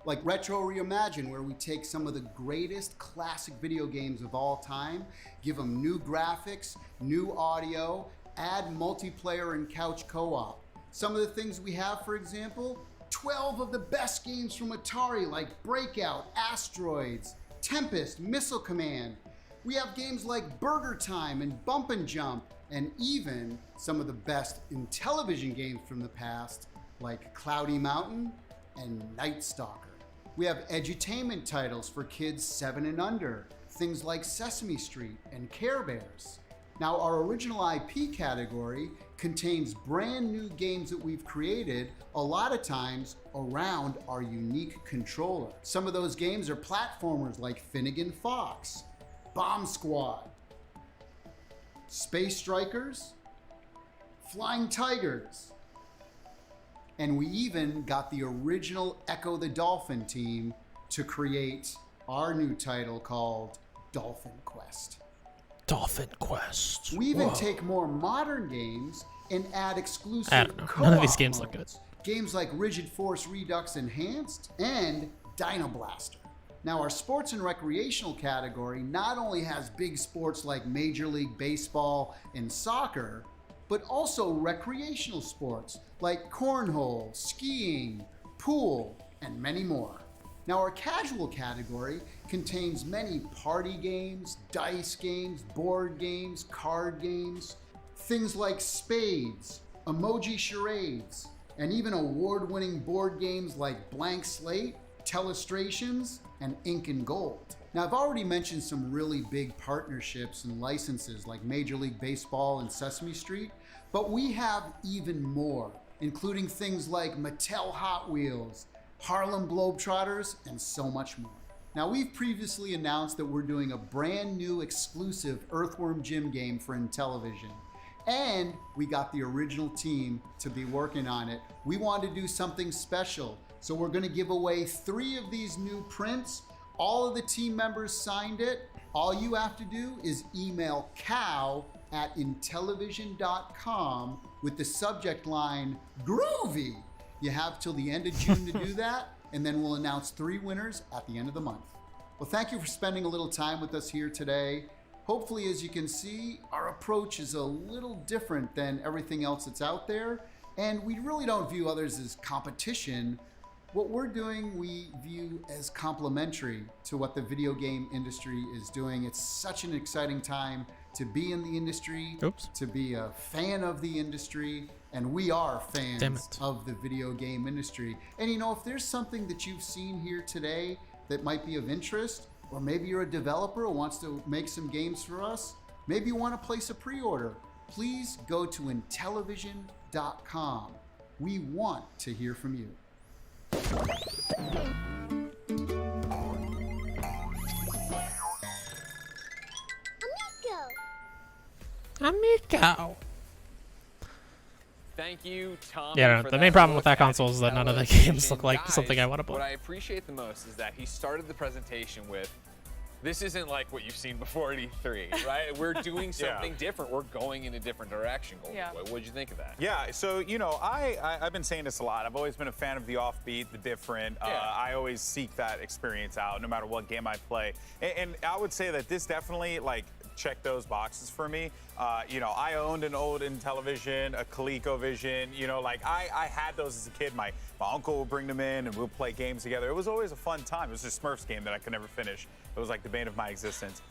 Like Retro Reimagine, where we take some of the greatest classic video games of all time, give them new graphics, new audio, add multiplayer and couch co-op. Some of the things we have, for example, 12 of the best games from Atari, like Breakout, Asteroids, Tempest, Missile Command. We have games like Burger Time and Bump and Jump, and even some of the best in television games from the past, like Cloudy Mountain and Night Stalker. We have edutainment titles for kids 7 and under, things like Sesame Street and Care Bears. Now, our original IP category contains brand new games that we've created, a lot of times around our unique controller. Some of those games are platformers like Finnegan Fox, Bomb Squad, Space Strikers, Flying Tigers, And we even got the original Echo the Dolphin team to create our new title called Dolphin Quest. Dolphin Quest. We even take more modern games and add exclusive co-op None of these games look good. modes. Games like Rigid Force Redux Enhanced and Dino Blaster. Now, our sports and recreational category not only has big sports like Major League Baseball and soccer, but also recreational sports like cornhole, skiing, pool, and many more. Now, our casual category contains many party games, dice games, board games, card games, things like spades, emoji charades, and even award-winning board games like Blank Slate, Telestrations, and Ink and Gold. Now, I've already mentioned some really big partnerships and licenses like Major League Baseball and Sesame Street, but we have even more, including things like Mattel Hot Wheels, Harlem Globetrotters, and so much more. Now, we've previously announced that we're doing a brand new exclusive Earthworm Jim game for Intellivision. And we got the original team to be working on it. We wanted to do something special. So we're gonna give away 3 of these new prints. All of the team members signed it. All you have to do is email cow@intellivision.com with the subject line, Groovy. You have till the end of June to do that, and then we'll announce 3 winners at the end of the month. Well, thank you for spending a little time with us here today. Hopefully, as you can see, our approach is a little different than everything else that's out there, and we really don't view others as competition. What we're doing, we view as complementary to what the video game industry is doing. It's such an exciting time to be in the industry, to be a fan of the industry, and we are fans of the video game industry. And you know, if there's something that you've seen here today that might be of interest, or maybe you're a developer who wants to make some games for us, maybe you want to place a pre-order, please go to Intellivision.com. We want to hear from you. Amico. Thank you, Tommy. Yeah, for the that main problem look with that at console is that none of the games look like Guys, something I want to play. What I appreciate the most is that he started the presentation with, this isn't like what you've seen before at E3, right? We're doing something different. We're going in a different direction. Yeah. What did you think of that? Yeah, so, you know, I've been saying this a lot. I've always been a fan of the offbeat, the different. I always seek that experience out no matter what game I play. And I would say that this definitely, like, checked those boxes for me. You know, I owned an old Intellivision, a ColecoVision, you know, like I had those as a kid. My uncle would bring them in and we'll play games together. It was always a fun time. It was a Smurfs game that I could never finish. It was like the bane of my existence.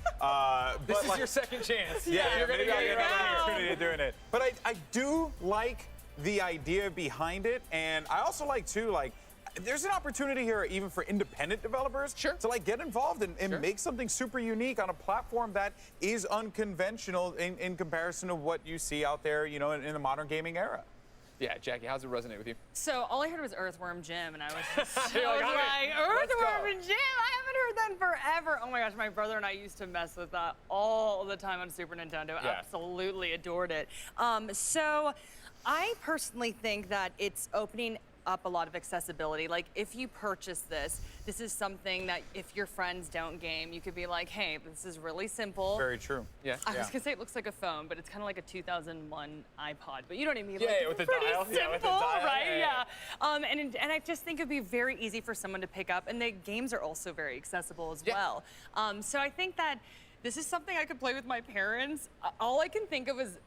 This is your second chance. Yeah, you're going to get another opportunity of doing it. But I do like the idea behind it. And I also like, too, like, there's an opportunity here even for independent developers to like get involved and make something super unique on a platform that is unconventional in comparison to what you see out there, you know, in the modern gaming era. Yeah, Jackie, how's it resonate with you? So all I heard was Earthworm Jim, and I was just You're like, Earthworm Jim? I haven't heard that in forever. Oh my gosh, my brother and I used to mess with that all the time on Super Nintendo. Yeah. Absolutely adored it. So I personally think that it's opening up a lot of accessibility. Like, if you purchase this is something that if your friends don't game, you could be like, hey, this is really simple. Very true. Yeah. I was gonna say it looks like a phone, but it's kind of like a 2001 iPod. But you know what I mean? Yeah, like, with the pretty dial. simple, Yeah, with the dial. right? Yeah. And I just think it'd be very easy for someone to pick up, and the games are also very accessible as well. So I think that this is something I could play with my parents. All I can think of is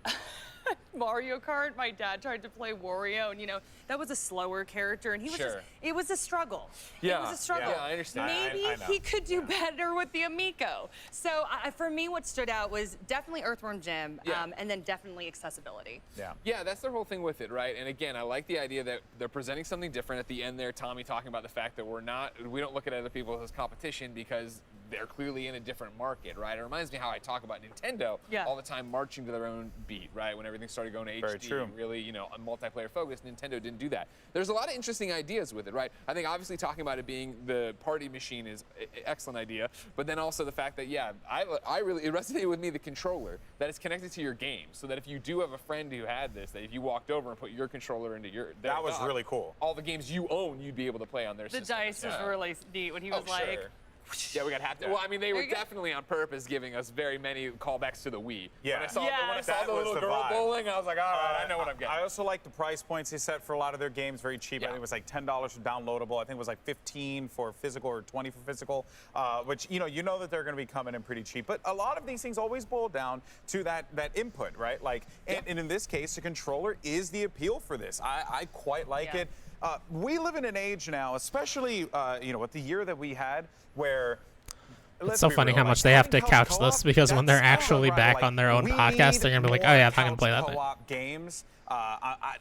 Mario Kart. My dad tried to play Wario, and you know, that was a slower character, and he was just, it was a struggle. It was a struggle. Yeah, I understand. Maybe I know. he could do better with the Amico. So for me, what stood out was definitely Earthworm Jim, and then definitely accessibility. Yeah, that's their whole thing with it, right? And again, I like the idea that they're presenting something different at the end there. Tommy talking about the fact that we don't look at other people as competition because they're clearly in a different market, right? It reminds me how I talk about Nintendo all the time marching to their own beat, right? When everything started going to Very HD, true. really, you know, a multiplayer focus, Nintendo didn't do that. There's a lot of interesting ideas with it, right? I think obviously talking about it being the party machine is an excellent idea, but then also the fact that, yeah, I really, it resonated with me, the controller, that it's connected to your game, so that if you do have a friend who had this, that if you walked over and put your controller into their That was dock, really cool. all the games you own, you'd be able to play on their The system. dice was really neat when he was like, Sure. Yeah, we got half. Well, I mean, they were definitely on purpose giving us very many callbacks to the Wii. Yeah. When I saw, when I saw That the was little the girl vibe. bowling, I was like, all right, I know what I'm getting. I also like the price points they set for a lot of their games, very cheap. I think it was like $10 for downloadable. I think it was like $15 for physical or $20 for physical, which, you know that they're going to be coming in pretty cheap. But a lot of these things always boil down to that input, right? Like, and in this case, the controller is the appeal for this. I quite like it. We live in an age now, especially, with the year that we had, where It's so funny how much they have to couch this, because when they're actually back on their own podcast, they're gonna be like, "Oh yeah, I'm not gonna play that thing." Co-op games.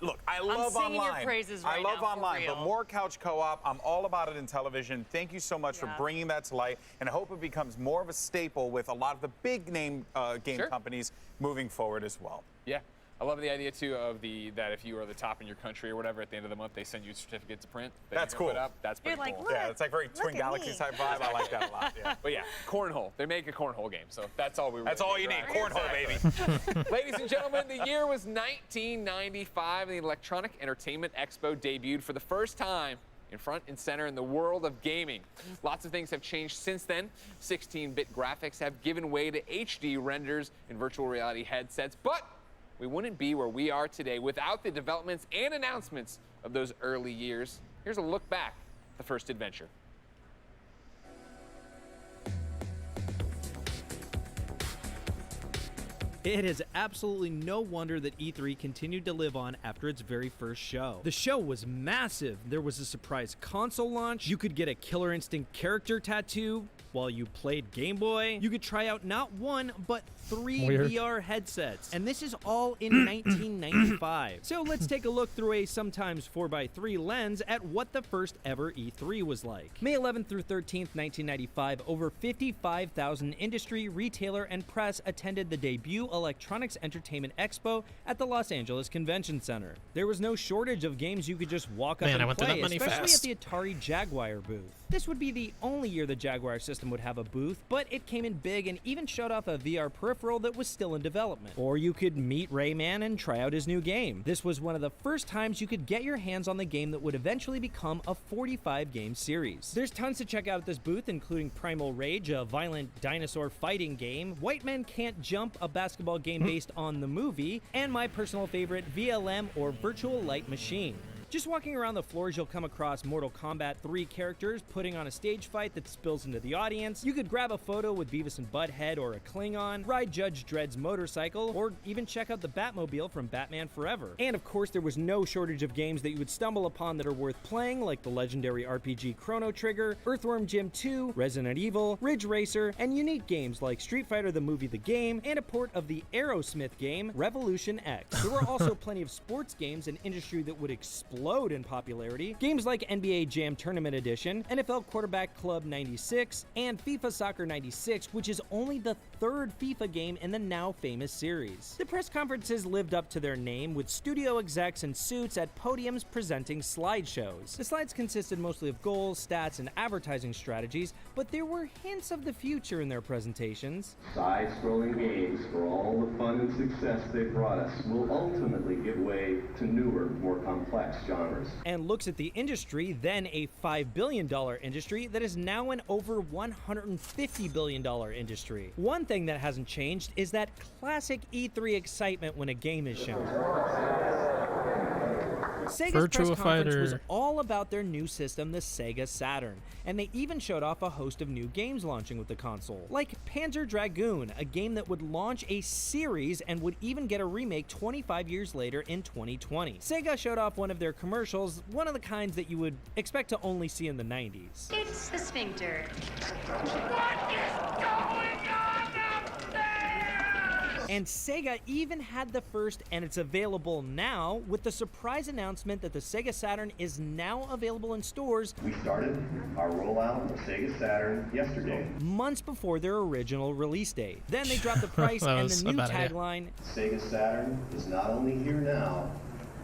Look, I love singing your online. praises I right love now, for online, but real. more couch co-op. I'm all about it in television. Thank you so much for bringing that to light, and I hope it becomes more of a staple with a lot of the big name game companies moving forward as well. Yeah. I love the idea too of that if you are the top in your country or whatever, at the end of the month they send you a certificate to print. That That's you can cool. Put up. That's pretty like, cool. "Look, Yeah, it's like very Twin at Galaxies me." type vibe. I like that a lot. Yeah. But yeah, cornhole. They make a cornhole game, so that's all we. That's really all you need. right? Cornhole, baby. Ladies and gentlemen, the year was 1995, and the Electronic Entertainment Expo debuted for the first time in front and center in the world of gaming. Lots of things have changed since then. 16-bit graphics have given way to HD renders and virtual reality headsets, but we wouldn't be where we are today without the developments and announcements of those early years. Here's a look back at the first adventure. It is absolutely no wonder that E3 continued to live on after its very first show. The show was massive. There was a surprise console launch. You could get a Killer Instinct character tattoo while you played Game Boy. You could try out not one, but 3 Weird. VR headsets. And this is all in 1995. So let's take a look through a sometimes 4x3 lens at what the first ever E3 was like. May 11th through 13th, 1995, over 55,000 industry, retailer, and press attended the debut Electronics Entertainment Expo at the Los Angeles Convention Center. There was no shortage of games you could just walk up Man, I and went through play, that many especially fast. at the Atari Jaguar booth. This would be the only year the Jaguar system would have a booth, but it came in big and even showed off a VR peripheral that was still in development. Or you could meet Rayman and try out his new game. This was one of the first times you could get your hands on the game that would eventually become a 45-game series. There's tons to check out at this booth, including Primal Rage, a violent dinosaur fighting game, White Men Can't Jump, a basketball game based on the movie, and my personal favorite, VLM, or Virtual Light Machine. Just walking around the floors, you'll come across Mortal Kombat 3 characters putting on a stage fight that spills into the audience. You could grab a photo with Beavis and Butthead or a Klingon, ride Judge Dredd's motorcycle, or even check out the Batmobile from Batman Forever. And of course, there was no shortage of games that you would stumble upon that are worth playing, like the legendary RPG Chrono Trigger, Earthworm Jim 2, Resident Evil, Ridge Racer, and unique games like Street Fighter the Movie The Game, and a port of the Aerosmith game, Revolution X. There were also plenty of sports games, an industry that would explode in popularity. Games like NBA Jam Tournament Edition, NFL Quarterback Club 96, and FIFA Soccer 96, which is only the third FIFA game in the now famous series. The press conferences lived up to their name, with studio execs in suits at podiums presenting slideshows. The slides consisted mostly of goals, stats, and advertising strategies, but there were hints of the future in their presentations. Side-scrolling games, for all the fun and success they brought us, will ultimately give way to newer, more complex genres. And looks at the industry, then a $5 billion industry that is now an over $150 billion industry. One thing that hasn't changed is that classic E3 excitement when a game is shown. Sega's Virtua press conference was Fighter. all about their new system, the Sega Saturn, and they even showed off a host of new games launching with the console, like Panzer Dragoon, a game that would launch a series and would even get a remake 25 years later in 2020. Sega showed off one of their commercials, one of the kinds that you would expect to only see in the 90s. It's the sphincter. And Sega even had the first, and it's available now, with the surprise announcement that the Sega Saturn is now available in stores. We started our rollout of Sega Saturn yesterday. Months before their original release date. Then they dropped the price and the new tagline. Sega Saturn is not only here now,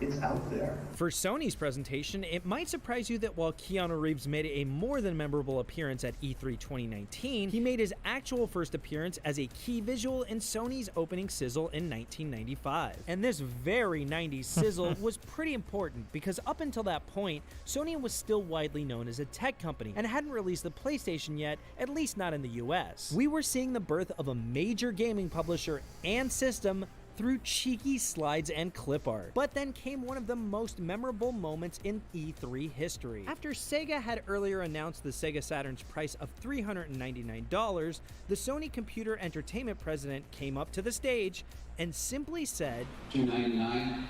it's out there. For Sony's presentation, it might surprise you that while Keanu Reeves made a more than memorable appearance at E3 2019, he made his actual first appearance as a key visual in Sony's opening sizzle in 1995. And this very 90s sizzle was pretty important because up until that point, Sony was still widely known as a tech company and hadn't released the PlayStation yet, at least not in the US. We were seeing the birth of a major gaming publisher and system through cheeky slides and clip art. But then came one of the most memorable moments in E3 history. After Sega had earlier announced the Sega Saturn's price of $399, the Sony Computer Entertainment president came up to the stage and simply said, $299.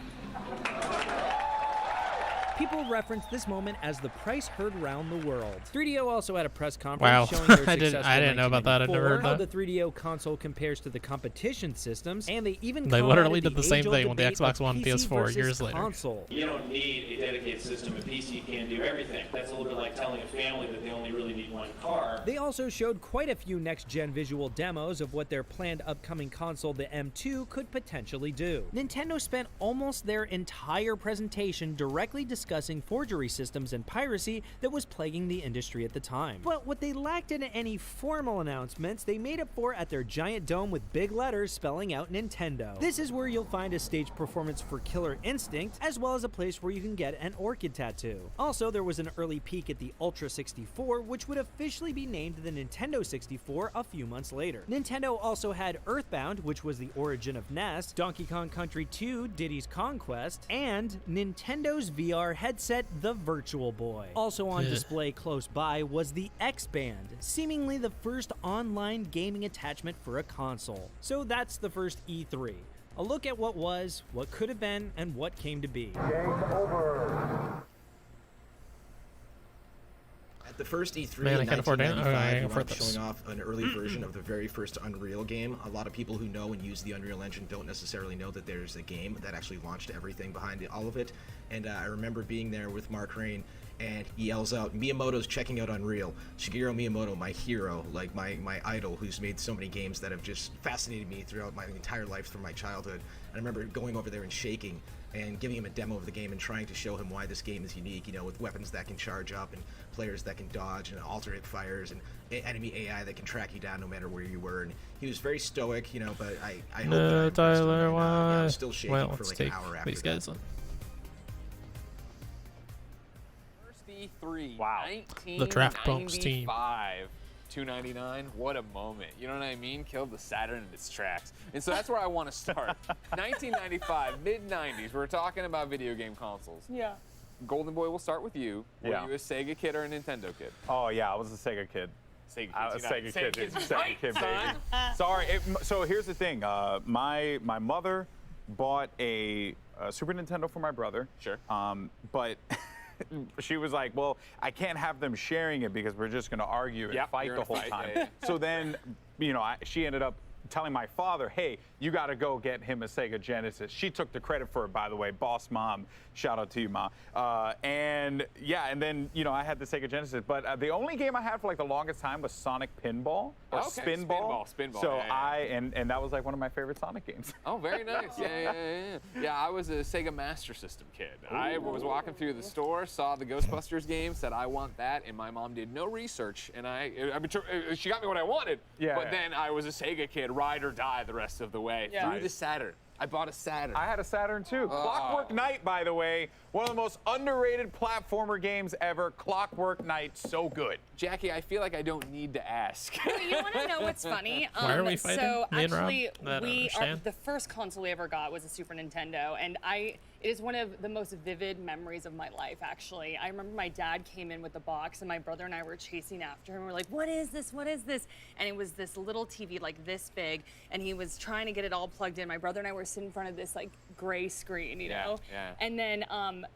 People reference this moment as the price heard round the world. 3DO also had a press conference Wow. showing their I didn't know about that. I never heard how that. the 3DO console compares to the competition systems, and they even They literally commented did the same age-old thing with the debate Xbox of One, PC PS4 versus years later. console. You don't need a dedicated system. A PC can do everything. That's a little bit like telling a family that they only really need one car. They also showed quite a few next-gen visual demos of what their planned upcoming console, the M2, could potentially do. Nintendo spent almost their entire presentation directly discussing forgery systems and piracy that was plaguing the industry at the time. But what they lacked in any formal announcements, they made up for at their giant dome with big letters spelling out Nintendo. This is where you'll find a stage performance for Killer Instinct, as well as a place where you can get an orchid tattoo. Also, there was an early peek at the Ultra 64, which would officially be named the Nintendo 64 a few months later. Nintendo also had Earthbound, which was the origin of NES, Donkey Kong Country 2, Diddy's Conquest, and Nintendo's VR headset, the Virtual Boy. Also on display close by was the X-Band, seemingly the first online gaming attachment for a console. So that's the first E3. A look at what was, what could have been, and what came to be. Game over. At the first E3 Man, I in can't afford it. 1995, Okay, we afford were this. showing off an early version of the very first Unreal game. A lot of people who know and use the Unreal Engine don't necessarily know that there's a game that actually launched everything behind all of it. And I remember being there with Mark Rain, and he yells out, "Miyamoto's checking out Unreal." Shigeru Miyamoto, my hero, like my idol, who's made so many games that have just fascinated me throughout my entire life from my childhood. And I remember going over there and shaking and giving him a demo of the game and trying to show him why this game is unique, you know, with weapons that can charge up and players that can dodge and alternate fires and enemy AI that can track you down no matter where you were. And he was very stoic, you know, but I hope that I impressed him. Tyler, And, why? I was still shaking Well, for let's like take an hour after these that. guys on. First E3, Wow. The Draft Bumps team. 1995. $299, what a moment. You know what I mean? Killed the Saturn in its tracks. And so that's where I want to start. 1995, mid-90s, we're talking about video game consoles. Yeah. Golden Boy, we'll start with you. Were you a Sega kid or a Nintendo kid? Oh, yeah, I was a Sega kid. Sega kid. I was a Sega kid, dude. Sega Right, kid, son. baby. Sorry. So here's the thing. My mother bought a Super Nintendo for my brother. Sure. But she was like, well, I can't have them sharing it because we're just going to argue and Yep, fight you're the gonna whole fight, time. yeah. So then, you know, she ended up telling my father, hey, you got to go get him a Sega Genesis. She took the credit for it, by the way. Boss mom. Shout out to you, Ma. And yeah, and then, you know, I had the Sega Genesis. But the only game I had for like the longest time was Sonic Pinball or Okay, Spinball. Spinball, So yeah, yeah. and that was like one of my favorite Sonic games. Oh, very nice. Yeah. Yeah, I was a Sega Master System kid. I was walking through the store, saw the Ghostbusters game, said I want that, and my mom did no research, and she got me what I wanted. Yeah, But yeah. then I was a Sega kid, ride or die the rest of the way through the Saturn. I bought a Saturn. I had a Saturn too. Clockwork Knight, by the way, one of the most underrated platformer games ever. Clockwork Knight, so good. Jackie, I feel like I don't need to ask. You want to know what's funny? Why are we fighting? So Me and Rob? actually, I don't understand. the first console we ever got was a Super Nintendo, and It is one of the most vivid memories of my life, actually. I remember my dad came in with the box and my brother and I were chasing after him. We're like, what is this? What is this? And it was this little TV like this big, and he was trying to get it all plugged in. My brother and I were sitting in front of this like gray screen, you know? Yeah. And then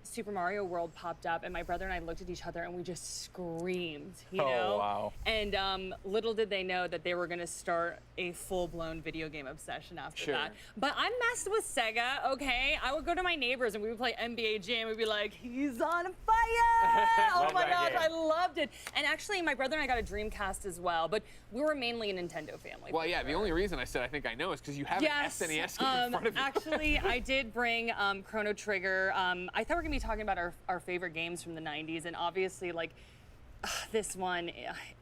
Super Mario World popped up and my brother and I looked at each other and we just screamed, you know? Oh, wow. And little did they know that they were gonna start a full-blown video game obsession after that. But I messed with Sega, okay? I would go to my neighbors and we would play NBA Jam. We'd be like, he's on fire! Oh my gosh, I loved it. And actually, my brother and I got a Dreamcast as well, but we were mainly a Nintendo family. Well, yeah, the only reason I said I think I know is because you have an SNES game in front of you. Actually, I did bring Chrono Trigger. I thought we were gonna be talking about our favorite games from the 90s, and obviously, like, this one,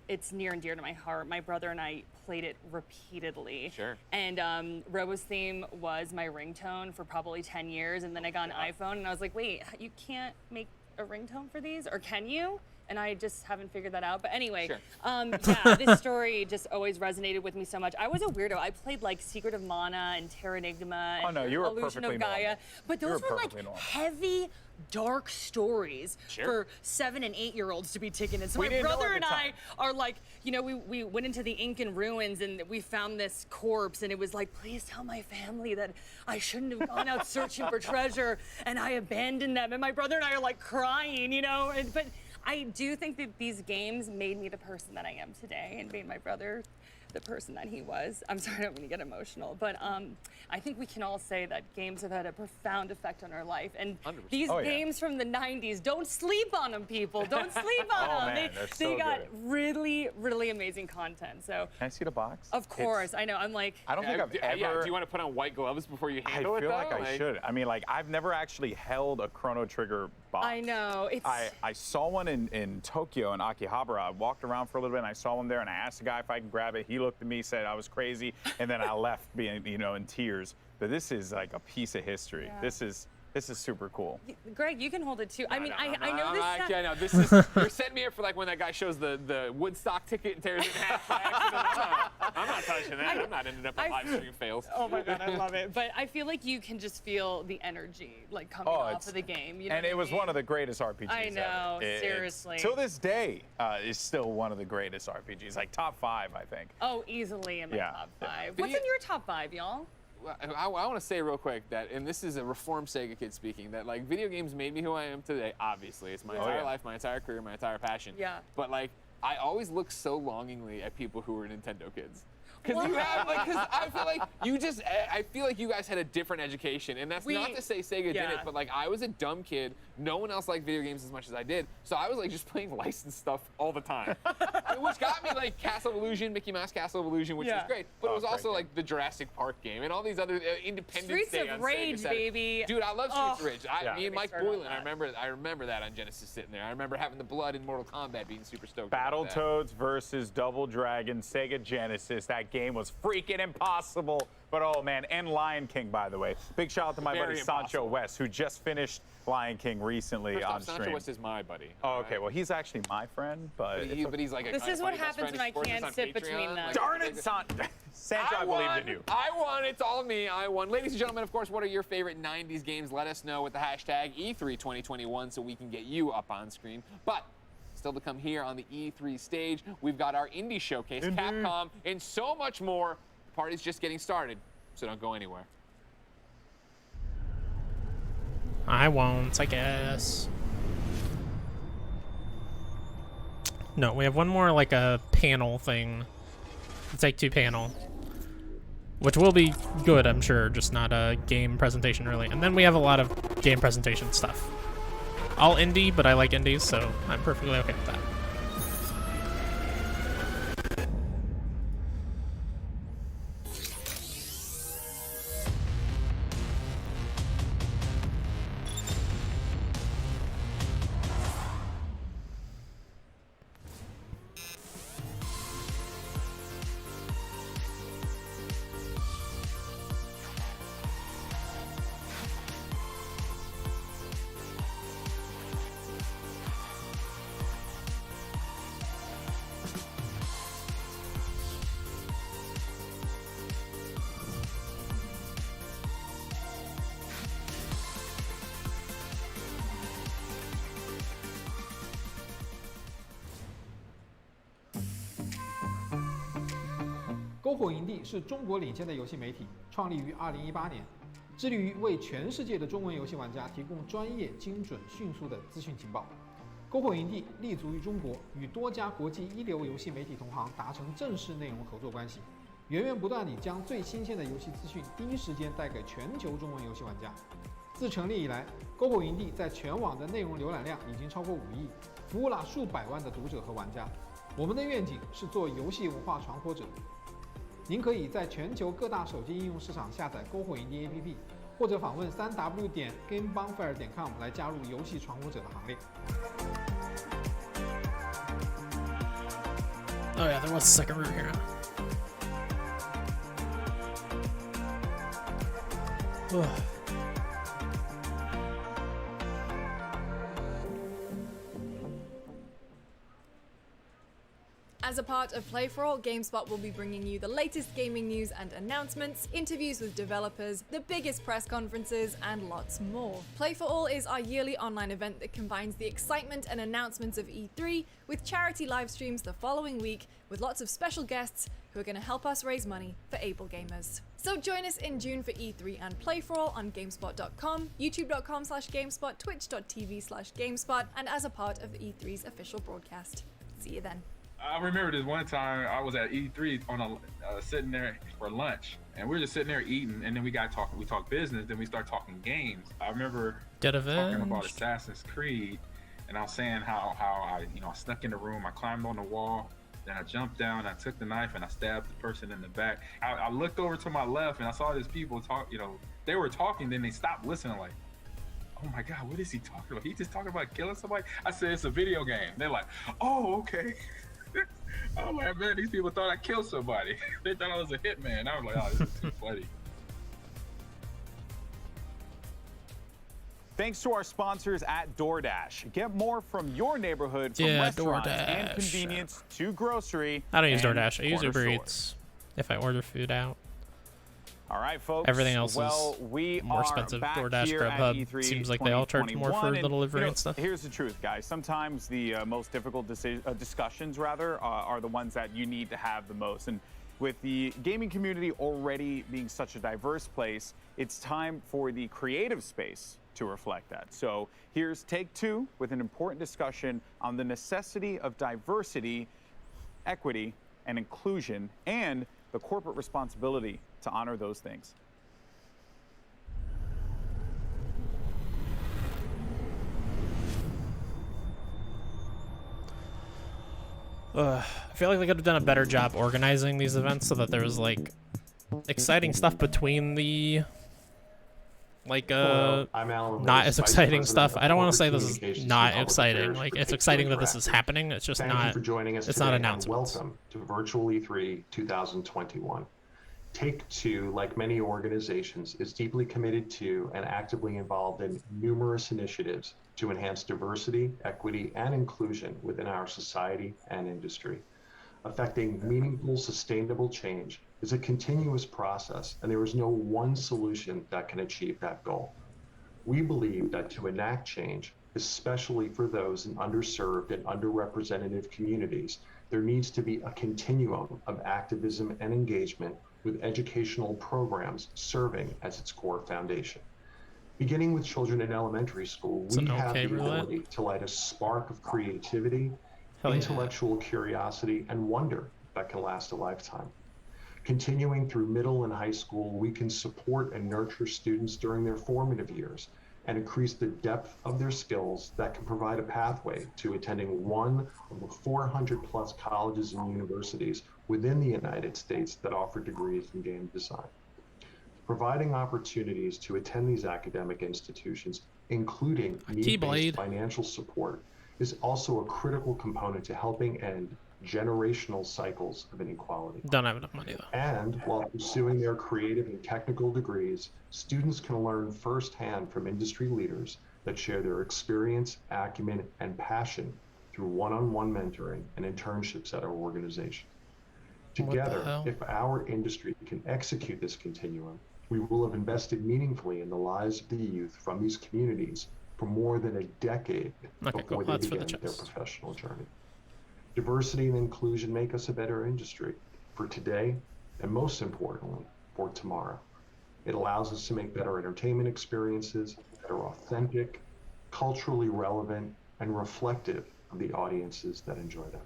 it's near and dear to my heart. My brother and I played it repeatedly. Sure. And Robo's theme was my ringtone for probably 10 years, and then I got an iPhone, and I was like, wait, you can't make a ringtone for these, or can you? And I just haven't figured that out. But anyway, yeah, this story just always resonated with me so much. I was a weirdo. I played like Secret of Mana and Terra Enigma and Illusion of Gaia. Normal. But those were like heavy, dark stories for 7- and 8-year-olds to be taken in. So my brother and I are like, you know, we went into the Incan ruins and we found this corpse, and it was like, please tell my family that I shouldn't have gone out searching for treasure, and I abandoned them. And my brother and I are like crying, you know, but I do think that these games made me the person that I am today and made my brother the person that he was. I'm sorry, I don't mean to get emotional, but I think we can all say that games have had a profound effect on our life. And 100%. these games from the 90s, don't sleep on them, people. Don't sleep on them. Man, they got really, really amazing content. So can I see the box? Of course, I know. I'm like, I don't think I've ever. Yeah, do you want to put on white gloves before you handle it? I feel like I should. I mean, like, I've never actually held a Chrono Trigger box. I know. It's. I saw one in Tokyo in Akihabara. I walked around for a little bit and I saw one there, and I asked the guy if I could grab it. He looked at me, said I was crazy, and then I left being, you know, in tears. But this is like a piece of history. Yeah. This is super cool. Greg, you can hold it too. I mean, I know this. I know this is. You're setting me up for like when that guy shows the Woodstock ticket and tears it in half by accident. I'm not touching that. I'm not ending up on live stream fails. Oh my god, I love it. But I feel like you can just feel the energy like coming off of the game. You know and it was one of the greatest RPGs. I know, ever. seriously. Till this day, is still one of the greatest RPGs. Like top 5, I think. Oh, easily in my top 5. What's in your top 5, y'all? I want to say real quick that, and this is a reformed Sega kid speaking, that like video games made me who I am today. Obviously, it's my entire life, my entire career, my entire passion. Yeah. But like, I always look so longingly at people who were Nintendo kids. Because you have, like, because I feel like I feel like you guys had a different education, and that's not to say Sega didn't, but like I was a dumb kid. No one else liked video games as much as I did, so I was like just playing licensed stuff all the time, which got me like Castle of Illusion, Mickey Mouse Castle of Illusion, which was great. But it was also like the Jurassic Park game and all these other Independence Day on Streets of Rage, Sega baby. Dude, I love Streets of Rage. Me and Mike Boylan, I remember that on Genesis sitting there. I remember having the blood in Mortal Kombat, being super stoked. Battletoads versus Double Dragon, Sega Genesis. That game was freaking impossible. But oh man, and Lion King, by the way. Big shout out to my buddy Sancho West, who just finished Lion King recently on stream. Sancho West is my buddy. Oh, okay. Well, he's actually my friend, but he's like. This is what happens when I can't sit between them. Darn it, Sancho, I believed in you. I won. It's all me. I won. Ladies and gentlemen, of course, what are your favorite 90s games? Let us know with the hashtag E3 2021 so we can get you up on screen. But still to come here on the E3 stage, we've got our indie showcase, Capcom, and so much more. The party's just getting started, so don't go anywhere. I won't, I guess. No, we have one more, like, a panel thing. The Take-Two panel. Which will be good, I'm sure, just not a game presentation, really. And then we have a lot of game presentation stuff. All indie, but I like indies, so I'm perfectly okay with that. 篝火营地是中国领先的游戏媒体，创立于2018年，致力于为全世界的中文游戏玩家提供专业、精准、迅速的资讯情报。篝火营地立足于中国，与多家国际一流游戏媒体同行达成正式内容合作关系，源源不断地将最新鲜的游戏资讯第一时间带给全球中文游戏玩家。自成立以来，篝火营地在全网的内容浏览量已经超过5亿，服务了数百万的读者和玩家。我们的愿景是做游戏文化传播者。您可以在全球各大手机应用市场下载篝火营地 APP， 或者访问3w.gamebonfire.com 来加入游戏传播者的行列。Oh yeah, there was a second route here. As a part of Play For All, GameSpot will be bringing you the latest gaming news and announcements, interviews with developers, the biggest press conferences, and lots more. Play For All is our yearly online event that combines the excitement and announcements of E3 with charity live streams the following week, with lots of special guests who are going to help us raise money for able gamers. So join us in June for E3 and Play For All on GameSpot.com, YouTube.com/GameSpot, Twitch.tv/GameSpot, and as a part of the E3's official broadcast. See you then. I remember this one time I was at E3 on sitting there for lunch, and we were just sitting there eating, and then we got talking. We talked business, then we started talking games. I remember talking about Assassin's Creed, and I was saying how I snuck in the room, I climbed on the wall, then I jumped down, I took the knife, and I stabbed the person in the back. I looked over to my left, and I saw these people talk. They were talking, then they stopped listening, like, oh my God, what is he talking about? He just talking about killing somebody? I said, it's a video game. They're like, oh, okay. Oh man, these people thought I killed somebody. They thought I was a hitman. I was like, oh, this is too funny. Thanks to our sponsors at DoorDash. Get more from your neighborhood from Yeah, restaurants DoorDash. and convenience to grocery. I don't use and DoorDash. I use corner Uber stores. Eats if I order food out. All right, folks. Everything else well, is we more are expensive. back DoorDash, here at Grubhub. E3 Seems like they all charge more for 2021, the delivery and stuff. Here's the truth, guys. Sometimes the most difficult discussions, are the ones that you need to have the most. And with the gaming community already being such a diverse place, it's time for the creative space to reflect that. So here's take 2 with an important discussion on the necessity of diversity, equity, and inclusion, and the corporate responsibility to honor those things. I feel like they could have done a better job organizing these events so that there was like exciting stuff between the Hello, I'm Alan not Lewis, as Vice exciting President stuff. of I don't want to Corporate say this is Communications not and Public exciting. Affairs Like for it's Take-Two exciting that this is Interactive. happening. It's just Thank not. you for joining us It's today, not and announcements. welcome to Virtual E3 2021. Take-Two, like many organizations, is deeply committed to and actively involved in numerous initiatives to enhance diversity, equity, and inclusion within our society and industry. Affecting meaningful, sustainable change is a continuous process, and there is no one solution that can achieve that goal. We believe that to enact change, especially for those in underserved and underrepresented communities, there needs to be a continuum of activism and engagement with educational programs serving as its core foundation. Beginning with children in elementary school, we have the ability to light a spark of creativity, intellectual curiosity, and wonder that can last a lifetime. Continuing through middle and high school, we can support and nurture students during their formative years and increase the depth of their skills that can provide a pathway to attending one of the 400 plus colleges and universities within the United States that offer degrees in game design. Providing opportunities to attend these academic institutions, including need-based financial support, is also a critical component to helping end generational cycles of inequality. Don't have enough money though. And while pursuing their creative and technical degrees, students can learn firsthand from industry leaders that share their experience, acumen, and passion through one-on-one mentoring and internships at our organization. Together, if our industry can execute this continuum, we will have invested meaningfully in the lives of the youth from these communities for more than a decade before they begin their professional journey. Diversity and inclusion make us a better industry for today and most importantly, for tomorrow. It allows us to make better entertainment experiences that are authentic, culturally relevant, and reflective of the audiences that enjoy them.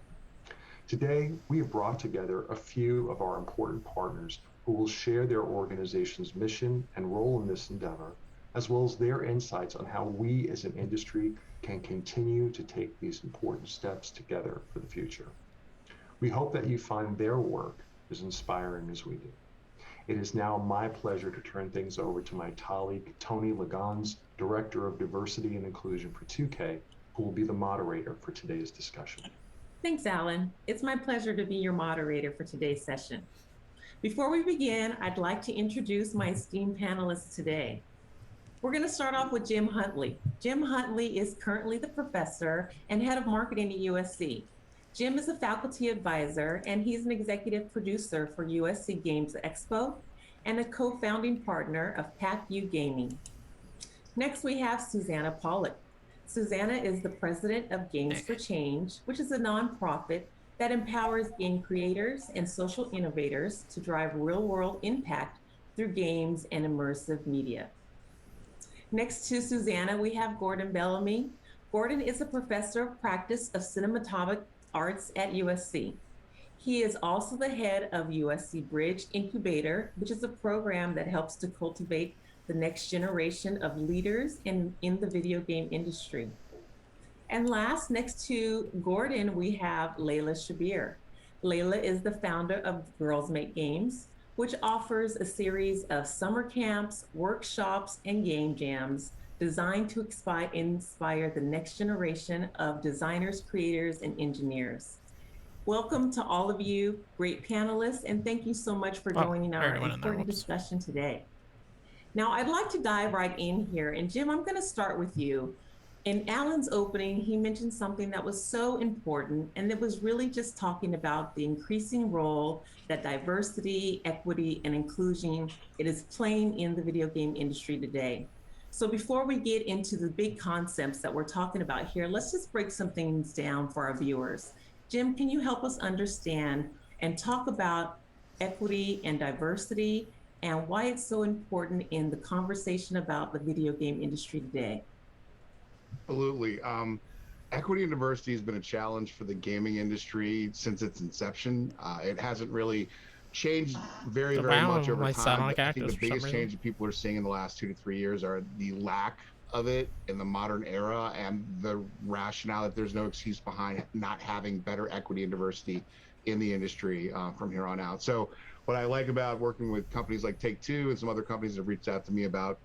Today, we have brought together a few of our important partners who will share their organization's mission and role in this endeavor, as well as their insights on how we as an industry can continue to take these important steps together for the future. We hope that you find their work as inspiring as we do. It is now my pleasure to turn things over to my colleague, Tony Lagans, Director of Diversity and Inclusion for 2K, who will be the moderator for today's discussion. Thanks, Alan. It's my pleasure to be your moderator for today's session. Before we begin, I'd like to introduce my esteemed panelists today. We're going to start off with Jim Huntley. Jim Huntley is currently the professor and head of marketing at USC. Jim is a faculty advisor, and he's an executive producer for USC Games Expo and a co-founding partner of PackU Gaming. Next, we have Susanna Pollock. Susanna is the president of Games for Change, which is a nonprofit that empowers game creators and social innovators to drive real-world impact through games and immersive media. Next to Susanna, we have Gordon Bellamy. Gordon is a professor of practice of cinematographic arts at USC. He is also the head of USC Bridge Incubator, which is a program that helps to cultivate the next generation of leaders in the video game industry. And last, next to Gordon, we have Layla Shabir. Layla is the founder of Girls Make Games, which offers a series of summer camps, workshops, and game jams designed to inspire the next generation of designers, creators, and engineers. Welcome to all of you, great panelists, and thank you so much for joining our important discussion today. Now, I'd like to dive right in here, and Jim, I'm gonna start with you. In Alan's opening, he mentioned something that was so important, and it was really just talking about the increasing role that diversity, equity, and inclusion it is playing in the video game industry today. So before we get into the big concepts that we're talking about here, let's just break some things down for our viewers. Jim, can you help us understand and talk about equity and diversity and why it's so important in the conversation about the video game industry today? Absolutely. Equity and diversity has been a challenge for the gaming industry since its inception. It hasn't really changed very much over time. I think the biggest change that people are seeing in the last 2 to 3 years are the lack of it in the modern era and the rationale that there's no excuse behind not having better equity and diversity in the industry from here on out. So what I like about working with companies like Take-Two and some other companies that have reached out to me about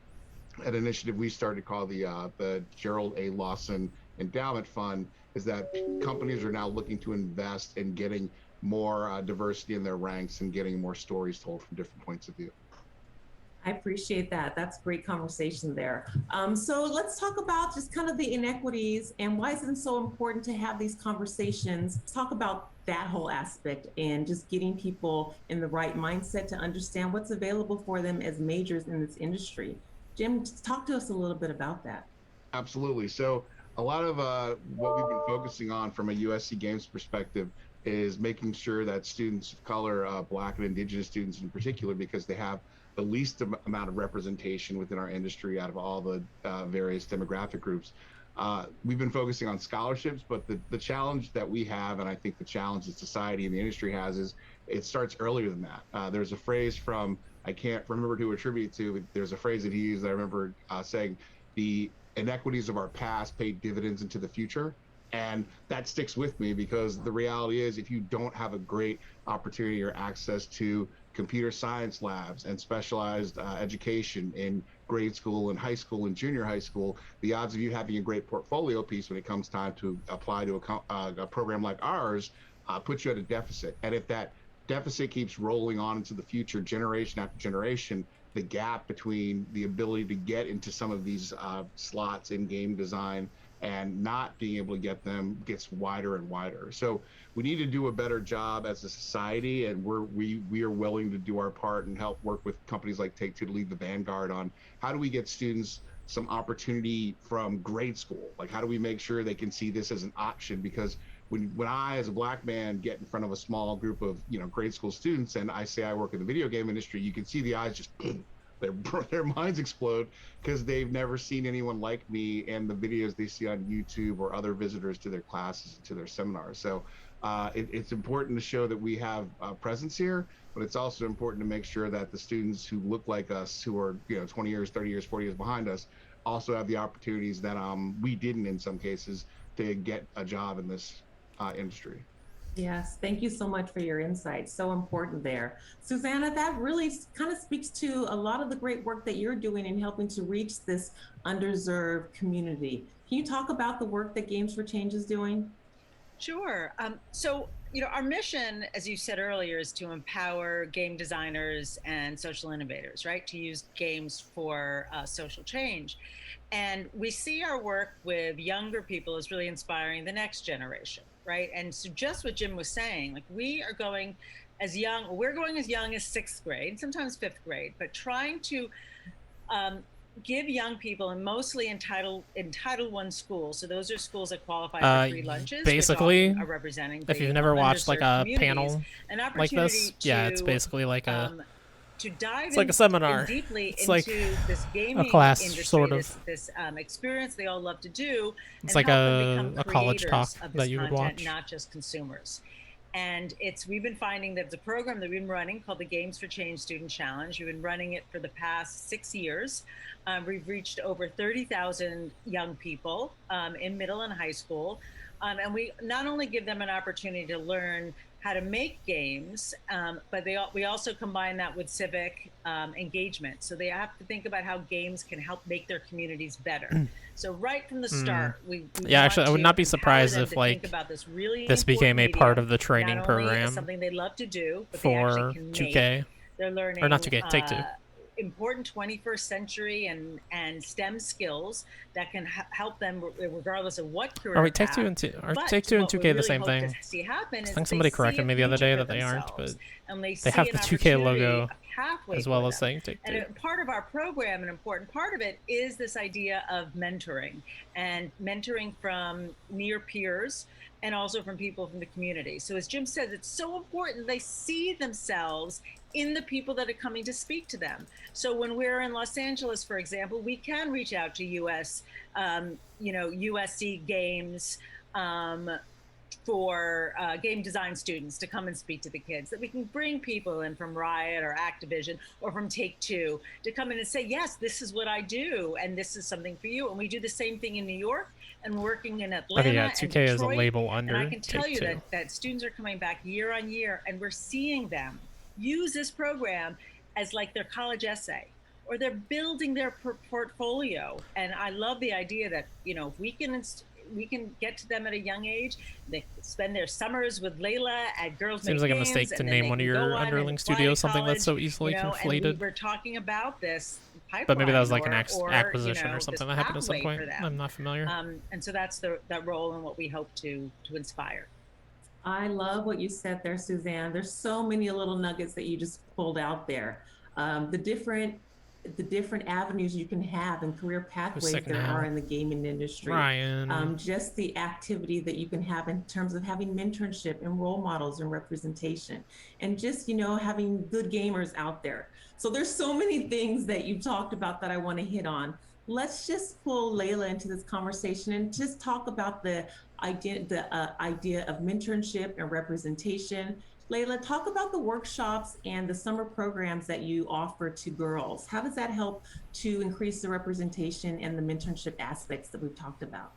an initiative we started to call the Gerald A. Lawson Endowment Fund is that companies are now looking to invest in getting more diversity in their ranks and getting more stories told from different points of view. I appreciate that. That's great conversation there. So let's talk about just kind of the inequities and why is it so important to have these conversations, talk about that whole aspect and just getting people in the right mindset to understand what's available for them as majors in this industry. Jim, just talk to us a little bit about that. Absolutely. So a lot of what we've been focusing on from a USC Games perspective is making sure that students of color, Black and Indigenous students in particular, because they have the least amount of representation within our industry out of all the various demographic groups. We've been focusing on scholarships, but the challenge that we have, and I think the challenge that society and the industry has, is it starts earlier than that. There's a phrase from, I can't remember who to attribute it to, but there's a phrase that he used that I remember saying, the inequities of our past pay dividends into the future. And that sticks with me because the reality is if you don't have a great opportunity or access to computer science labs and specialized education in grade school and high school and junior high school, the odds of you having a great portfolio piece when it comes time to apply to a program like ours puts you at a deficit. And if that deficit keeps rolling on into the future, generation after generation, the gap between the ability to get into some of these slots in game design and not being able to get them gets wider and wider. So we need to do a better job as a society, and we are willing to do our part and help work with companies like Take-Two to lead the vanguard on how do we get students some opportunity from grade school? Like how do we make sure they can see this as an option? Because when I, as a black man, get in front of a small group of, grade school students and I say I work in the video game industry, you can see the eyes just their minds explode because they've never seen anyone like me and the videos they see on YouTube or other visitors to their classes, to their seminars. So it's important to show that we have a presence here, but it's also important to make sure that the students who look like us, who are 20 years, 30 years, 40 years behind us, also have the opportunities that we didn't in some cases to get a job in this industry. Yes, thank you so much for your insight. So important there. Susanna, that really kind of speaks to a lot of the great work that you're doing in helping to reach this underserved community. Can you talk about the work that Games for Change is doing? Sure. So, our mission, as you said earlier, is to empower game designers and social innovators, right? To use games for social change. And we see our work with younger people as really inspiring the next generation, right? And so just what Jim was saying, like we're going as young as sixth grade, sometimes fifth grade, but trying to give young people, and mostly in Title I schools, so those are schools that qualify for free lunches. Basically, are representing if you've never watched like a panel like this, yeah, it's basically like a to dive it's like a seminar. Deeply it's into like this gaming a class, industry, sort of. this experience they all love to do. It's and like a college talk that you would watch. Not just consumers. And we've been finding that the program that we've been running called the Games for Change Student Challenge. We've been running it for the past 6 years. We've reached over 30,000 young people in middle and high school. And we not only give them an opportunity to learn how to make games, but we also combine that with civic engagement. So they have to think about how games can help make their communities better. So right from the start, we actually, I would not be surprised if this became a part of the training program something they love to do, but for they actually can 2K. Make. They're learning or not 2K, Take-Two. Important 21st century and STEM skills that can help them regardless of what career path. Take-Two and 2K the same thing? I think somebody corrected me the other day that they aren't, but they have the 2K logo as well as saying Take-Two. And part of our program, an important part of it, is this idea of mentoring, and mentoring from near peers and also from people from the community. So as Jim says, it's so important they see themselves in the people that are coming to speak to them. So when we're in Los Angeles, for example, we can reach out to USC Games for game design students to come and speak to the kids, that we can bring people in from Riot or Activision or from Take-Two to come in and say, yes, this is what I do, and this is something for you. And we do the same thing in New York and working in Atlanta. Yeah, 2K and Detroit, is a label under and I can tell you Take-Two. that students are coming back year on year, and we're seeing them use this program as like their college essay, or they're building their portfolio. And I love the idea that, if we can get to them at a young age, they spend their summers with Layla at Girls Seems Make like a Games, mistake to and then name they one of can your go on underling and studios apply to something that's so college, easily And conflated. we were talking about this pipeline, But maybe that was like an or, acquisition or this something that happened at some pathway point. for them. I'm not familiar. And so that's that role and what we hope to inspire. I love what you said there, Suzanne. There's so many little nuggets that you just pulled out there. The different avenues you can have and career pathways there are in the gaming industry. Ryan. Just the activity that you can have in terms of having mentorship and role models and representation, and just, having good gamers out there. So there's so many things that you talked about that I want to hit on. Let's just pull Layla into this conversation and just talk about the idea of mentorship and representation. Layla, talk about the workshops and the summer programs that you offer to girls. How does that help to increase the representation and the mentorship aspects that we've talked about?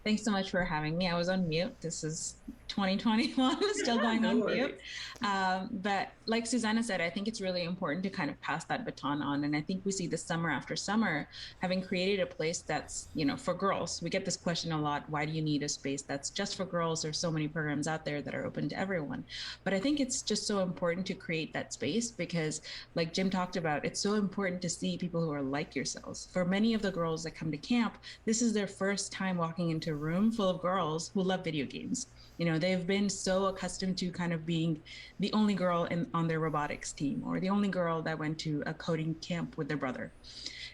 Thanks so much for having me. I was on mute. This is 2021, still going on mute. But like Susanna said, I think it's really important to kind of pass that baton on. And I think we see this summer after summer, having created a place that's, for girls. We get this question a lot. Why do you need a space that's just for girls? There's so many programs out there that are open to everyone. But I think it's just so important to create that space because, like Jim talked about, it's so important to see people who are like yourselves. For many of the girls that come to camp, this is their first time walking into a room full of girls who love video games. They've been so accustomed to kind of being the only girl on their robotics team, or the only girl that went to a coding camp with their brother.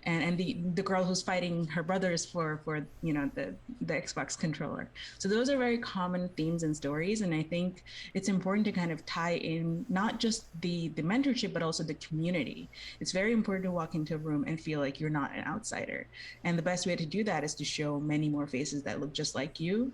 and the girl who's fighting her brothers for you know the Xbox controller. So those are very common themes and stories, and I think it's important to kind of tie in not just the mentorship but also the community. It's very important to walk into a room and feel like you're not an outsider, and the best way to do that is to show many more faces that look just like you.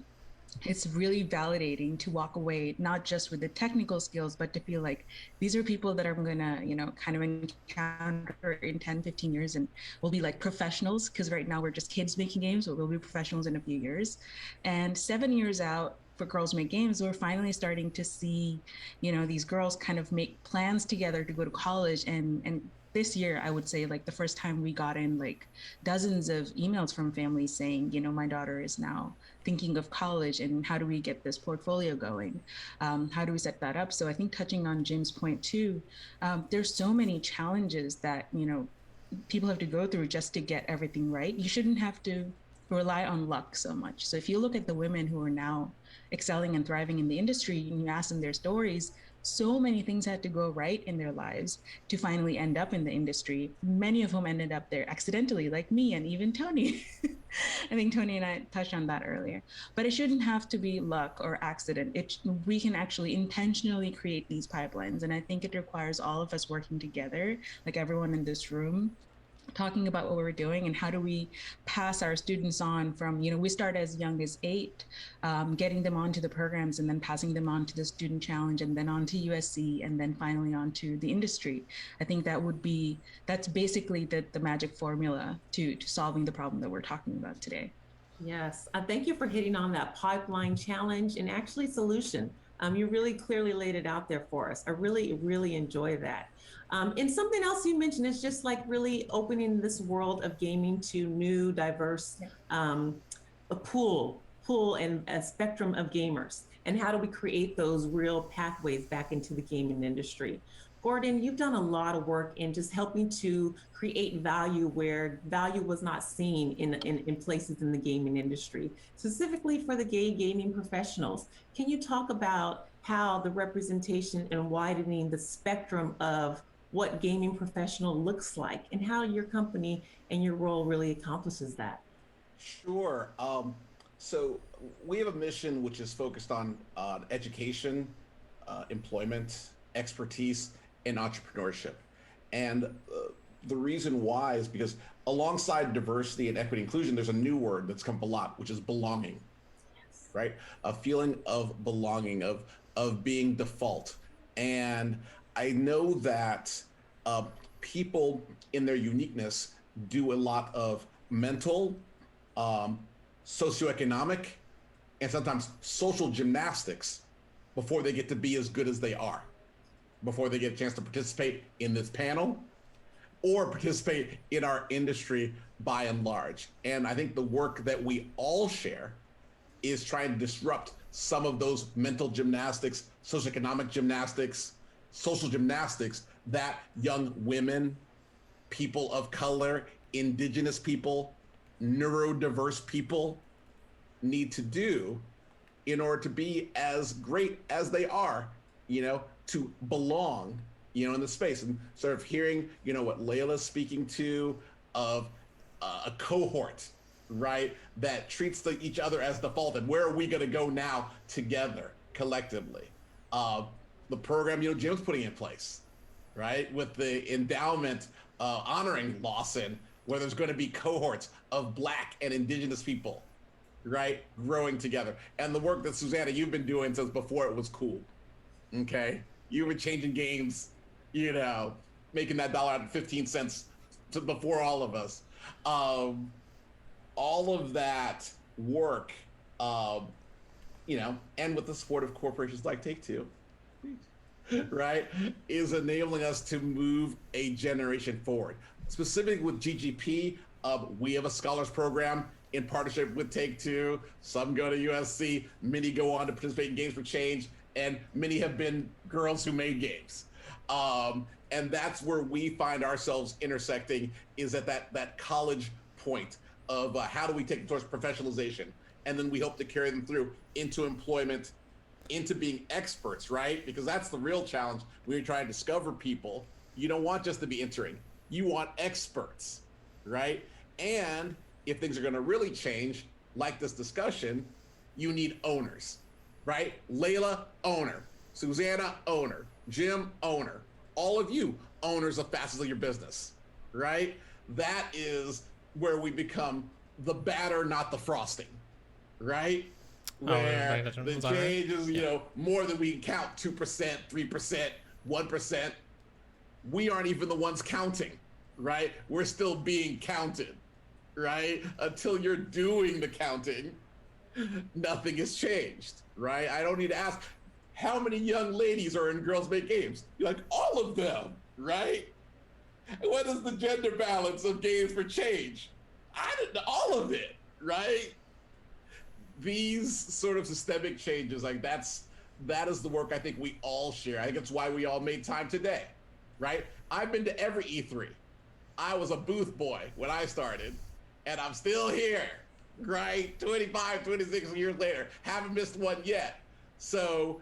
It's really validating to walk away not just with the technical skills, but to feel like these are people that I'm gonna, you know, kind of encounter in 10, 15 years, and we'll be like professionals, because right now we're just kids making games, but we'll be professionals in a few years. And 7 years out for Girls Make Games, we're finally starting to see, you know, these girls kind of make plans together to go to college, and this year, I would say, like, the first time we got in like dozens of emails from families saying, you know, my daughter is now thinking of college, and how do we get this portfolio going? How do we set that up? So I think, touching on Jim's point too, there's so many challenges that, you know, people have to go through just to get everything right. You shouldn't have to rely on luck so much. So if you look at the women who are now excelling and thriving in the industry, and you ask them their stories, so many things had to go right in their lives to finally end up in the industry, many of whom ended up there accidentally, like me and even Tony. I think Tony and I touched on that earlier. But it shouldn't have to be luck or accident. We can actually intentionally create these pipelines. And I think it requires all of us working together, like everyone in this room, talking about what we're doing and how do we pass our students on from, you know, we start as young as 8, getting them onto the programs and then passing them on to the Student Challenge and then on to USC and then finally on to the industry. I think that's basically the magic formula to solving the problem that we're talking about today. Yes, thank you for hitting on that pipeline challenge and actually solution. You really clearly laid it out there for us. I really, really enjoy that. And something else you mentioned is just like really opening this world of gaming to new, diverse, a pool and a spectrum of gamers. And how do we create those real pathways back into the gaming industry? Gordon, you've done a lot of work in just helping to create value where value was not seen in places in the gaming industry, specifically for the gay gaming professionals. Can you talk about how the representation and widening the spectrum of what gaming professional looks like and how your company and your role really accomplishes that? Sure. So we have a mission which is focused on education, employment, expertise, and entrepreneurship. And the reason why is because alongside diversity and equity inclusion, there's a new word that's come up a lot, which is belonging, right? A feeling of belonging, of being default. And I know that people in their uniqueness do a lot of mental, socioeconomic, and sometimes social gymnastics before they get to be as good as they are, before they get a chance to participate in this panel or participate in our industry by and large. And I think the work that we all share is trying to disrupt some of those mental gymnastics, socioeconomic gymnastics, social gymnastics that young women, people of color, indigenous people, neurodiverse people need to do in order to be as great as they are, you know, to belong, you know, in the space. And sort of hearing, you know, what Layla's speaking to of a cohort, right, that treats each other as default, and where are we going to go now together, collectively? The program, you know, Jim's putting in place, right, with the endowment honoring Lawson, where there's going to be cohorts of Black and indigenous people, right, growing together. And the work that Susanna, you've been doing since before it was cool, okay? You've been changing games, you know, making that dollar out of 15 cents to before all of us. All of that work, you know, and with the support of corporations like Take-Two, right, is enabling us to move a generation forward. Specifically with GGP, we have a scholars program in partnership with Take-Two. Some go to USC, many go on to participate in Games for Change, and many have been girls who made games. And that's where we find ourselves intersecting, is at that college point of how do we take them towards professionalization? And then we hope to carry them through into employment, into being experts, right? Because that's the real challenge when you're trying to discover people. You don't want just to be entering. You want experts, right? And if things are going to really change, like this discussion, you need owners, right? Layla, owner. Susanna, owner. Jim, owner. All of you, owners of Fastest Your Business, right? That is where we become the batter, not the frosting, right? Where the change is, you know, more than we can count, 2%, 3%, 1%. We aren't even the ones counting, right? We're still being counted, right? Until you're doing the counting, nothing has changed, right? I don't need to ask, how many young ladies are in Girls Make Games? You're like, all of them, right? What is the gender balance of Games for Change? All of it, right? These sort of systemic changes, like that is the work I think we all share. I think it's why we all made time today, right? I've been to every E3. I was a booth boy when I started, and I'm still here, right? 25, 26 years later, haven't missed one yet. So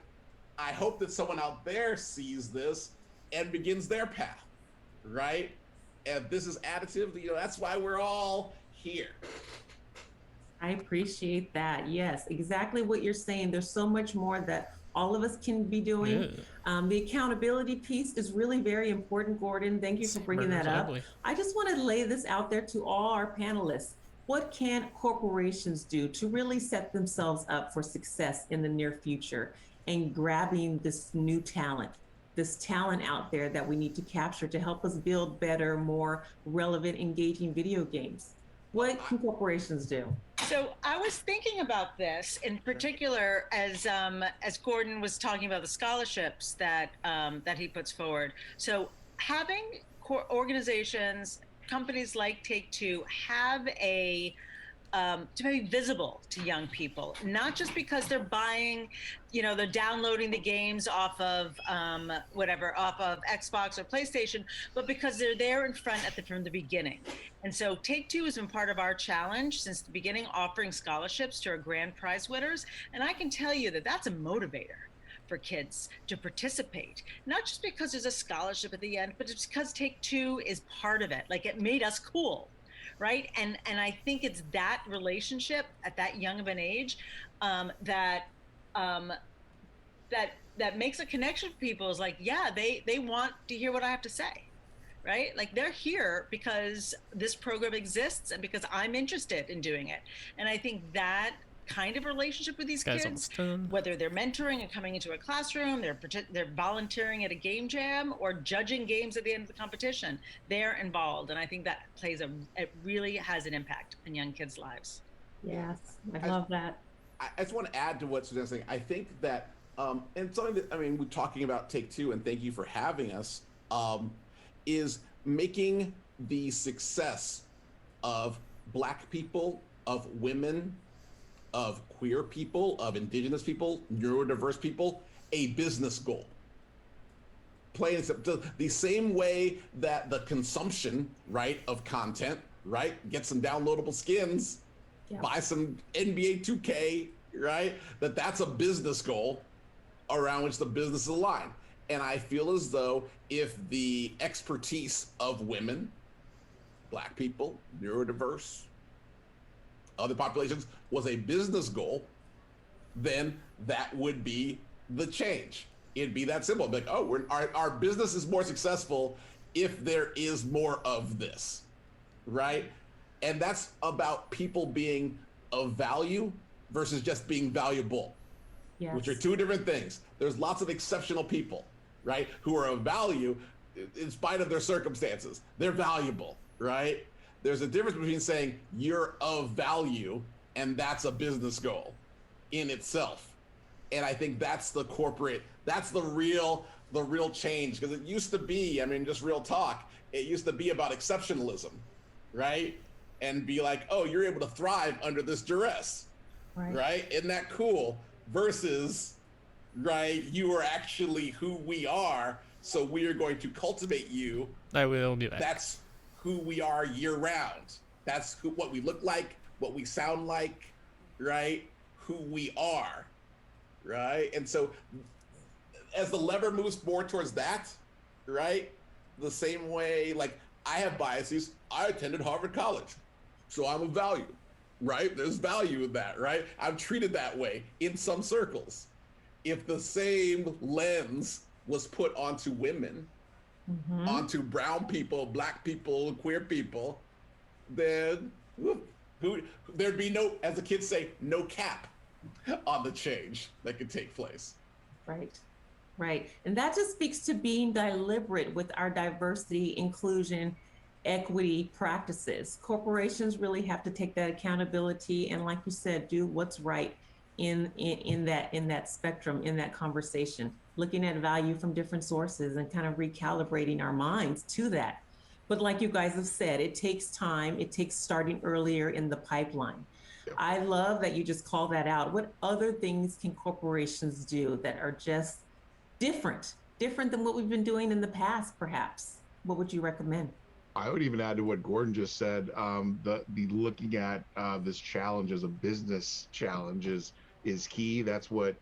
I hope that someone out there sees this and begins their path, right? And this is additive, you know, that's why we're all here. I appreciate that. Yes, exactly what you're saying. There's so much more that all of us can be doing. Yeah. The accountability piece is really very important, Gordon. Thank you for bringing that up. I just want to lay this out there to all our panelists. What can corporations do to really set themselves up for success in the near future and grabbing this new talent, this talent out there that we need to capture to help us build better, more relevant, engaging video games? What can corporations do? So I was thinking about this in particular as Gordon was talking about the scholarships that he puts forward. So having organizations, companies like Take-Two have to be visible to young people, not just because they're buying, you know, they're downloading the games off of off of Xbox or PlayStation, but because they're there in front from the beginning. And so Take-Two has been part of our challenge since the beginning, offering scholarships to our grand prize winners. And I can tell you that that's a motivator for kids to participate, not just because there's a scholarship at the end, but it's because Take-Two is part of it. Like, it made us cool. Right. And I think it's that relationship at that young of an age that makes a connection for people. Is like, yeah, they want to hear what I have to say. Right. Like, they're here because this program exists and because I'm interested in doing it. And I think that kind of relationship with these kids, whether they're mentoring and coming into a classroom, they're volunteering at a game jam or judging games at the end of the competition, they're involved. And I think that it really has an impact on young kids' lives. Yes, I love that. I just want to add to what Susanna's saying. I think that, and something that, I mean, we're talking about Take-Two, and thank you for having us, is making the success of Black people, of women, of queer people, of indigenous people, neurodiverse people, a business goal. Plain and simple. The same way that the consumption, right, of content, right, get some downloadable skins, buy some NBA 2K, right, that's a business goal around which the business is aligned. And I feel as though if the expertise of women, Black people, neurodiverse, other populations was a business goal, then that would be the change. It'd be that simple. Like, oh, our business is more successful if there is more of this, right? And that's about people being of value versus just being valuable, which are two different things. There's lots of exceptional people, right, who are of value in spite of their circumstances. They're valuable, right? There's a difference between saying you're of value and that's a business goal in itself. And I think that's the real change, because it used to be, I mean, just real talk, it used to be about exceptionalism, right? And be like, oh, you're able to thrive under this duress, right? Isn't that cool? Versus, right, you are actually who we are, so we are going to cultivate you. I will be back. That's who we are year round. That's what we look like, what we sound like, right? Who we are, right? And so as the lever moves more towards that, right? The same way, like, I have biases. I attended Harvard College, so I'm of value, right? There's value in that, right? I'm treated that way in some circles. If the same lens was put onto women, onto brown people, black people, queer people, then there'd be no, as the kids say, no cap on the change that could take place. Right. And that just speaks to being deliberate with our diversity, inclusion, equity practices. Corporations really have to take that accountability and, like you said, do what's right in that spectrum, in that conversation, looking at value from different sources and kind of recalibrating our minds to that. But like you guys have said, it takes time. It takes starting earlier in the pipeline. I love that you just call that out. What other things can corporations do that are just different than what we've been doing in the past, perhaps? What would you recommend? I would even add to what Gordon just said. The looking at this challenge as a business challenge is key. That's what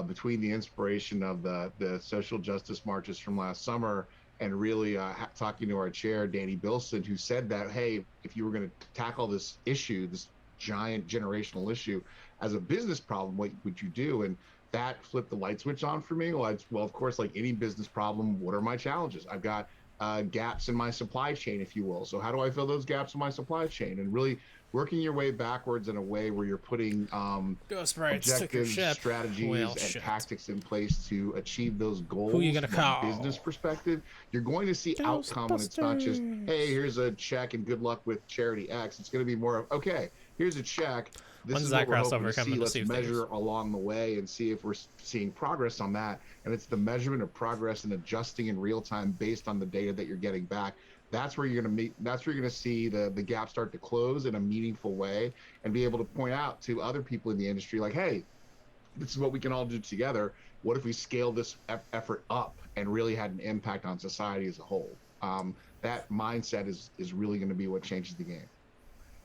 between the inspiration of the social justice marches from last summer and really talking to our chair, Danny Bilson, who said that, hey, if you were going to tackle this issue, this giant generational issue as a business problem, what would you do? And that flipped the light switch on for me. Well, of course, like any business problem, what are my challenges? I've got gaps in my supply chain, if you will. So how do I fill those gaps in my supply chain? And really working your way backwards in a way where you're putting objectives, strategies, and tactics in place to achieve those goals. Who are you gonna call? From a business perspective, you're going to see outcome, and it's not just, hey, here's a check and good luck with charity X. It's going to be more of, okay, here's a check. This is what we're hoping to see. Let's measure along the way and see if we're seeing progress on that. And it's the measurement of progress and adjusting in real time based on the data that you're getting back. That's where you're going to meet. That's where you're going to see the gap start to close in a meaningful way and be able to point out to other people in the industry, like, hey, this is what we can all do together. What if we scale this effort up and really had an impact on society as a whole? That mindset is really going to be what changes the game.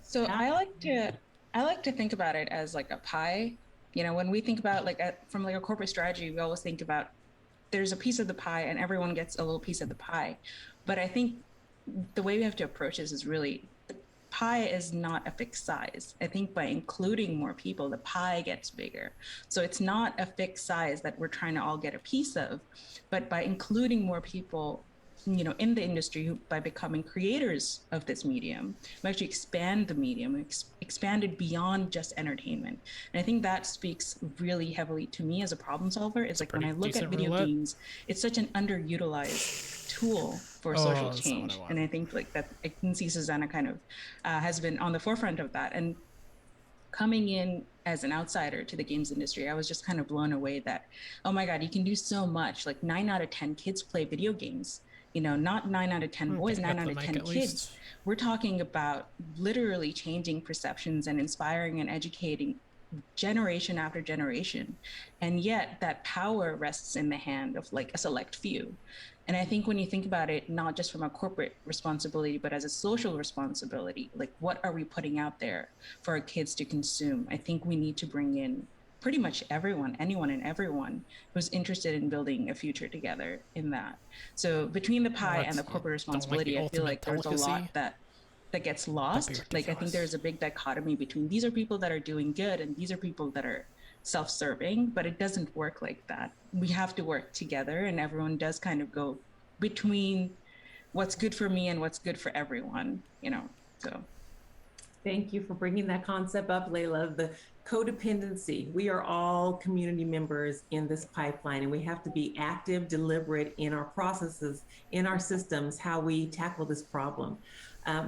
So I like to think about it as like a pie. You know, when we think about from a corporate strategy, we always think about there's a piece of the pie and everyone gets a little piece of the pie. But I think the way we have to approach this is really, the pie is not a fixed size. I think by including more people, the pie gets bigger. So it's not a fixed size that we're trying to all get a piece of, but by including more people, you know, in the industry who, by becoming creators of this medium, we actually expand the medium, expand it beyond just entertainment. And I think that speaks really heavily to me as a problem solver. It's like when I look at video games, it's such an underutilized tool for social change. And I think like that, I can see Susanna kind of has been on the forefront of that. And coming in as an outsider to the games industry, I was just kind of blown away that, oh my God, you can do so much. Like 9 out of 10 kids play video games. You know, not 9 out of 10 boys, 9 out of 10 kids. We're talking about literally changing perceptions and inspiring and educating generation after generation. And yet that power rests in the hand of like a select few. And I think when you think about it, not just from a corporate responsibility, but as a social responsibility, like what are we putting out there for our kids to consume? I think we need to bring in pretty much everyone, anyone and everyone who's interested in building a future together in that. So between the pie and the corporate responsibility, I feel like there's a lot that gets lost. Like I think there's a big dichotomy between these are people that are doing good and these are people that are self-serving, but it doesn't work like that. We have to work together, and everyone does kind of go between what's good for me and what's good for everyone, you know, so. Thank you for bringing that concept up, Layla. The codependency. We are all community members in this pipeline, and we have to be active, deliberate in our processes, in our systems, how we tackle this problem.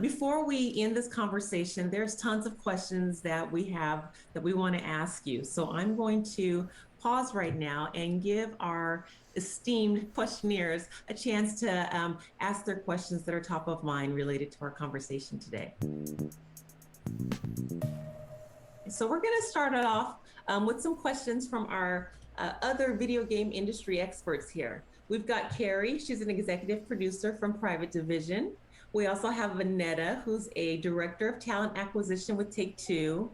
Before we end this conversation, there's tons of questions that we have that we want to ask you. So I'm going to pause right now and give our esteemed questionnaires a chance to ask their questions that are top of mind related to our conversation today. So we're going to start it off with some questions from our other video game industry experts here. We've got Carrie, she's an executive producer from Private Division. We also have Vanetta, who's a director of talent acquisition with Take-Two,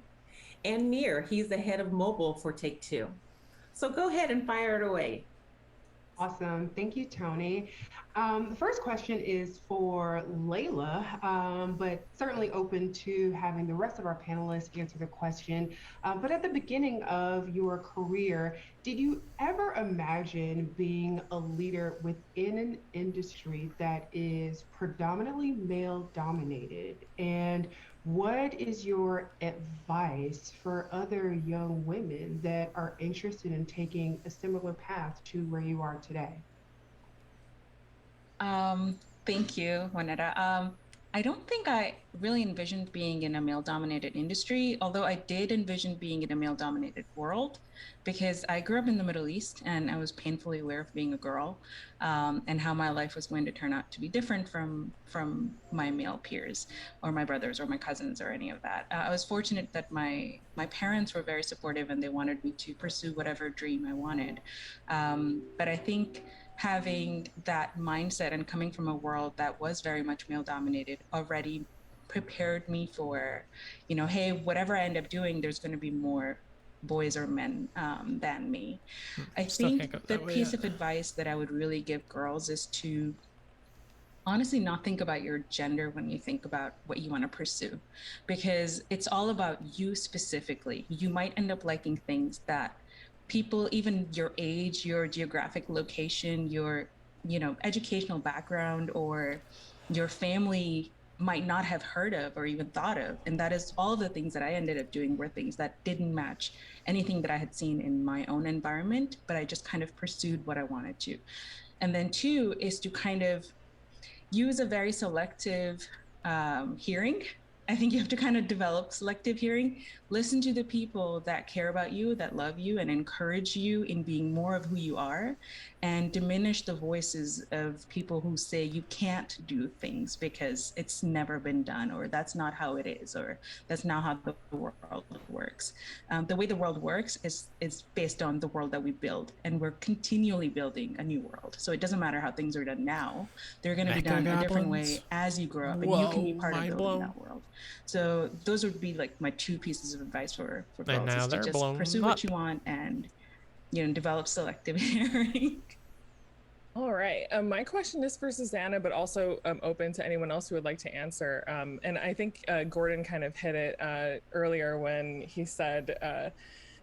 and Nir, he's the head of mobile for Take-Two. So go ahead and fire it away. Awesome. Thank you, Tony. The first question is for Layla, but certainly open to having the rest of our panelists answer the question. But at the beginning of your career, did you ever imagine being a leader within an industry that is predominantly male dominated? And what is your advice for other young women that are interested in taking a similar path to where you are today? Thank you, Juanetta. I don't think I really envisioned being in a male-dominated industry, although I did envision being in a male-dominated world, because I grew up in the Middle East and I was painfully aware of being a girl, and how my life was going to turn out to be different from my male peers or my brothers or my cousins or any of that. I was fortunate that my parents were very supportive and they wanted me to pursue whatever dream I wanted. But I think having that mindset and coming from a world that was very much male dominated already prepared me for, hey, whatever I end up doing, there's going to be more boys or men than me. I think the piece of advice that I would really give girls is to honestly not think about your gender when you think about what you want to pursue, because it's all about you specifically. You might end up liking things that people, even your age, your geographic location, your, educational background, or your family might not have heard of or even thought of. And that is all the things that I ended up doing were things that didn't match anything that I had seen in my own environment, but I just kind of pursued what I wanted to. And then 2 is to kind of use a very selective hearing. I think you have to kind of develop selective hearing, listen to the people that care about you, that love you, and encourage you in being more of who you are, and diminish the voices of people who say you can't do things because it's never been done, or that's not how it is, or that's not how the world works. The way the world works is based on the world that we build, and we're continually building a new world. So it doesn't matter how things are done now, they're going to be done a different way as you grow up, and you can be part of building that world. So those would be like my 2 pieces of advice for girls, is to just pursue what you want and develop selective hearing. All right. My question is for Susanna, but also open to anyone else who would like to answer. And I think Gordon kind of hit it earlier when he said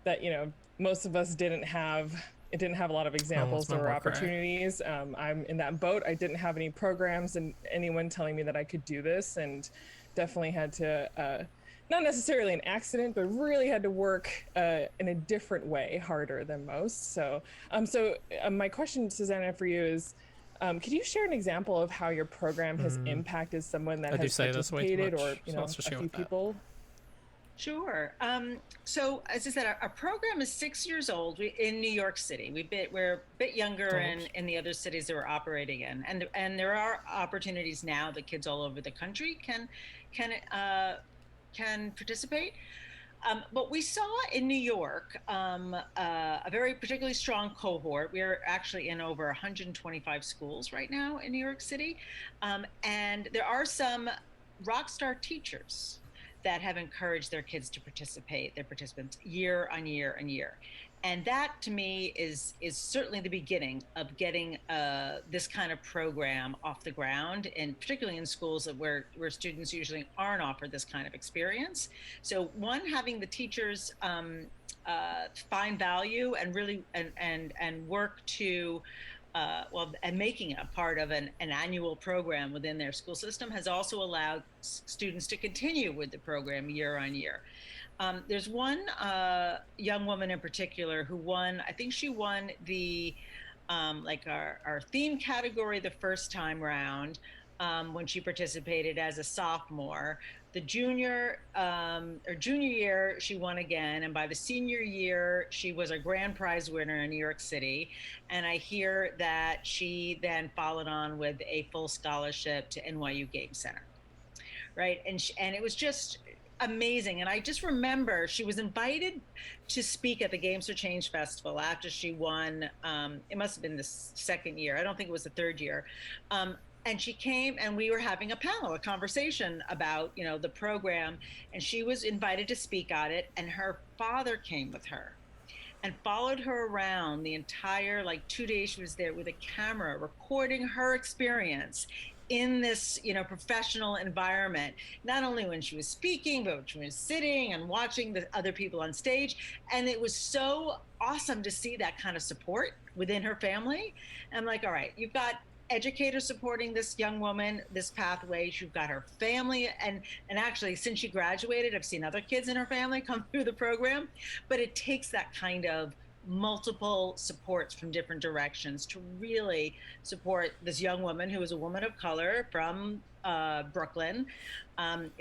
that most of us didn't have a lot of examples or opportunities. I'm in that boat. I didn't have any programs and anyone telling me that I could do this, and definitely had to, not necessarily an accident, but really had to work in a different way, harder than most. So my question, Susanna, for you is, could you share an example of how your program has impacted someone that has participated, or a few people? Sure. So as I said, our program is 6 years old in New York City. We're a bit younger in the other cities that we're operating in, and there are opportunities now that kids all over the country can participate. But we saw in New York a very particularly strong cohort. We are actually in over 125 schools right now in New York City, and there are some rock star teachers that have encouraged their kids to participate, their participants, year on year on year. And that, to me, is certainly the beginning of getting this kind of program off the ground, and particularly in schools where students usually aren't offered this kind of experience. So one, having the teachers find value and really and work to and making it a part of an annual program within their school system has also allowed students to continue with the program year on year. There's one young woman in particular who won, I think she won the, our theme category the first time round when she participated as a sophomore. The junior year, she won again. And by the senior year, she was a grand prize winner in New York City. And I hear that she then followed on with a full scholarship to NYU Game Center, right? And it was just amazing. And I just remember she was invited to speak at the Games for Change Festival after she won. It must have been the second year. I don't think it was the third year. And she came, and we were having a conversation about, the program, and she was invited to speak on it, and her father came with her. and followed her around the entire 2 days she was there with a camera recording her experience in this, professional environment, not only when she was speaking, but when she was sitting and watching the other people on stage. And it was so awesome to see that kind of support within her family. And I'm like, all right, you've got educators supporting this young woman, this pathway. You've got her family. And actually, since she graduated, I've seen other kids in her family come through the program. But it takes that kind of multiple supports from different directions to really support this young woman who is a woman of color from Brooklyn,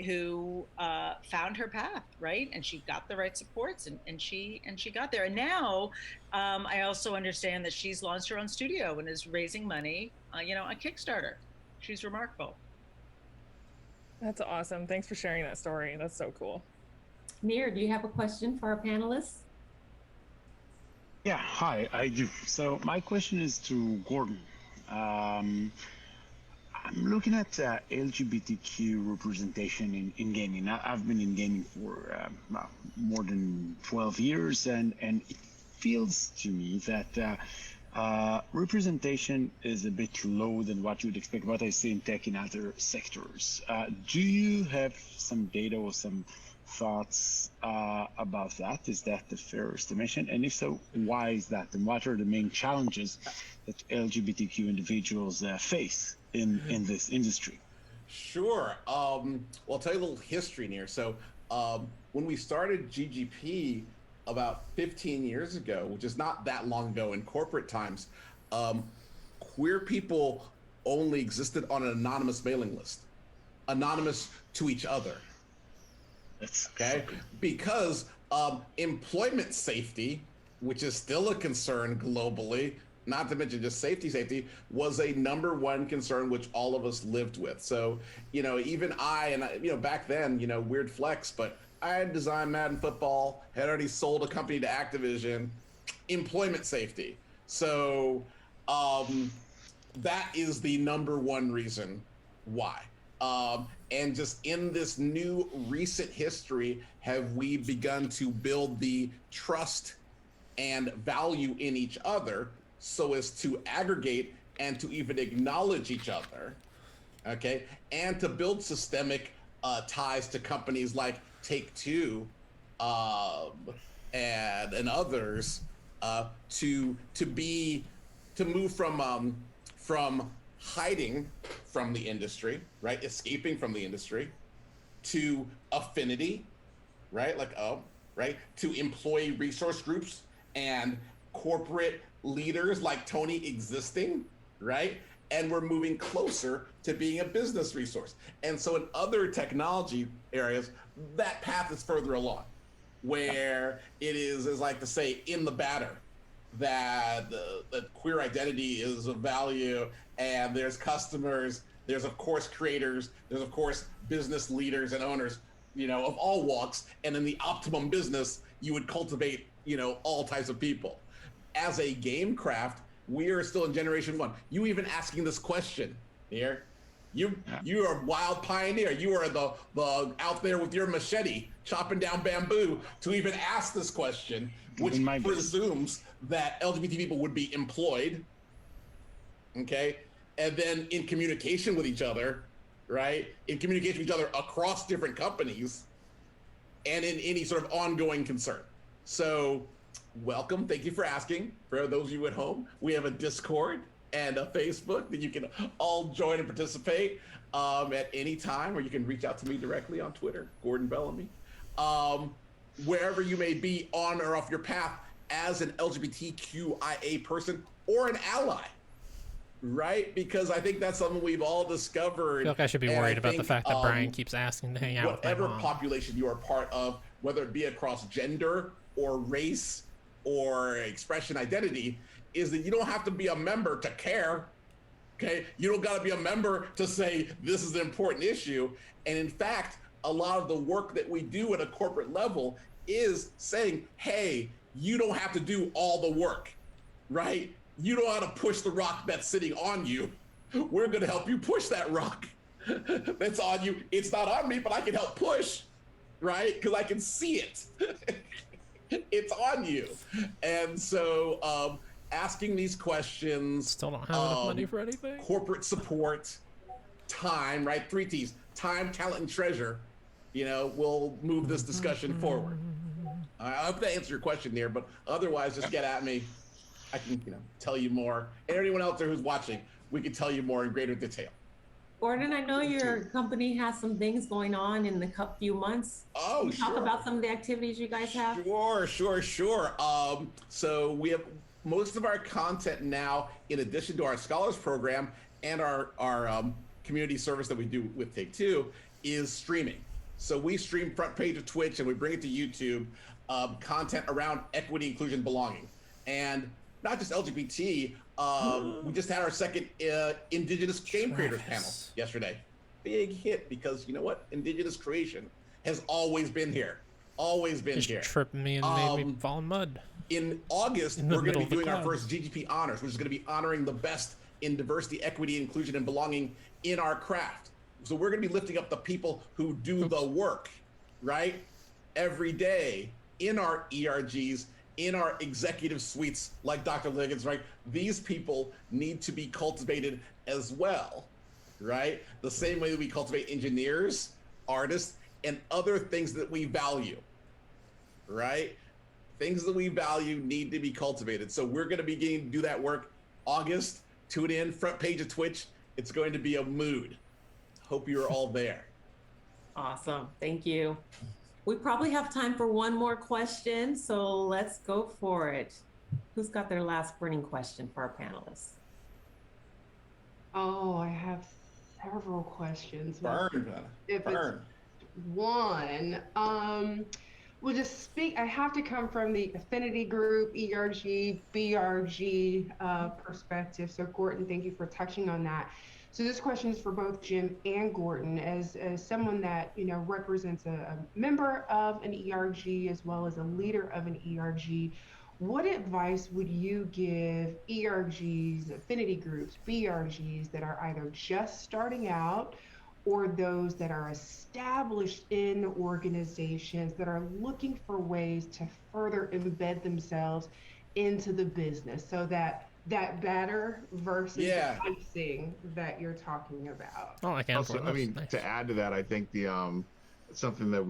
who found her path, right? And she got the right supports, and she got there. And now I also understand that she's launched her own studio and is raising money, on Kickstarter. She's remarkable. That's awesome. Thanks for sharing that story. That's so cool. Nir, do you have a question for our panelists? Yeah, hi, I do. So my question is to Gordon. I'm looking at LGBTQ representation in gaming. I've been in gaming for more than 12 years, and it feels to me that representation is a bit low than what you would expect, what I see in tech in other sectors. Do you have some data or some thoughts about that? Is that the fair estimation? And if so, why is that? And what are the main challenges that LGBTQ individuals face in this industry? Sure. Well, I'll tell you a little history here. So when we started GGP about 15 years ago, which is not that long ago in corporate times, queer people only existed on an anonymous mailing list, anonymous to each other. Okay, because employment safety, which is still a concern globally, not to mention just safety, was a #1 concern which all of us lived with. So, even back then, weird flex, but I had designed Madden Football, had already sold a company to Activision, employment safety. So that is the #1 reason why. And just in this new recent history, have we begun to build the trust and value in each other so as to aggregate and to even acknowledge each other, okay? And to build systemic ties to companies like Take-Two and others to move from hiding from the industry, right? Escaping from the industry, to affinity, right? To employee resource groups and corporate leaders like Tony existing, right? And we're moving closer to being a business resource. And so in other technology areas, that path is further along, where it is like to say in the batter that the queer identity is of value, and there's customers, there's of course creators, there's of course business leaders and owners, of all walks, and in the optimum business, you would cultivate, all types of people. As a game craft, we are still in generation 1. You even asking this question here, you are a wild pioneer. You are the out there with your machete chopping down bamboo to even ask this question, which presumes that LGBT people would be employed, okay, and then in communication with each other, right? In communication with each other across different companies, and in any sort of ongoing concern. So, welcome. Thank you for asking. For those of you at home, we have a Discord and a Facebook that you can all join and participate at any time, or you can reach out to me directly on Twitter, Gordon Bellamy. Wherever you may be on or off your path as an LGBTQIA person or an ally, right? Because I think that's something we've all discovered. I feel like I should be worried about the fact that Brian keeps asking to hang out with my whatever mom. population you are part of, whether it be across gender or race or expression identity, is that you don't have to be a member to care, okay? You don't gotta be a member to say this is an important issue. And in fact, a lot of the work that we do at a corporate level is saying, hey, you don't have to do all the work, right? You don't have to push the rock that's sitting on you. We're gonna help you push that rock that's on you. It's not on me, but I can help push, right? Because I can see it. It's on you. And so asking these questions. Still don't have enough money for anything. Corporate support, time, right? 3 T's, time, talent, and treasure, will move this discussion forward. I hope that answers your question there, but otherwise just get at me. I can, tell you more. And anyone else there who's watching, we can tell you more in greater detail. Gordon, I know your company has some things going on in the few months. Oh, can you sure. Talk about some of the activities you guys have. Sure. So we have most of our content now, in addition to our Scholars Program and our community service that we do with Take-Two, is streaming. So we stream front page of Twitch and we bring it to YouTube, content around equity, inclusion, belonging. And not just LGBT, we just had our second Indigenous Game Creators panel yesterday. Big hit, because you know what? Indigenous creation has always been here. Always been here. Just tripped me and made me fall in mud. In August, we're going to be doing our first GGP Honors, which is going to be honoring the best in diversity, equity, inclusion, and belonging in our craft. So we're going to be lifting up the people who do the work, right? Every day in our ERGs, in our executive suites, like Dr. Liggins, right? These people need to be cultivated as well, right? The same way that we cultivate engineers, artists, and other things that we value, right? Things that we value need to be cultivated. So we're going to be getting to do that work August. Tune in, front page of Twitch. It's going to be a mood. Hope you're all there. Awesome. Thank you. We probably have time for one more question, so let's go for it. Who's got their last burning question for our panelists? Oh, I have several questions. Burn. It's one, we'll just speak. I have to come from the affinity group, ERG, BRG perspective. So Gordon, thank you for touching on that. So this question is for both Jim and Gordon, as someone that represents a member of an ERG as well as a leader of an ERG. What advice would you give ERGs, affinity groups, BRGs that are either just starting out or those that are established in organizations that are looking for ways to further embed themselves into the business, so that better versus the pricing that you're talking about? Oh, I can. Also, nice. To add to that, I think the something that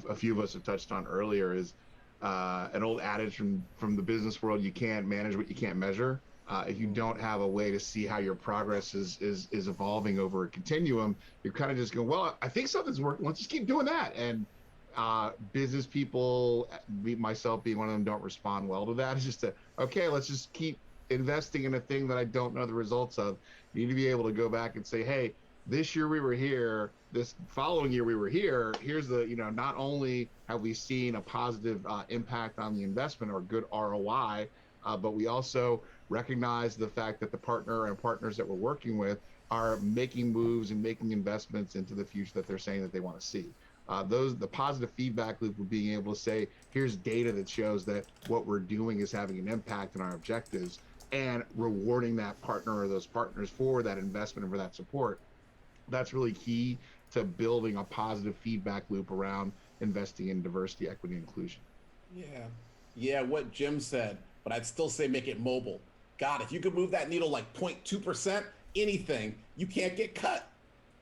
a few of us have touched on earlier is an old adage from the business world: you can't manage what you can't measure. If you don't have a way to see how your progress is evolving over a continuum, you're kind of just going, well, I think something's working, let's just keep doing that. And business people, myself being one of them, don't respond well to that. It's just okay, let's just keep investing in a thing that I don't know the results of. You need to be able to go back and say, hey, this year we were here, this following year we were here. Here's the, not only have we seen a positive impact on the investment or good ROI, but we also recognize the fact that the partner and partners that we're working with are making moves and making investments into the future that they're saying that they want to see. The positive feedback loop of being able to say, here's data that shows that what we're doing is having an impact on our objectives, and rewarding that partner or those partners for that investment and for that support. That's really key to building a positive feedback loop around investing in diversity, equity, and inclusion. Yeah, what Jim said, but I'd still say make it mobile. God, if you could move that needle like 0.2%, anything, you can't get cut.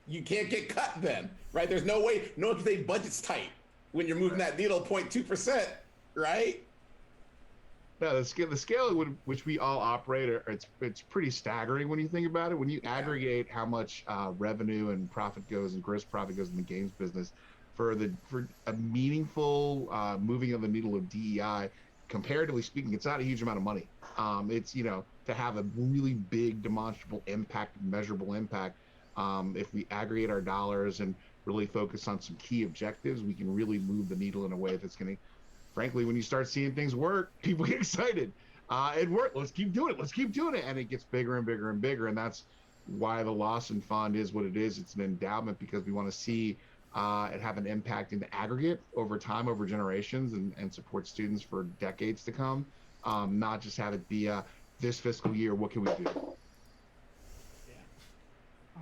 You can't get cut then, right? There's no way, no one can say budget's tight when you're moving that needle 0.2%, right? No, the scale at which we all operate, it's pretty staggering when you think about it. When you aggregate how much revenue and profit goes and gross profit goes in the games business, for a meaningful moving of the needle of DEI, comparatively speaking, it's not a huge amount of money. It's to have a really big demonstrable impact, measurable impact. If we aggregate our dollars and really focus on some key objectives, we can really move the needle in a way that's going to, frankly, when you start seeing things work, people get excited. It worked. Let's keep doing it. Let's keep doing it. And it gets bigger and bigger and bigger. And that's why the Lawson Fund is what it is. It's an endowment because we want to see it have an impact in the aggregate over time, over generations, and support students for decades to come. Not just have it be this fiscal year, what can we do?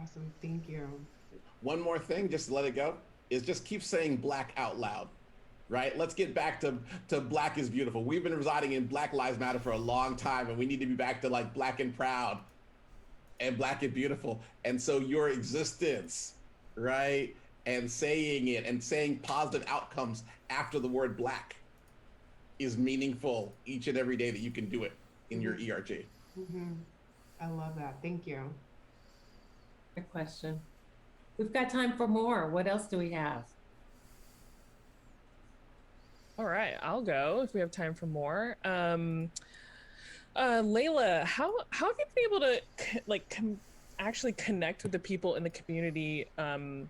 Awesome. Thank you. One more thing, just to let it go, is just keep saying Black out loud. right? Let's get back to Black is Beautiful. We've been residing in Black Lives Matter for a long time, and we need to be back to like Black and Proud and Black and Beautiful. And so your existence, right? And saying it and saying positive outcomes after the word Black is meaningful each and every day that you can do it in your ERG. Mm-hmm. I love that. Thank you. Good question. We've got time for more. What else do we have? All right, I'll go if we have time for more. Layla, how have you been able to actually connect with the people in the community to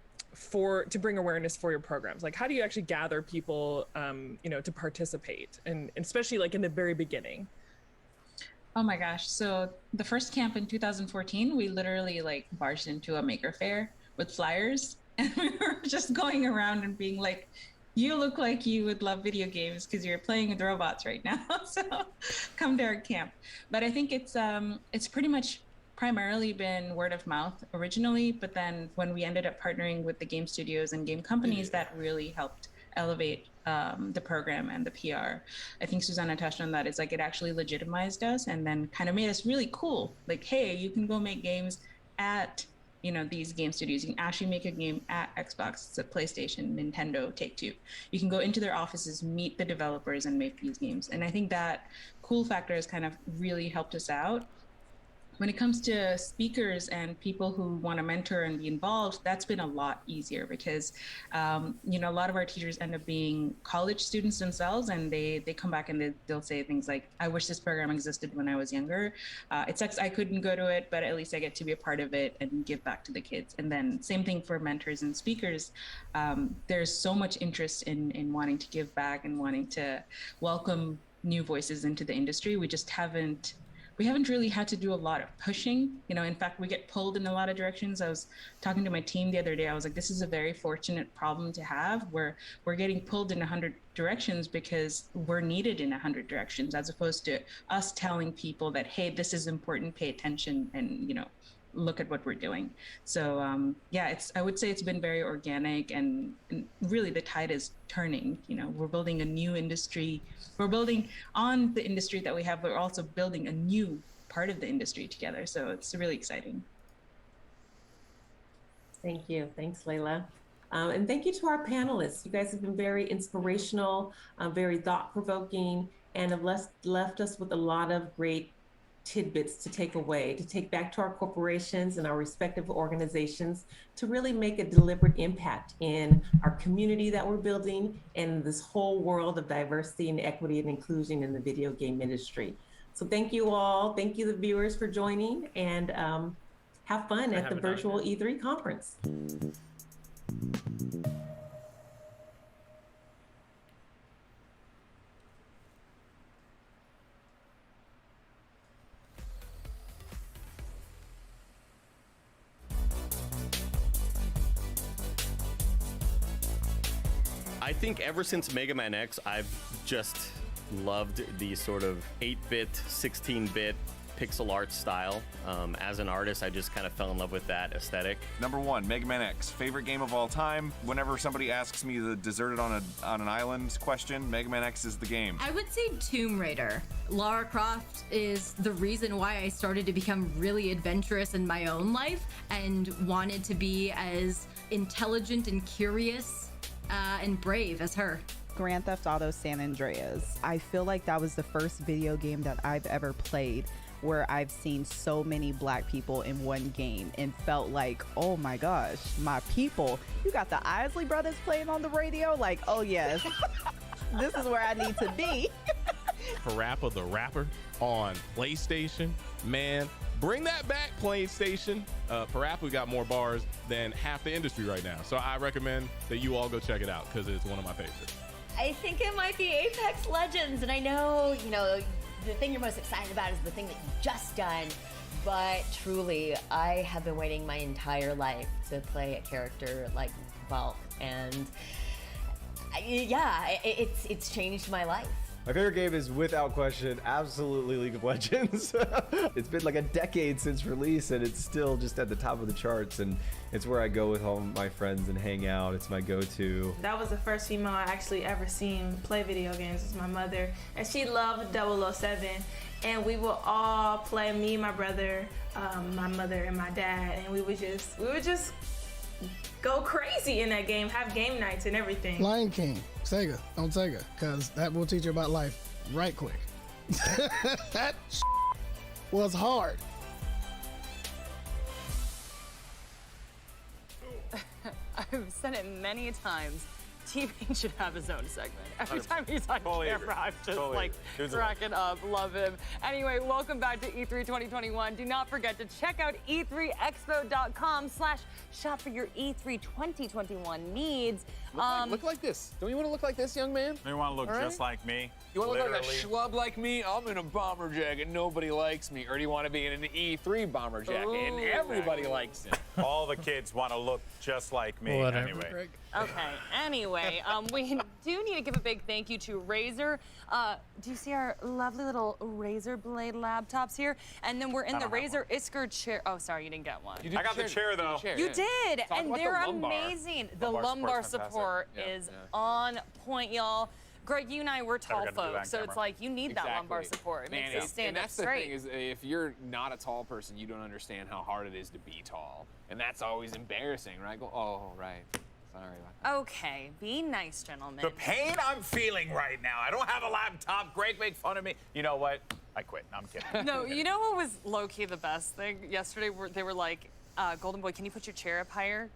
bring awareness for your programs? Like, how do you actually gather people, to participate, and especially like in the very beginning? Oh my gosh. So the first camp in 2014, we literally like barged into a maker fair with flyers, and we were just going around and being like, you look like you would love video games because you're playing with robots right now. So come to our camp. But I think it's pretty much primarily been word of mouth originally, but then when we ended up partnering with the game studios and game companies, that really helped elevate the program and the PR. I think Susanna touched on that. It's like it actually legitimized us and then kind of made us really cool. Like, hey, you can go make games at these game studios. You can actually make a game at Xbox, PlayStation, Nintendo, Take-Two. You can go into their offices, meet the developers, and make these games. And I think that cool factor has kind of really helped us out. When it comes to speakers and people who want to mentor and be involved, that's been a lot easier because, a lot of our teachers end up being college students themselves, and they come back and they'll say things like, I wish this program existed when I was younger. It sucks I couldn't go to it, but at least I get to be a part of it and give back to the kids. And then same thing for mentors and speakers. There's so much interest in wanting to give back and wanting to welcome new voices into the industry. We haven't really had to do a lot of pushing. In fact, we get pulled in a lot of directions. I was talking to my team the other day. I was like, this is a very fortunate problem to have where we're getting pulled in 100 directions because we're needed in 100 directions, as opposed to us telling people that, hey, this is important, pay attention, and, look at what we're doing. So I would say it's been very organic, and really the tide is turning. We're building a new industry. We're building on the industry that we have, but we're also building a new part of the industry together. So it's really exciting. Thank you. Thanks, Layla. And thank you to our panelists. You guys have been very inspirational, very thought-provoking, and have left us with a lot of great tidbits to take away, to take back to our corporations and our respective organizations to really make a deliberate impact in our community that we're building and this whole world of diversity and equity and inclusion in the video game industry. So thank you all. Thank you, the viewers, for joining, and have fun at the virtual E3 conference. I think ever since Mega Man X, I've just loved the sort of 8-bit, 16-bit pixel art style. As an artist, I just kind of fell in love with that aesthetic. Number one, Mega Man X, favorite game of all time. Whenever somebody asks me the deserted on an island question, Mega Man X is the game. I would say Tomb Raider. Lara Croft is the reason why I started to become really adventurous in my own life and wanted to be as intelligent and curious and brave as her. Grand Theft Auto San Andreas. I feel like that was the first video game that I've ever played where I've seen so many Black people in one game and felt like, oh my gosh, my people. You got the Isley Brothers playing on the radio? Like, oh yes, this is where I need to be. Parappa the Rapper on PlayStation. Man, bring that back, PlayStation. Parappa got more bars than half the industry right now. So I recommend that you all go check it out because it's one of my favorites. I think it might be Apex Legends. And I know, the thing you're most excited about is the thing that you've just done. But truly, I have been waiting my entire life to play a character like Valk. And it's changed my life. My favorite game is, without question, absolutely League of Legends. It's been like a decade since release, and it's still just at the top of the charts, and it's where I go with all my friends and hang out. It's my go-to. That was the first female I actually ever seen play video games. It's my mother, and she loved 007. And we would all play, me, my brother, my mother, and my dad, and we would just go crazy in that game, have game nights and everything. Lion King, Sega, on Sega, because that will teach you about life right quick. That was hard. I've said it many times. TV should have his own segment. Every time he's on camera, I'm just like cracking up. Love him. Anyway, welcome back to E3 2021. Do not forget to check out e3expo.com/shop for your E3 2021 needs. Look like this. Don't you want to look like this, young man? You want to look just like me? You want to look like a schlub like me? I'm in a bomber jacket. Nobody likes me. Or do you want to be in an E3 bomber jacket and everybody likes it? All the kids want to look just like me. Whatever. Anyway. Okay, anyway, we do need to give a big thank you to Razer. Do you see our lovely little Razer Blade laptops here? And then we're in the Razer Isker chair. Oh, sorry, you didn't get one. I got the chair, though. You did, Talk and about they're the lumbar. amazing. The Lumbar lumbar support's support fantastic. is on point, y'all. Greg, you and I, we're tall gonna do that on folks, so it's camera. like you need that lumbar support. It makes you stand and up that's straight. the thing is, if you're not a tall person, you don't understand how hard it is to be tall, and that's always embarrassing, right? Go, oh, right. Sorry about that. Okay, be nice, gentlemen. The pain I'm feeling right now. I don't have a laptop. Greg make fun of me. You know what? I quit. No, I'm kidding. No, you know what was low-key the best thing yesterday? They were like, Golden Boy, can you put your chair up higher?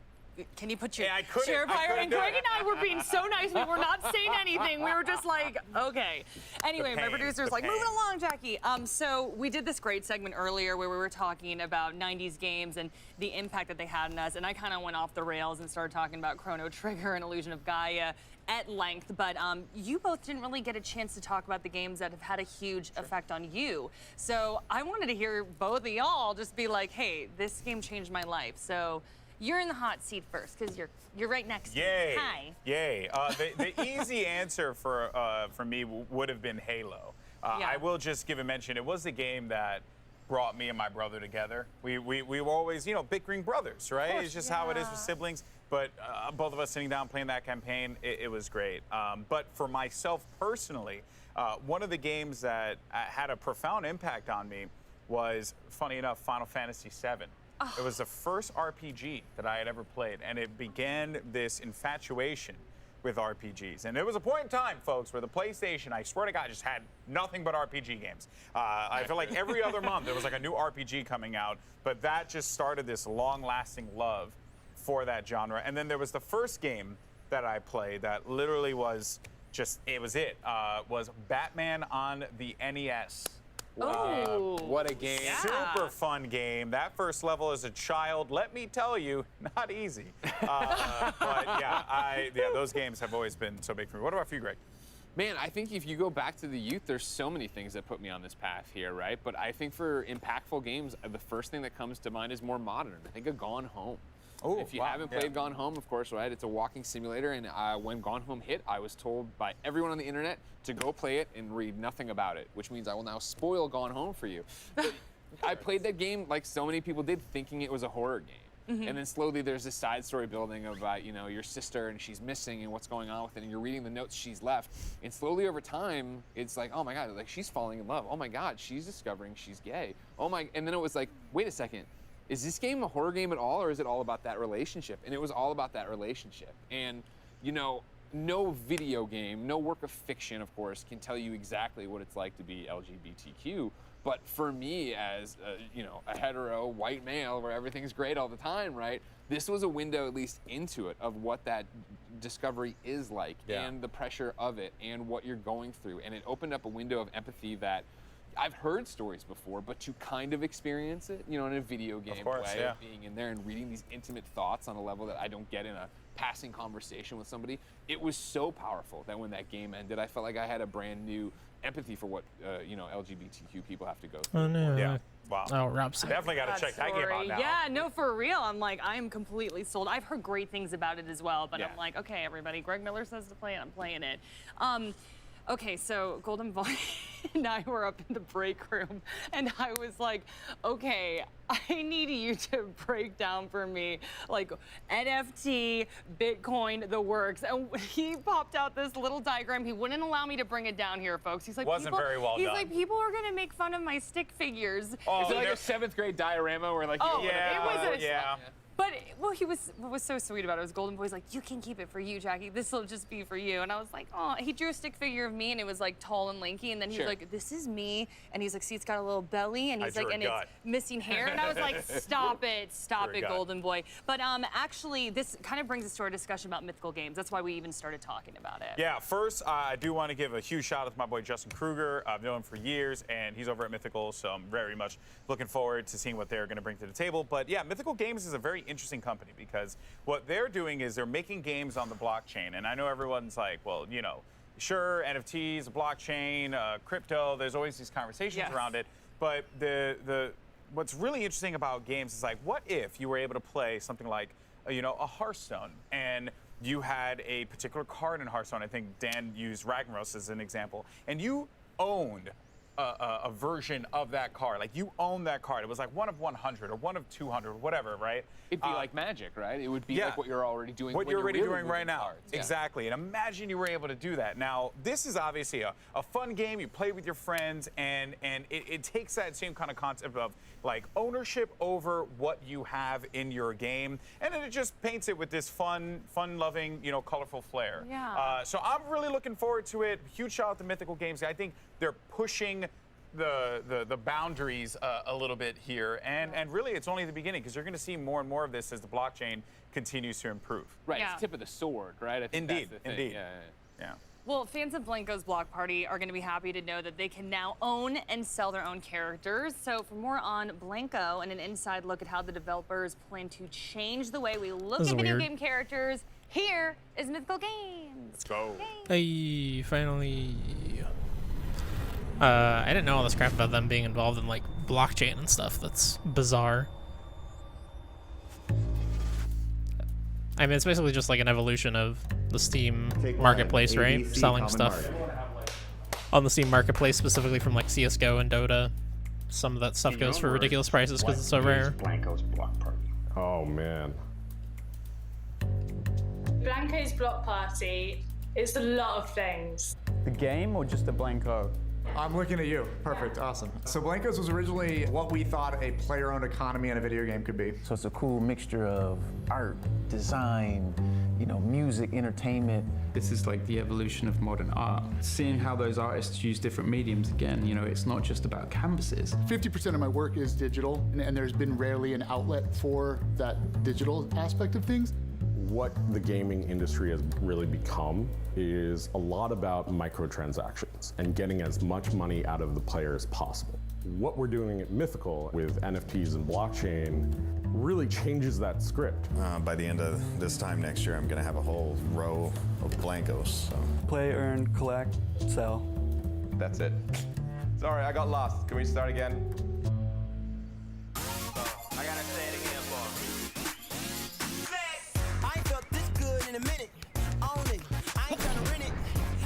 Can you put your chair up higher? And Greg and I were being so nice. We were not saying anything. We were just like, okay. Anyway, my producer's like, moving along, Jackie. So we did this great segment earlier where we were talking about 90s games and the impact that they had on us. And I kind of went off the rails and started talking about Chrono Trigger and Illusion of Gaia at length. But you both didn't really get a chance to talk about the games that have had a huge effect on you. So I wanted to hear both of y'all just be like, hey, this game changed my life. So you're in the hot seat first because you're right next to me. Hi. Yay. The easy answer for me would have been Halo. I will just give a mention. It was the game that brought me and my brother together. We were always, bickering brothers, right? It's just how it is with siblings. But both of us sitting down playing that campaign, it was great. But for myself personally, one of the games that had a profound impact on me was, funny enough, Final Fantasy VII. It was the first RPG that I had ever played, and it began this infatuation with RPGs. And there was a point in time, folks, where the PlayStation, I swear to God, just had nothing but RPG games. I feel like every other month there was like a new RPG coming out, but that just started this long-lasting love for that genre. And then there was the first game that I played that literally was just, was Batman on the NES. Wow. What a game. Super fun game. That first level as a child, let me tell you, not easy. But yeah, those games have always been so big for me. What about for you, Greg? Man, I think if you go back to the youth, there's so many things that put me on this path here, right? But I think for impactful games, the first thing that comes to mind is more modern. I think of Gone Home. Oh, if you haven't played Gone Home, of course, right? It's a walking simulator, and when Gone Home hit, I was told by everyone on the internet to go play it and read nothing about it, which means I will now spoil Gone Home for you. But I played that game like so many people did, thinking it was a horror game. And then slowly there's this side story building of, your sister and she's missing and what's going on with it, and you're reading the notes she's left. And slowly over time, it's like, oh my God, like she's falling in love. Oh my God, she's discovering she's gay. And then it was like, wait a second. Is this game a horror game at all, or is it all about that relationship? And it was all about that relationship. And, no video game, no work of fiction, of course, can tell you exactly what it's like to be LGBTQ. But for me, as a hetero white male, where everything's great all the time, right? This was a window, at least, into it of what that discovery is like, and the pressure of it, and what you're going through. And it opened up a window of empathy that I've heard stories before, but to kind of experience it, in a video game way, of being in there and reading these intimate thoughts on a level that I don't get in a passing conversation with somebody, it was so powerful that when that game ended, I felt like I had a brand new empathy for what LGBTQ people have to go through. Oh no! Yeah. Wow. Oh, Rob's definitely got to check that game out now. Yeah, no, for real. I'm like, I am completely sold. I've heard great things about it as well, but I'm like, okay, everybody, Greg Miller says to play it, I'm playing it. Okay, so Golden Boy and I were up in the break room, and I was like, okay, I need you to break down for me, like, NFT, Bitcoin, the works. And he popped out this little diagram. He wouldn't allow me to bring it down here, folks. He's like, Wasn't very well he's done. like, people are gonna make fun of my stick figures. Is it like a 7th grade diorama where like Oh, you it was a, yeah. But well, what was so sweet about it was Golden Boy's like, you can keep it for you, Jackie. This will just be for you. And I was like, oh. He drew a stick figure of me, and it was like tall and lanky. And then he was like, this is me. And he's like, see, it's got a little belly, and he's like, and it's missing hair. And I was like, stop it, Golden Boy. But actually, this kind of brings us to our discussion about mythical games. That's why we even started talking about it. Yeah, first, I do want to give a huge shout out to my boy Justin Kruger. I've known him for years, and he's over at Mythical, so I'm very much looking forward to seeing what they're going to bring to the table. But yeah, Mythical Games is a very interesting company because what they're doing is they're making games on the blockchain. And I know everyone's like, well, you know, sure, NFTs, blockchain, crypto, there's always these conversations around it. But what's really interesting about games is like, what if you were able to play something like, you know, a Hearthstone, and you had a particular card in Hearthstone. I think Dan used Ragnaros as an example, and you owned a version of that card. Like, you own that card. It was like 1 of 100 or 1 of 200 or whatever, right? It'd be like Magic, right? It would be like what you're already doing. What you're already doing right now. Cards. Yeah. Exactly. And imagine you were able to do that. Now, this is obviously a fun game. You play with your friends, and it takes that same kind of concept of like ownership over what you have in your game, and then it just paints it with this fun-loving, you know, colorful flair. Yeah. So I'm really looking forward to it. Huge shout out to Mythical Games. I think they're pushing the boundaries a little bit here, and really it's only the beginning, because you're going to see more and more of this as the blockchain continues to improve. Right, it's tip of the sword, right? I think Indeed, that's the thing. indeed. Yeah. Well, fans of Blanco's Block Party are going to be happy to know that they can now own and sell their own characters. So for more on Blanco and an inside look at how the developers plan to change the way we look at video game characters, here is Mythical Games. Let's go. Hey, finally. I didn't know all this crap about them being involved in like blockchain and stuff. That's bizarre. I mean, it's basically just like an evolution of the Steam marketplace, right? Selling stuff on the Steam marketplace, specifically from like CS:GO and Dota. Some of that stuff goes for ridiculous prices because it's so rare. Blanco's Block Party. Oh man. Blanco's Block Party is a lot of things. The game or just the Blanco? I'm looking at you. Perfect. Awesome. So Blankos was originally what we thought a player-owned economy in a video game could be. So it's a cool mixture of art, design, you know, music, entertainment. This is like the evolution of modern art. Seeing how those artists use different mediums again, you know, it's not just about canvases. 50% of my work is digital, and there's been rarely an outlet for that digital aspect of things. What the gaming industry has really become is a lot about microtransactions and getting as much money out of the player as possible. What we're doing at Mythical with NFTs and blockchain really changes that script. By the end of this time next year, I'm going to have a whole row of Blancos. So. Play, earn, collect, sell. That's it. Sorry, I got lost. Can we start again? I gotta say it again, boy. I ain't felt this good in a minute. Own it. I ain't trying to rent it.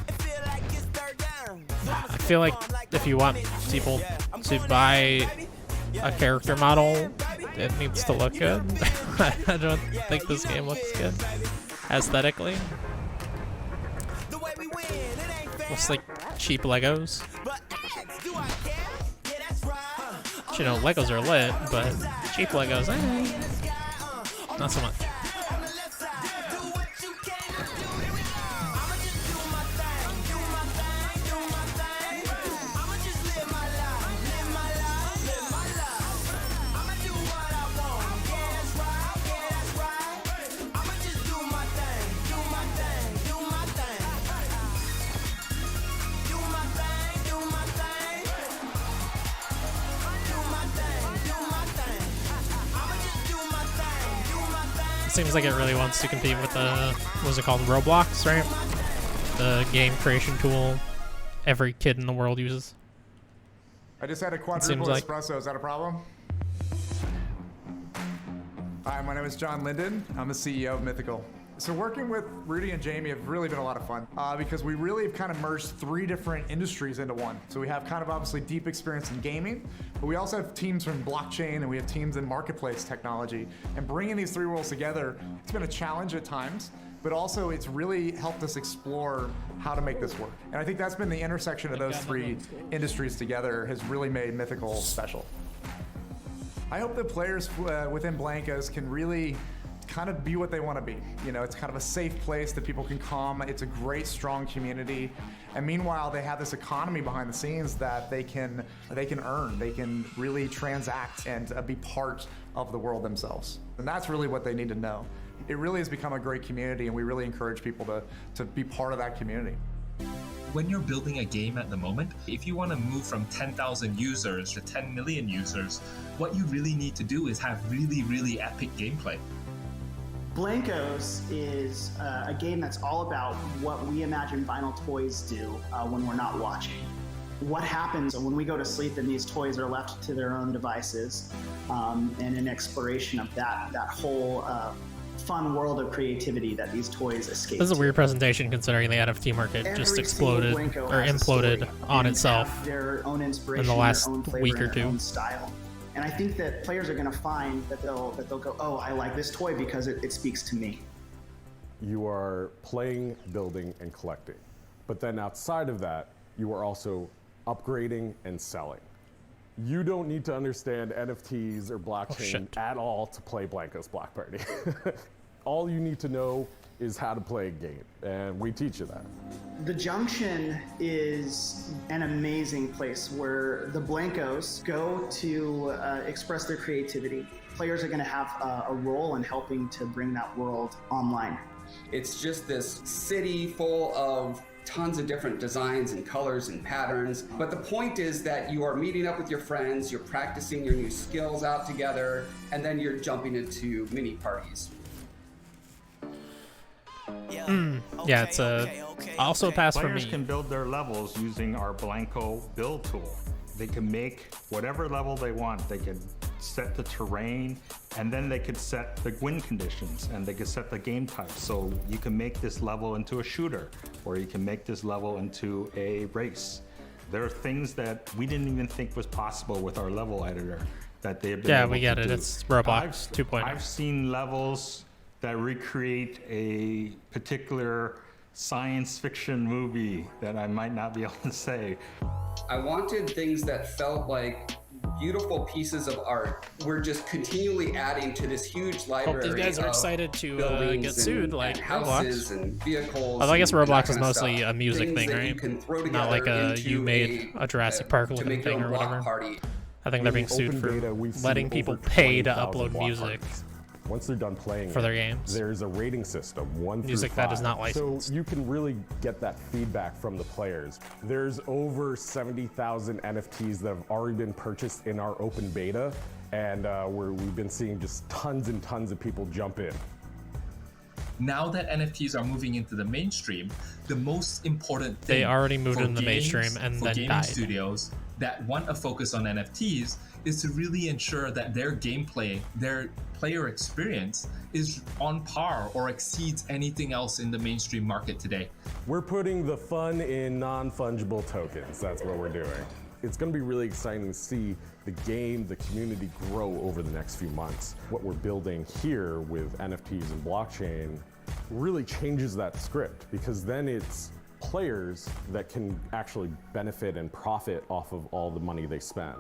It feel like it's third down. I feel like if you want people to buy a character model, it needs to look good. I don't think this game looks good aesthetically. Looks like cheap Legos. You know, Legos are lit, but cheap Legos, not so much. Seems like it really wants to compete with the, what's it called, Roblox, right? The game creation tool every kid in the world uses. I just had a quadruple espresso. Is that a problem? Hi, my name is John Linden. I'm the CEO of Mythical. So working with Rudy and Jamie have really been a lot of fun because we really have kind of merged 3 different industries into one. So we have kind of obviously deep experience in gaming, but we also have teams from blockchain and we have teams in marketplace technology. And bringing these 3 worlds together, it's been a challenge at times, but also it's really helped us explore how to make this work. And I think that's been the intersection of those 3 industries together has really made Mythical special. I hope the players within Blankos can really kind of be what they want to be. You know, it's kind of a safe place that people can come. It's a great, strong community. And meanwhile, they have this economy behind the scenes that they can earn. They can really transact and be part of the world themselves. And that's really what they need to know. It really has become a great community, and we really encourage people to be part of that community. When you're building a game at the moment, if you want to move from 10,000 users to 10 million users, what you really need to do is have really, really epic gameplay. Blankos is a game that's all about what we imagine vinyl toys do when we're not watching. What happens when we go to sleep and these toys are left to their own devices, and an exploration of that whole fun world of creativity that these toys escape. This is a weird presentation considering the NFT market just exploded or imploded on itself their own inspiration, in the last their own flavor, week or and their 2. own style. And I think that players are going to find that they'll go, oh, I like this toy because it speaks to me. You are playing, building, and collecting. But then outside of that, you are also upgrading and selling. You don't need to understand NFTs or blockchain at all to play Blankos Block Party. All you need to know is how to play a game, and we teach you that. The Junction is an amazing place where the Blankos go to express their creativity. Players are going to have a role in helping to bring that world online. It's just this city full of tons of different designs and colors and patterns. But the point is that you are meeting up with your friends, you're practicing your new skills out together, and then you're jumping into mini parties. Yeah, it's also a pass for me. Players can build their levels using our Blanko build tool. They can make whatever level they want. They can set the terrain, and then they could set the win conditions, and they could set the game type. So you can make this level into a shooter, or you can make this level into a race. There are things that we didn't even think was possible with our level editor that they've been able we get to it. do. It's Roblox 2.0. I've seen levels that recreate a particular science fiction movie that I might not be able to say. I wanted things that felt like beautiful pieces of art. We're just continually adding to this huge library. Hope these guys are of excited to buildings get sued and like houses Roblox. And vehicles. Although I guess and that Roblox is kind of mostly stuff. a music Things thing, that you right? can throw Not like together a you into made a Jurassic Park to looking make thing a or block whatever. party. I think they're being In sued open for beta, we've seen letting over people pay to 20,000 upload block music. parties. Once they're done playing for their it, games. There's a rating system, 1 Music through 5. that is not licensed. So you can really get that feedback from the players. There's over 70,000 NFTs that have already been purchased in our open beta, and we've been seeing just tons and tons of people jump in. Now that NFTs are moving into the mainstream, the most important thing They already moved for in the games, mainstream and for then gaming died. studios that want to focus on NFTs is to really ensure that their gameplay, their player experience is on par or exceeds anything else in the mainstream market today. We're putting the fun in non-fungible tokens. That's what we're doing. It's going to be really exciting to see the game, the community grow over the next few months. What we're building here with NFTs and blockchain really changes that script, because then it's players that can actually benefit and profit off of all the money they spend.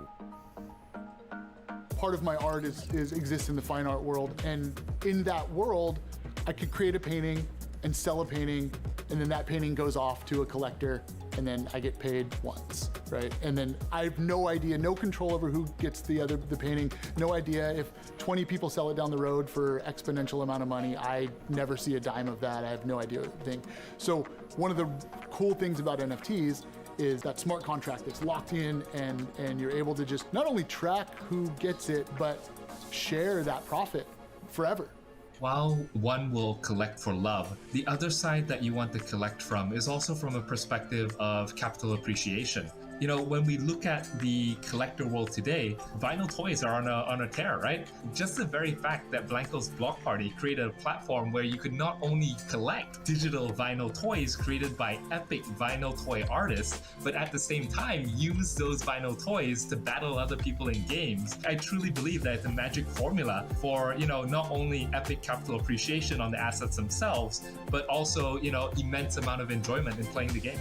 Part of my art exists in the fine art world, and in that world, I could create a painting and sell a painting, and then that painting goes off to a collector, and then I get paid once, right? And then I have no idea, no control over who gets the painting, no idea if 20 people sell it down the road for exponential amount of money. I never see a dime of that. I have no idea what to think. So one of the cool things about NFTs is that smart contract that's locked in, and you're able to just not only track who gets it, but share that profit forever. While one will collect for love, the other side that you want to collect from is also from a perspective of capital appreciation. When we look at the collector world today, vinyl toys are on a tear, right? Just the very fact that Blanco's Block Party created a platform where you could not only collect digital vinyl toys created by epic vinyl toy artists, but at the same time use those vinyl toys to battle other people in games. I truly believe that it's a magic formula for, not only epic capital appreciation on the assets themselves, but also, immense amount of enjoyment in playing the game.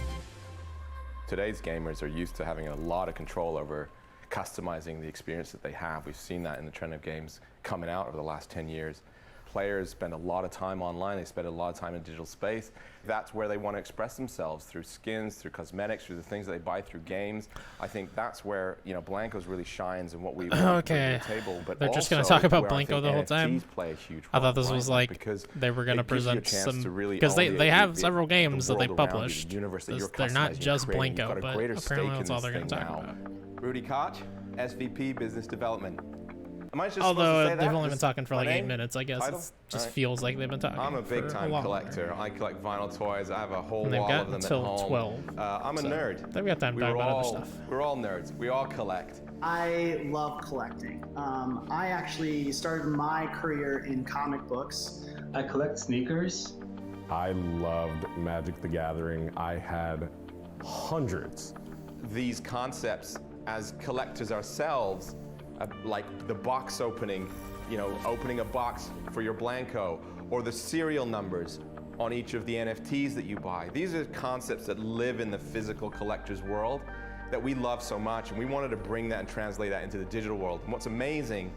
Today's gamers are used to having a lot of control over customizing the experience that they have. We've seen that in the trend of games coming out over the last 10 years. Players spend a lot of time online, they spend a lot of time in digital space. That's where they want to express themselves, through skins, through cosmetics, through the things that they buy through games. I think that's where, Blankos really shines and what we bring to the table. But they're just going to talk about Blanco the whole time. I thought this was like they were going to present some, because they have several games that they published. They're not just Blanco, but apparently that's all they're going to talk about. Rudy Koch, SVP Business Development. Am I just Although they've only been talking for like 8 minutes, I guess it just feels like they've been talking. I'm a big-time collector. I collect vinyl toys. I have a whole and they've wall got of them until at home. 12. I'm a nerd. They've got time to talk about other stuff. We're all nerds. We all collect. I love collecting. I actually started my career in comic books. I collect sneakers. I loved Magic the Gathering. I had hundreds. These concepts as collectors ourselves, like the box opening, opening a box for your Blanco, or the serial numbers on each of the NFTs that you buy. These are concepts that live in the physical collector's world that we love so much, and we wanted to bring that and translate that into the digital world. And what's amazing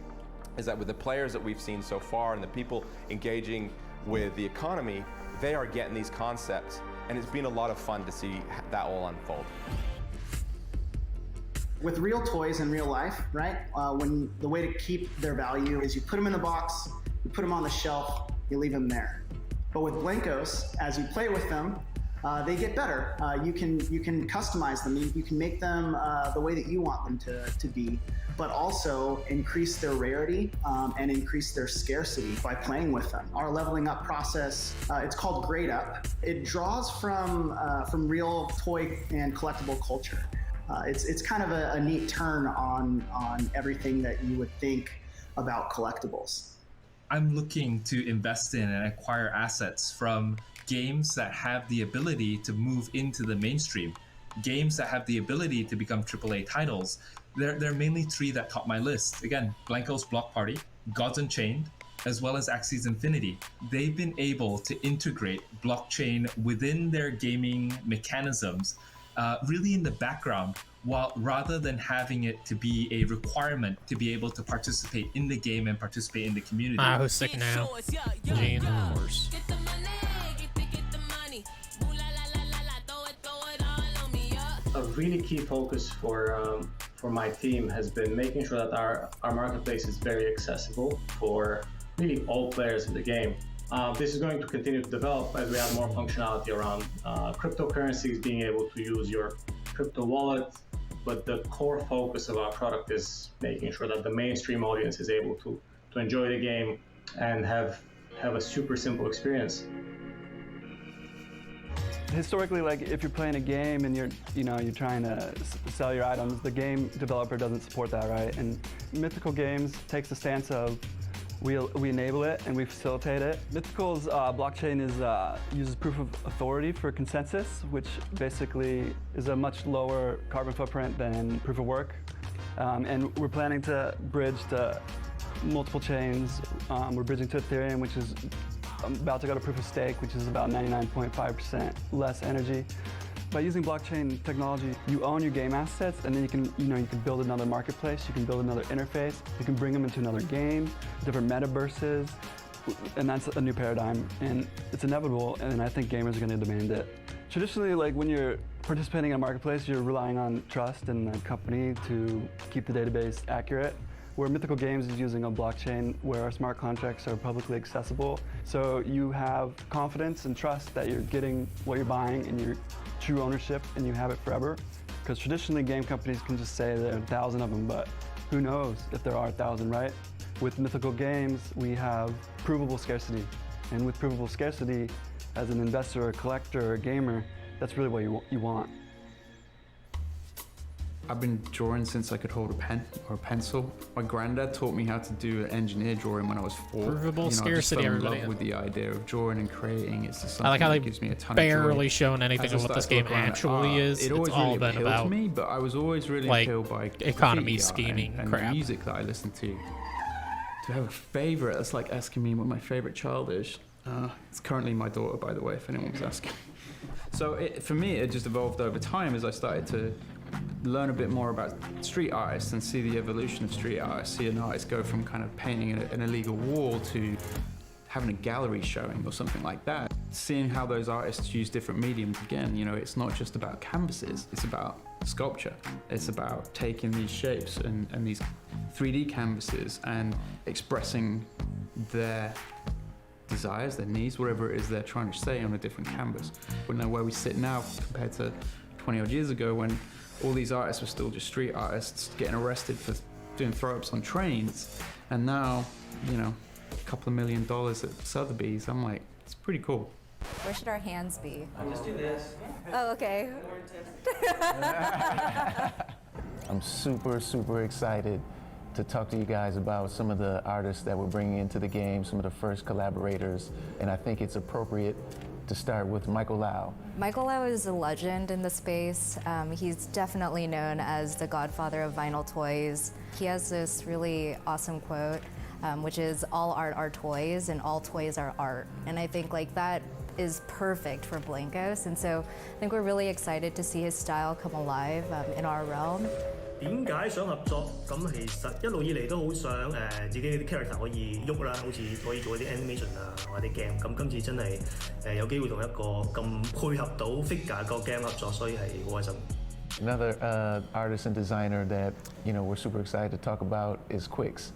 is that with the players that we've seen so far and the people engaging with the economy, they are getting these concepts, and it's been a lot of fun to see that all unfold. With real toys in real life, right? When the way to keep their value is you put them in the box, you put them on the shelf, you leave them there. But with Blankos, as you play with them, they get better. You can customize them. You can make them the way that you want them to be, but also increase their rarity and increase their scarcity by playing with them. Our leveling up process, it's called Grade Up. It draws from real toy and collectible culture. It's kind of a neat turn on everything that you would think about collectibles. I'm looking to invest in and acquire assets from games that have the ability to move into the mainstream, games that have the ability to become AAA titles. There are mainly 3 that top my list. Again, Blanco's Block Party, Gods Unchained, as well as Axie Infinity. They've been able to integrate blockchain within their gaming mechanisms, really in the background, rather than having it to be a requirement to be able to participate in the game and participate in the community. Who's sick now? Gene, of course. A really key focus for my team has been making sure that our marketplace is very accessible for really all players in the game. This is going to continue to develop as we add more functionality around cryptocurrencies, being able to use your crypto wallet, but the core focus of our product is making sure that the mainstream audience is able to enjoy the game and have a super simple experience. Historically, like if you're playing a game and you're trying to sell your items, the game developer doesn't support that, right? And Mythical Games takes the stance of we enable it and we facilitate it. Mythical's blockchain uses proof of authority for consensus, which basically is a much lower carbon footprint than proof of work. And we're planning to bridge to multiple chains. We're bridging to Ethereum, which is about to go to proof of stake, which is about 99.5% less energy. By using blockchain technology, you own your game assets, and then you can build another marketplace, you can build another interface, you can bring them into another game, different metaverses, and that's a new paradigm, and it's inevitable, and I think gamers are going to demand it. Traditionally, like when you're participating in a marketplace, you're relying on trust in the company to keep the database accurate. Where Mythical Games is using a blockchain where our smart contracts are publicly accessible, so you have confidence and trust that you're getting what you're buying and your true ownership, and you have it forever. Because traditionally game companies can just say there are 1,000 of them, but who knows if there are 1,000, right? With Mythical Games, we have provable scarcity. And with provable scarcity, as an investor, a collector, or a gamer, that's really what you want. I've been drawing since I could hold a pen or a pencil. My granddad taught me how to do an engineer drawing when I was 4. Provable I just scarcity, fell in everybody. love with the idea of drawing and creating. It's just something I like how that they gives me a ton barely of joy. shown anything As I of what this started game to look around at actually art, is. It It's always all really been appealed about to me, but I was always really like appealed by economy graffiti art scheming and crap. the music that I listened to. To have a favorite, that's like asking me what my favorite child is. It's currently my daughter, by the way, if anyone was asking. So for me, it just evolved over time as I started to learn a bit more about street artists and see the evolution of street artists, see an artist go from kind of painting an illegal wall to having a gallery showing or something like that. Seeing how those artists use different mediums again, you know, it's not just about canvases, it's about sculpture. It's about taking these shapes and these 3D canvases and expressing their desires, their needs, whatever it is they're trying to say on a different canvas. We know where we sit now compared to 20 odd years ago when all these artists were still just street artists getting arrested for doing throw-ups on trains. And now, you know, a couple of $1 million at Sotheby's, I'm like, it's pretty cool. Where should our hands be? Just do this. Oh, okay. I'm super excited to talk to you guys about some of the artists that we're bringing into the game, some of the first collaborators, and I think it's appropriate to start with Michael Lau. Michael Lau is a legend in the space. He's definitely known as the godfather of vinyl toys. He has this really awesome quote, which is, all art are toys and all toys are art. And I think like that is perfect for Blankos. And so I think we're really excited to see his style come alive in our realm. 點解想合作？咁其實一路以嚟都好想自己啲 character 可以喐啦，好似可以做啲 animation 啊，或者 game。咁今次真係有機會同一個咁配合到 figure 個 game 合作，所以係好開心。Another artist and designer that, you know, we're super excited to talk about is Quix.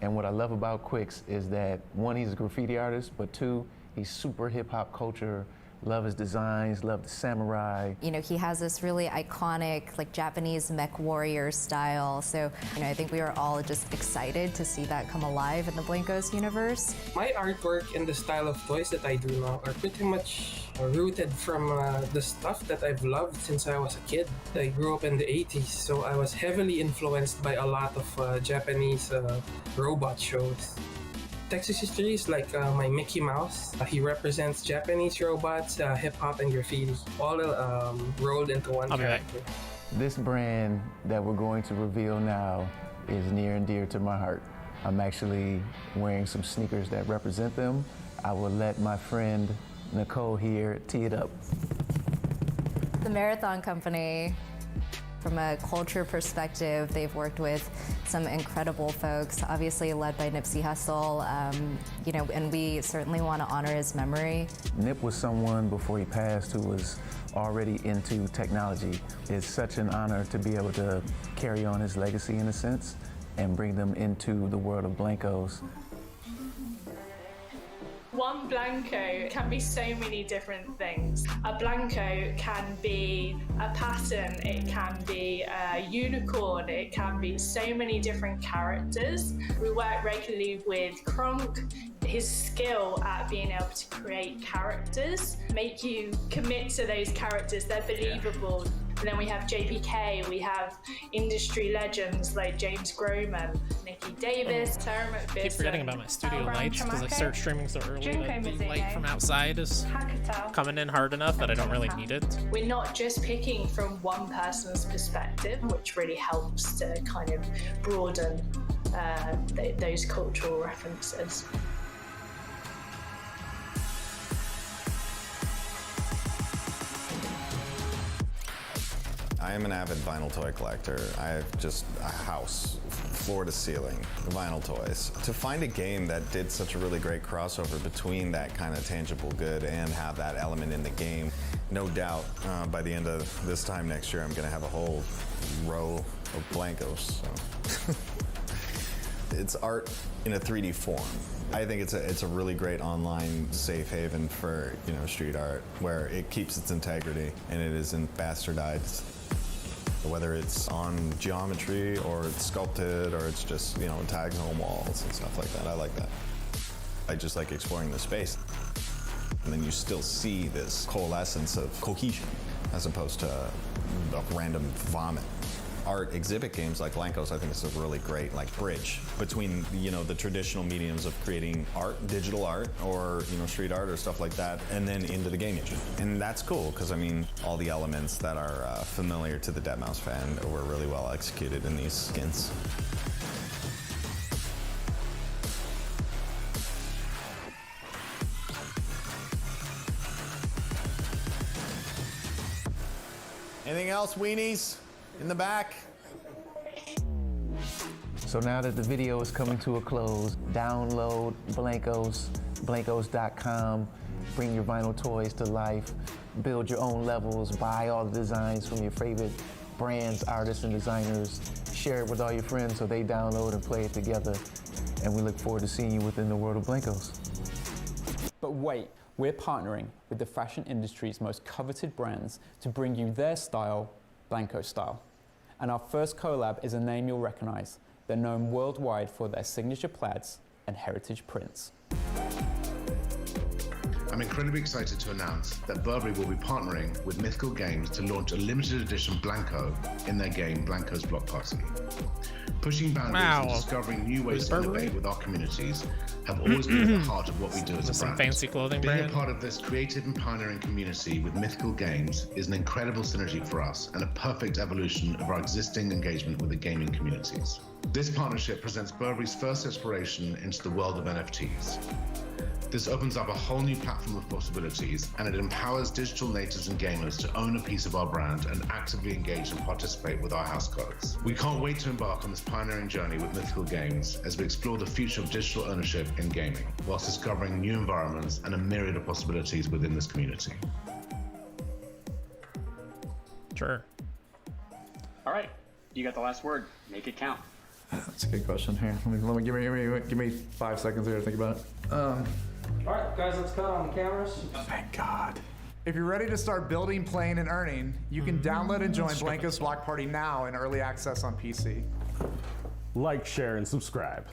And what I love about Quix is that, one, he's a graffiti artist, but two, he's super hip-hop culture, love his designs, love the samurai. You know, he has this really iconic, like Japanese mech warrior style. So, you know, I think we are all just excited to see that come alive in the Blankos universe. My artwork and the style of toys that I do now are pretty much rooted from the stuff that I've loved since I was a kid. I grew up in the 80s, so I was heavily influenced by a lot of Japanese robot shows. Texas history is like my Mickey Mouse. He represents Japanese robots, hip-hop, and graffiti, all rolled into one character. This brand that we're going to reveal now is near and dear to my heart. I'm actually wearing some sneakers that represent them. I will let my friend Nicole here tee it up. The Marathon Company, from a culture perspective, they've worked with some incredible folks, obviously led by Nipsey Hussle, you know, and we certainly want to honor his memory. Nip was someone before he passed who was already into technology. It's such an honor to be able to carry on his legacy in a sense and bring them into the world of Blankos. One Blanko can be so many different things. A Blanko can be a pattern, it can be a unicorn, it can be so many different characters. We work regularly with Kronk. His skill at being able to create characters, make you commit to those characters, they're believable. And then we have JPK, we have industry legends like James Groman, Nikki Davis, Sarah McPherson. I keep forgetting about my studio lights because I start streaming so early that the light from outside is coming in hard enough that I don't really need it. We're not just picking from one person's perspective, which really helps to kind of broaden those cultural references. I am an avid vinyl toy collector. I have just a house, floor to ceiling, vinyl toys. To find a game that did such a really great crossover between that kind of tangible good and have that element in the game, no doubt by the end of this time next year, I'm gonna have a whole row of Blankos. So. It's art in a 3D form. I think it's a really great online safe haven for, you know, street art where it keeps its integrity and it isn't bastardized. Whether it's on geometry or it's sculpted or it's just, you know, tags on walls and stuff like that. I like that. I just like exploring the space. And then you still see this coalescence of cohesion as opposed to a random vomit. art exhibit games like Blankos, I think is a really great bridge between the traditional mediums of creating art, digital art, or street art or stuff like that, and then into the game engine. And that's cool because I mean all the elements that are familiar to the Deadmau5 fan were really well executed in these skins. Anything else, weenies? In the back? So now that the video is coming to a close, download Blankos, blankos.com, bring your vinyl toys to life, build your own levels, buy all the designs from your favorite brands, artists, and designers, share it with all your friends so they download and play it together. And we look forward to seeing you within the world of Blankos. But wait, we're partnering with the fashion industry's most coveted brands to bring you their style, Blanko style. And our first collab is a name you'll recognize. They're known worldwide for their signature plaids and heritage prints. I'm incredibly excited to announce that Burberry will be partnering with Mythical Games to launch a limited edition Blanko in their game Blanko's Block Party. Pushing boundaries and discovering new ways to innovate with our communities have always been at the heart of what we do as a brand. Fancy clothing Being brand. a part of this creative and pioneering community with Mythical Games is an incredible synergy for us and a perfect evolution of our existing engagement with the gaming communities. This partnership presents Burberry's first exploration into the world of NFTs. This opens up a whole new platform of possibilities, and it empowers digital natives and gamers to own a piece of our brand and actively engage and participate with our house codes. We can't wait to embark on this pioneering journey with Mythical Games as we explore the future of digital ownership in gaming, whilst discovering new environments and a myriad of possibilities within this community. Sure. All right, you got the last word. Make it count. That's a good question here. Let me give me 5 seconds here to think about it. All right, guys, let's cut on cameras. Thank God. If you're ready to start building, playing, and earning, you can download and join Blankos Block Party now in early access on PC. Like, share, and subscribe.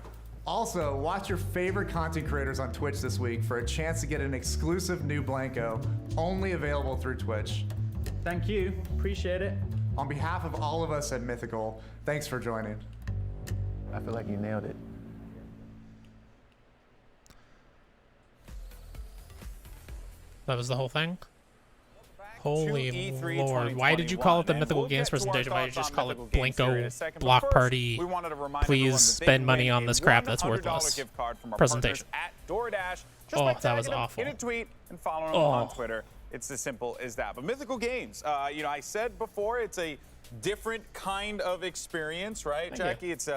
Also, watch your favorite content creators on Twitch this week for a chance to get an exclusive new Blanko, only available through Twitch. Thank you. Appreciate it. On behalf of all of us at Mythical, thanks for joining. I feel like you nailed it. That was the whole thing? Holy E3 Lord. Why did you call it the Mythical Games presentation? Why did you just call it Blanko Block Party? Please spend money on this crap that's worthless. Presentation. At DoorDash. Just Oh, by that was tagging them awful. in a tweet and following them on Twitter. It's as simple as that. But Mythical Games, I said before, it's a different kind of experience, right, Thank Jackie? you. It's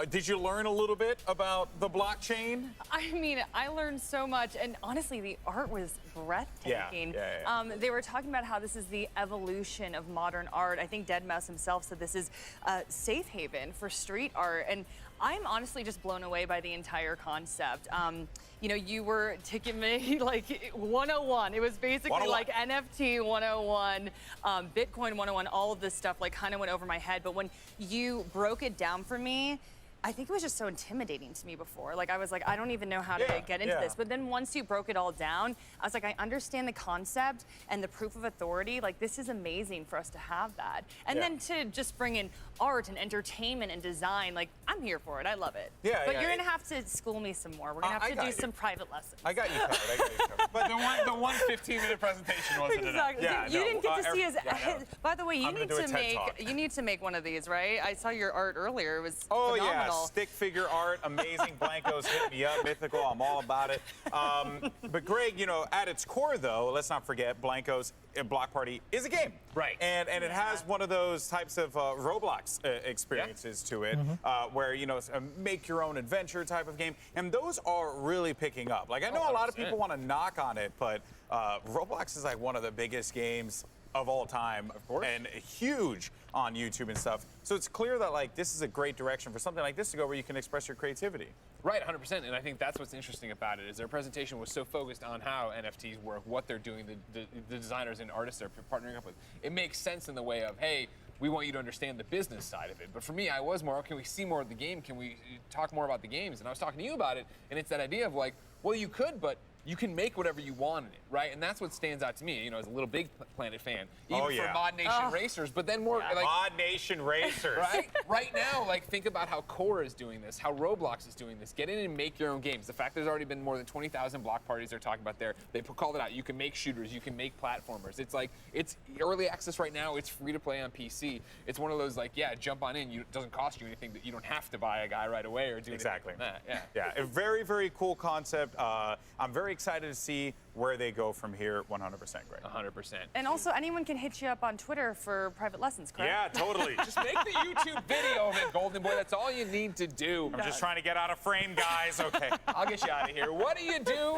did you learn a little bit about the blockchain? I mean, I learned so much, and honestly, the art was breathtaking. Yeah. They were talking about how this is the evolution of modern art. I think Deadmau5 himself said this is a safe haven for street art, and I'm honestly just blown away by the entire concept. You were taking me like 101. It was basically 101. like NFT 101, Bitcoin 101, all of this stuff like kind of went over my head. But when you broke it down for me, I think it was just so intimidating to me before. Like, I was like, I don't even know how to get into this. But then once you broke it all down, I was like, I understand the concept and the proof of authority. Like, this is amazing for us to have that. And then to just bring in art and entertainment and design, like, I'm here for it. I love it. Yeah, But yeah, you're going to have to school me some more. We're going to I have to got do you. some private lessons. I got you covered. But the one 15-minute presentation wasn't Exactly. enough. You didn't get to see his. no. By the way, you I'm gonna need do a to TED Talk. you need to make one of these, right? I saw your art earlier. It was Oh phenomenal. yeah, stick figure art, amazing. Blankos, hit me up, Mythical, I'm all about it. But Greg, at its core though, let's not forget Blankos Block Party is a game. Right. And it has one of those types of Roblox experiences to it, where it's a make your own adventure type of game. And those are really picking up. Like I know a lot of people want to knock on it, but Roblox is like one of the biggest games of all time, of course, and huge on YouTube and stuff. So it's clear that like this is a great direction for something like this to go, where you can express your creativity. Right, 100%. And I think that's what's interesting about it is their presentation was so focused on how NFTs work, what they're doing, the designers and artists they're partnering up with. It makes sense in the way of, hey, we want you to understand the business side of it. But for me, I was more, can we see more of the game? Can we talk more about the games? And I was talking to you about it, and it's that idea of like, well, you could, but you can make whatever you want in it, right? And that's what stands out to me, you know, as a Little Big Planet fan. Even for Mod Nation Racers, but then more like Mod Nation Racers. Right? Right now, like, think about how Core is doing this, how Roblox is doing this. Get in and make your own games. The fact there's already been more than 20,000 block parties they're talking about there. They called it out. You can make shooters. You can make platformers. It's like, it's early access right now. It's free to play on PC. It's one of those, like, yeah, jump on in. It doesn't cost you anything. That you don't have to buy a guy right away or do exactly anything like that. Yeah, a very, very cool concept. I'm very excited to see where they go from here. 100% great. 100%. And also, anyone can hit you up on Twitter for private lessons, correct? Yeah, totally. Just make the YouTube video of it, Golden Boy. That's all you need to do. I'm just trying to get out of frame, guys. Okay. I'll get you out of here. What do you do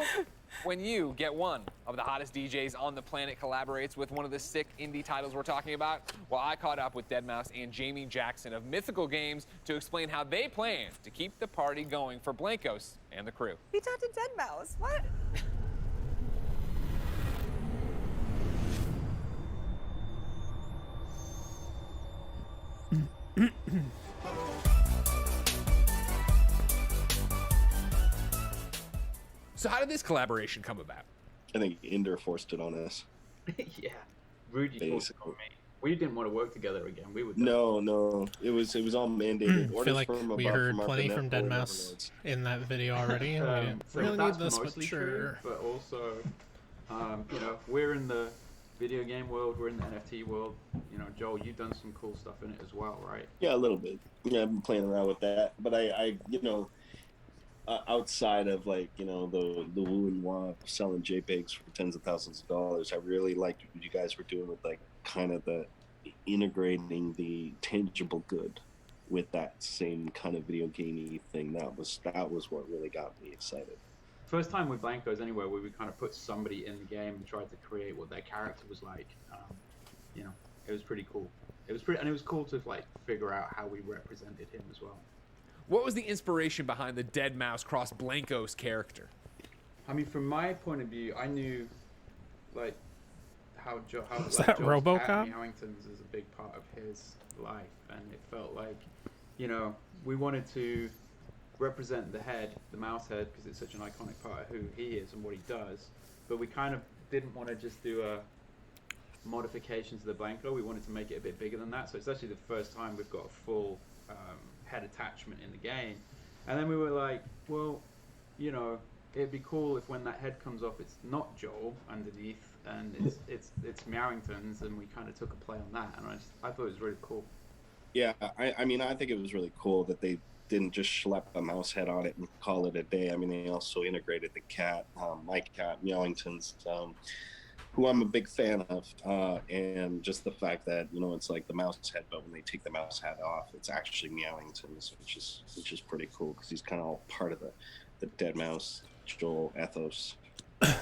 when you get one of the hottest DJs on the planet collaborates with one of the sick indie titles we're talking about? Well, I caught up with Deadmau5 and Jamie Jackson of Mythical Games to explain how they plan to keep the party going for Blankos and the crew. We talked to Deadmau5. What? So how did this collaboration come about? I think Inder forced it on us. Yeah, Rudy forced it on me. We didn't want to work together again. We would. No, it was all mandated. I Orders feel like from we above, heard from plenty ARPANET from forward Deadmau5 overloads. in that video already. We didn't So really that's need this, but mostly sure. true, but also, you know, we're in the video game world, we're in the NFT world. You know, Joel, you've done some cool stuff in it as well, right? Yeah, a little bit. Yeah, I've been playing around with that, but I you know, outside of like, you know, the woo and wah of selling JPEGs for tens of thousands of dollars, I really liked what you guys were doing with like kind of the integrating the tangible good with that same kind of video gamey thing. That was what really got me excited. First time with Blankos anyway, where we kind of put somebody in the game and tried to create what their character was like. You know, it was pretty cool. It was cool to like figure out how we represented him as well. What was the inspiration behind the Deadmau5 cross Blankos character? I mean, from my point of view, I knew like how Is like, that Joel's RoboCop? cat Meowingtons is a big part of his life, and it felt like, you know, we wanted to represent the head, the mouse head, because it's such an iconic part of who he is and what he does. But we kind of didn't want to just do a modification to the Blanco. We wanted to make it a bit bigger than that. So it's actually the first time we've got a full head attachment in the game. And then we were like, well, you know, it'd be cool if when that head comes off, it's not Joel underneath, and it's Meowingtons, and we kind of took a play on that, and I thought it was really cool. Yeah, I mean, I think it was really cool that they didn't just schlep a mouse head on it and call it a day. I mean, they also integrated the cat, my cat, Meowingtons, who I'm a big fan of, and just the fact that, you know, it's like the mouse head, but when they take the mouse head off, it's actually Meowingtons, which is pretty cool because he's kind of all part of the Deadmau5 Joel ethos. I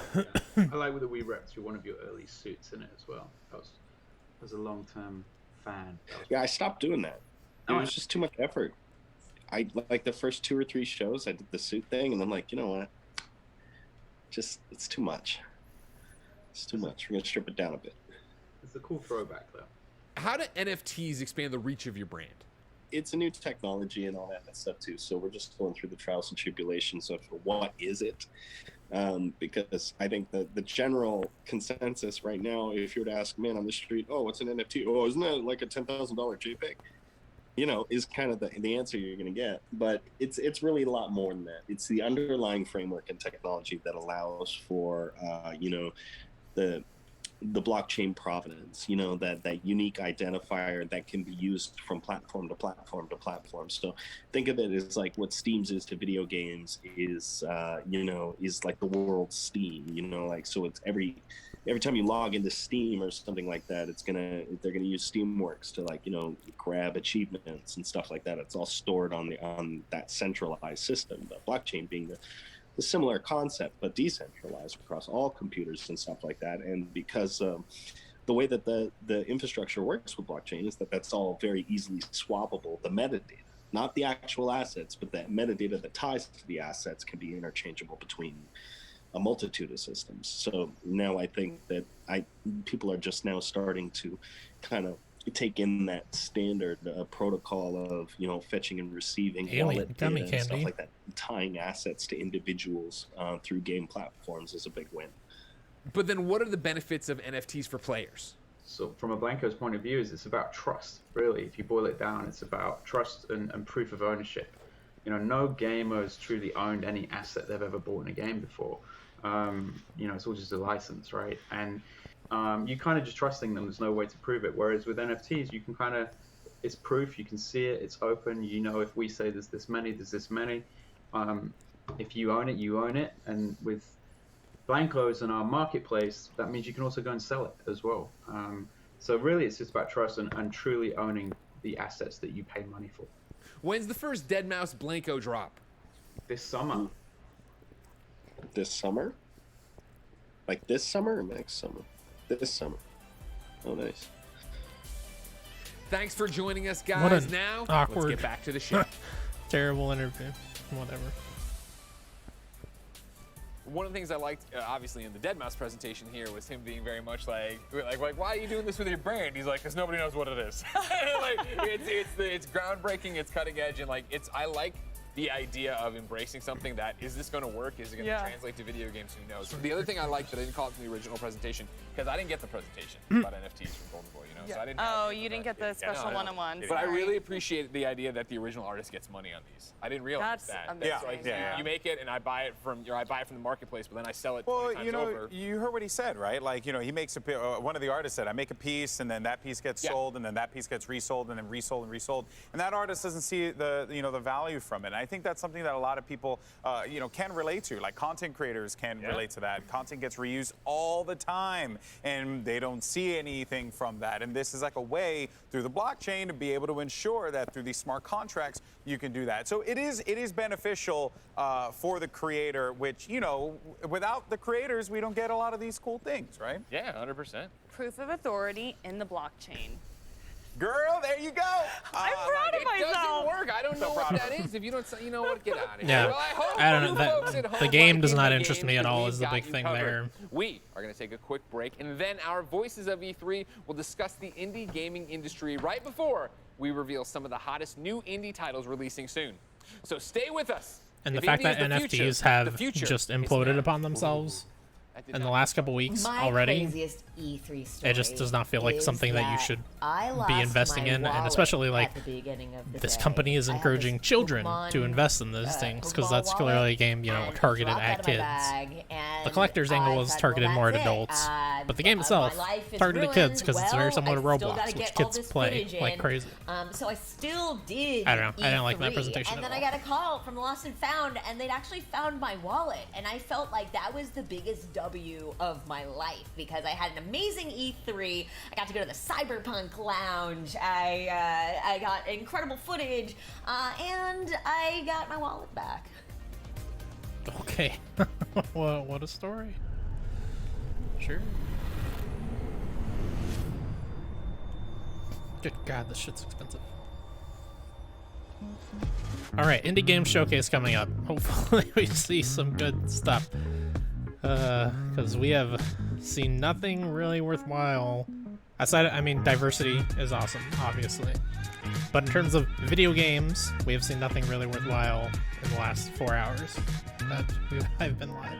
like that we repped through one of your early suits in it as well. I was a long-term fan. Yeah, I stopped doing that. It was just too much effort. I like the first 2 or 3 shows, I did the suit thing, and I'm like, you know what? It's too much. It's too much. We're gonna strip it down a bit. It's a cool throwback, though. How do NFTs expand the reach of your brand? It's a new technology and all that stuff too. So we're just going through the trials and tribulations of what is it? Because I think that the general consensus right now, if you were to ask a man on the street, oh, what's an NFT? Oh, isn't that like a $10,000 JPEG? You know, is kind of the answer you're going to get. But it's really a lot more than that. It's the underlying framework and technology that allows for, you know, the blockchain provenance, you know, that unique identifier that can be used from platform to platform to platform. So think of it as like what Steam's is to video games is, you know, is like the world's Steam, you know, like, so it's every time you log into Steam or something like that, they're gonna use Steamworks to, like, you know, grab achievements and stuff like that. It's all stored on that centralized system, the blockchain being the similar concept, but decentralized across all computers and stuff like that. And because the way that the infrastructure works with blockchain is that's all very easily swappable. The metadata, not the actual assets, but that metadata that ties to the assets can be interchangeable between a multitude of systems. So now I think that people are just now starting to kind of take in that standard protocol of fetching and receiving Alien wallet gummy data and stuff candy. like that. Tying assets to individuals through game platforms is a big win. But then, what are the benefits of NFTs for players? So from a Blanco's point of view, it's about trust, really. If you boil it down, it's about trust and proof of ownership. No gamer has truly owned any asset they've ever bought in a game before. It's all just a license, right? And you kind of just trusting them. There's no way to prove it. Whereas with NFTs, you can it's proof. You can see it. It's open. If we say there's this many, there's this many. If you own it, you own it. And with Blancos and our marketplace, that means you can also go and sell it as well. So really, it's just about trust and truly owning the assets that you pay money for. When's the first Deadmau5 Blanco drop? This summer. This summer? Like this summer or next summer? This summer. Oh, nice. Thanks for joining us, What guys. an Now, awkward, let's get back to the show. terrible interview. Whatever. One of the things I liked, obviously, in the Deadmau5 presentation here was him being very much like, why are you doing this with your brand? He's like, because nobody knows what it is. It's groundbreaking, it's cutting edge, and I like the idea of embracing something that, is this going to work? Is it going to translate to video games? Who knows? The other thing I liked that I didn't call it from the original presentation, because I didn't get the presentation about NFTs from Golden Boy, So I didn't you didn't get the special one-on-one. But I really appreciate the idea that the original artist gets money on these. I didn't realize That's that. amazing. You make it, and I buy it from the marketplace, but then I sell it. Well, 20 times over. you heard what he said, right? He makes one of the artists said, I make a piece, and then that piece gets sold, and then that piece gets resold, and then resold and resold, and that artist doesn't see the value from it. And I think that's something that a lot of people, can relate to. Like content creators can relate to that. Content gets reused all the time, and they don't see anything from that. And this is like a way through the blockchain to be able to ensure that through these smart contracts you can do that. So it is beneficial for the creator, which without the creators we don't get a lot of these cool things, right? Yeah, 100%. Proof of authority in the blockchain. Girl, there you go. I'm proud of myself. It doesn't work. I don't know what that is. If you don't, what? Get out of here. Yeah. Well, I don't know. folks at The home game like does not indie interest me games, at all. we've Is the got big you thing covered. there. We are going to take a quick break, and then our voices of E3 will discuss the indie gaming industry right before we reveal some of the hottest new indie titles releasing soon. So stay with us. And the If fact indie that is the future, NFTs have the future just is imploded now. upon themselves in the last couple weeks My already, craziest E3 story it just does not feel like is something that you should I lost be investing my in, and wallet especially like at the beginning of the this day. company is I had encouraging this children Pokemon, to invest in these things because Pokeball that's clearly wallet, a game and targeted dropped out at of my kids. bag, and The collector's I angle is said, targeted well, more at that's it. adults, but the game itself my life is targeted at kids because it's very ruined. similar to Well, I still Roblox, gotta which get all kids this play footage like in. crazy. So I still did. I don't know. I didn't like that E3, presentation And at then I all. got a call from Lost and Found, and they'd actually found my wallet, and I felt like that was the biggest W of my life because I had an amazing E3. I got to go to the Cyberpunk Lounge. I got incredible footage, and I got my wallet back. Okay, what a story. Sure. Good God, this shit's expensive. All right, Indie Game Showcase coming up. Hopefully we see some good stuff. Because we have seen nothing really worthwhile. Diversity is awesome, obviously. But in terms of video games, we have seen nothing really worthwhile in the last 4 hours that I've been live.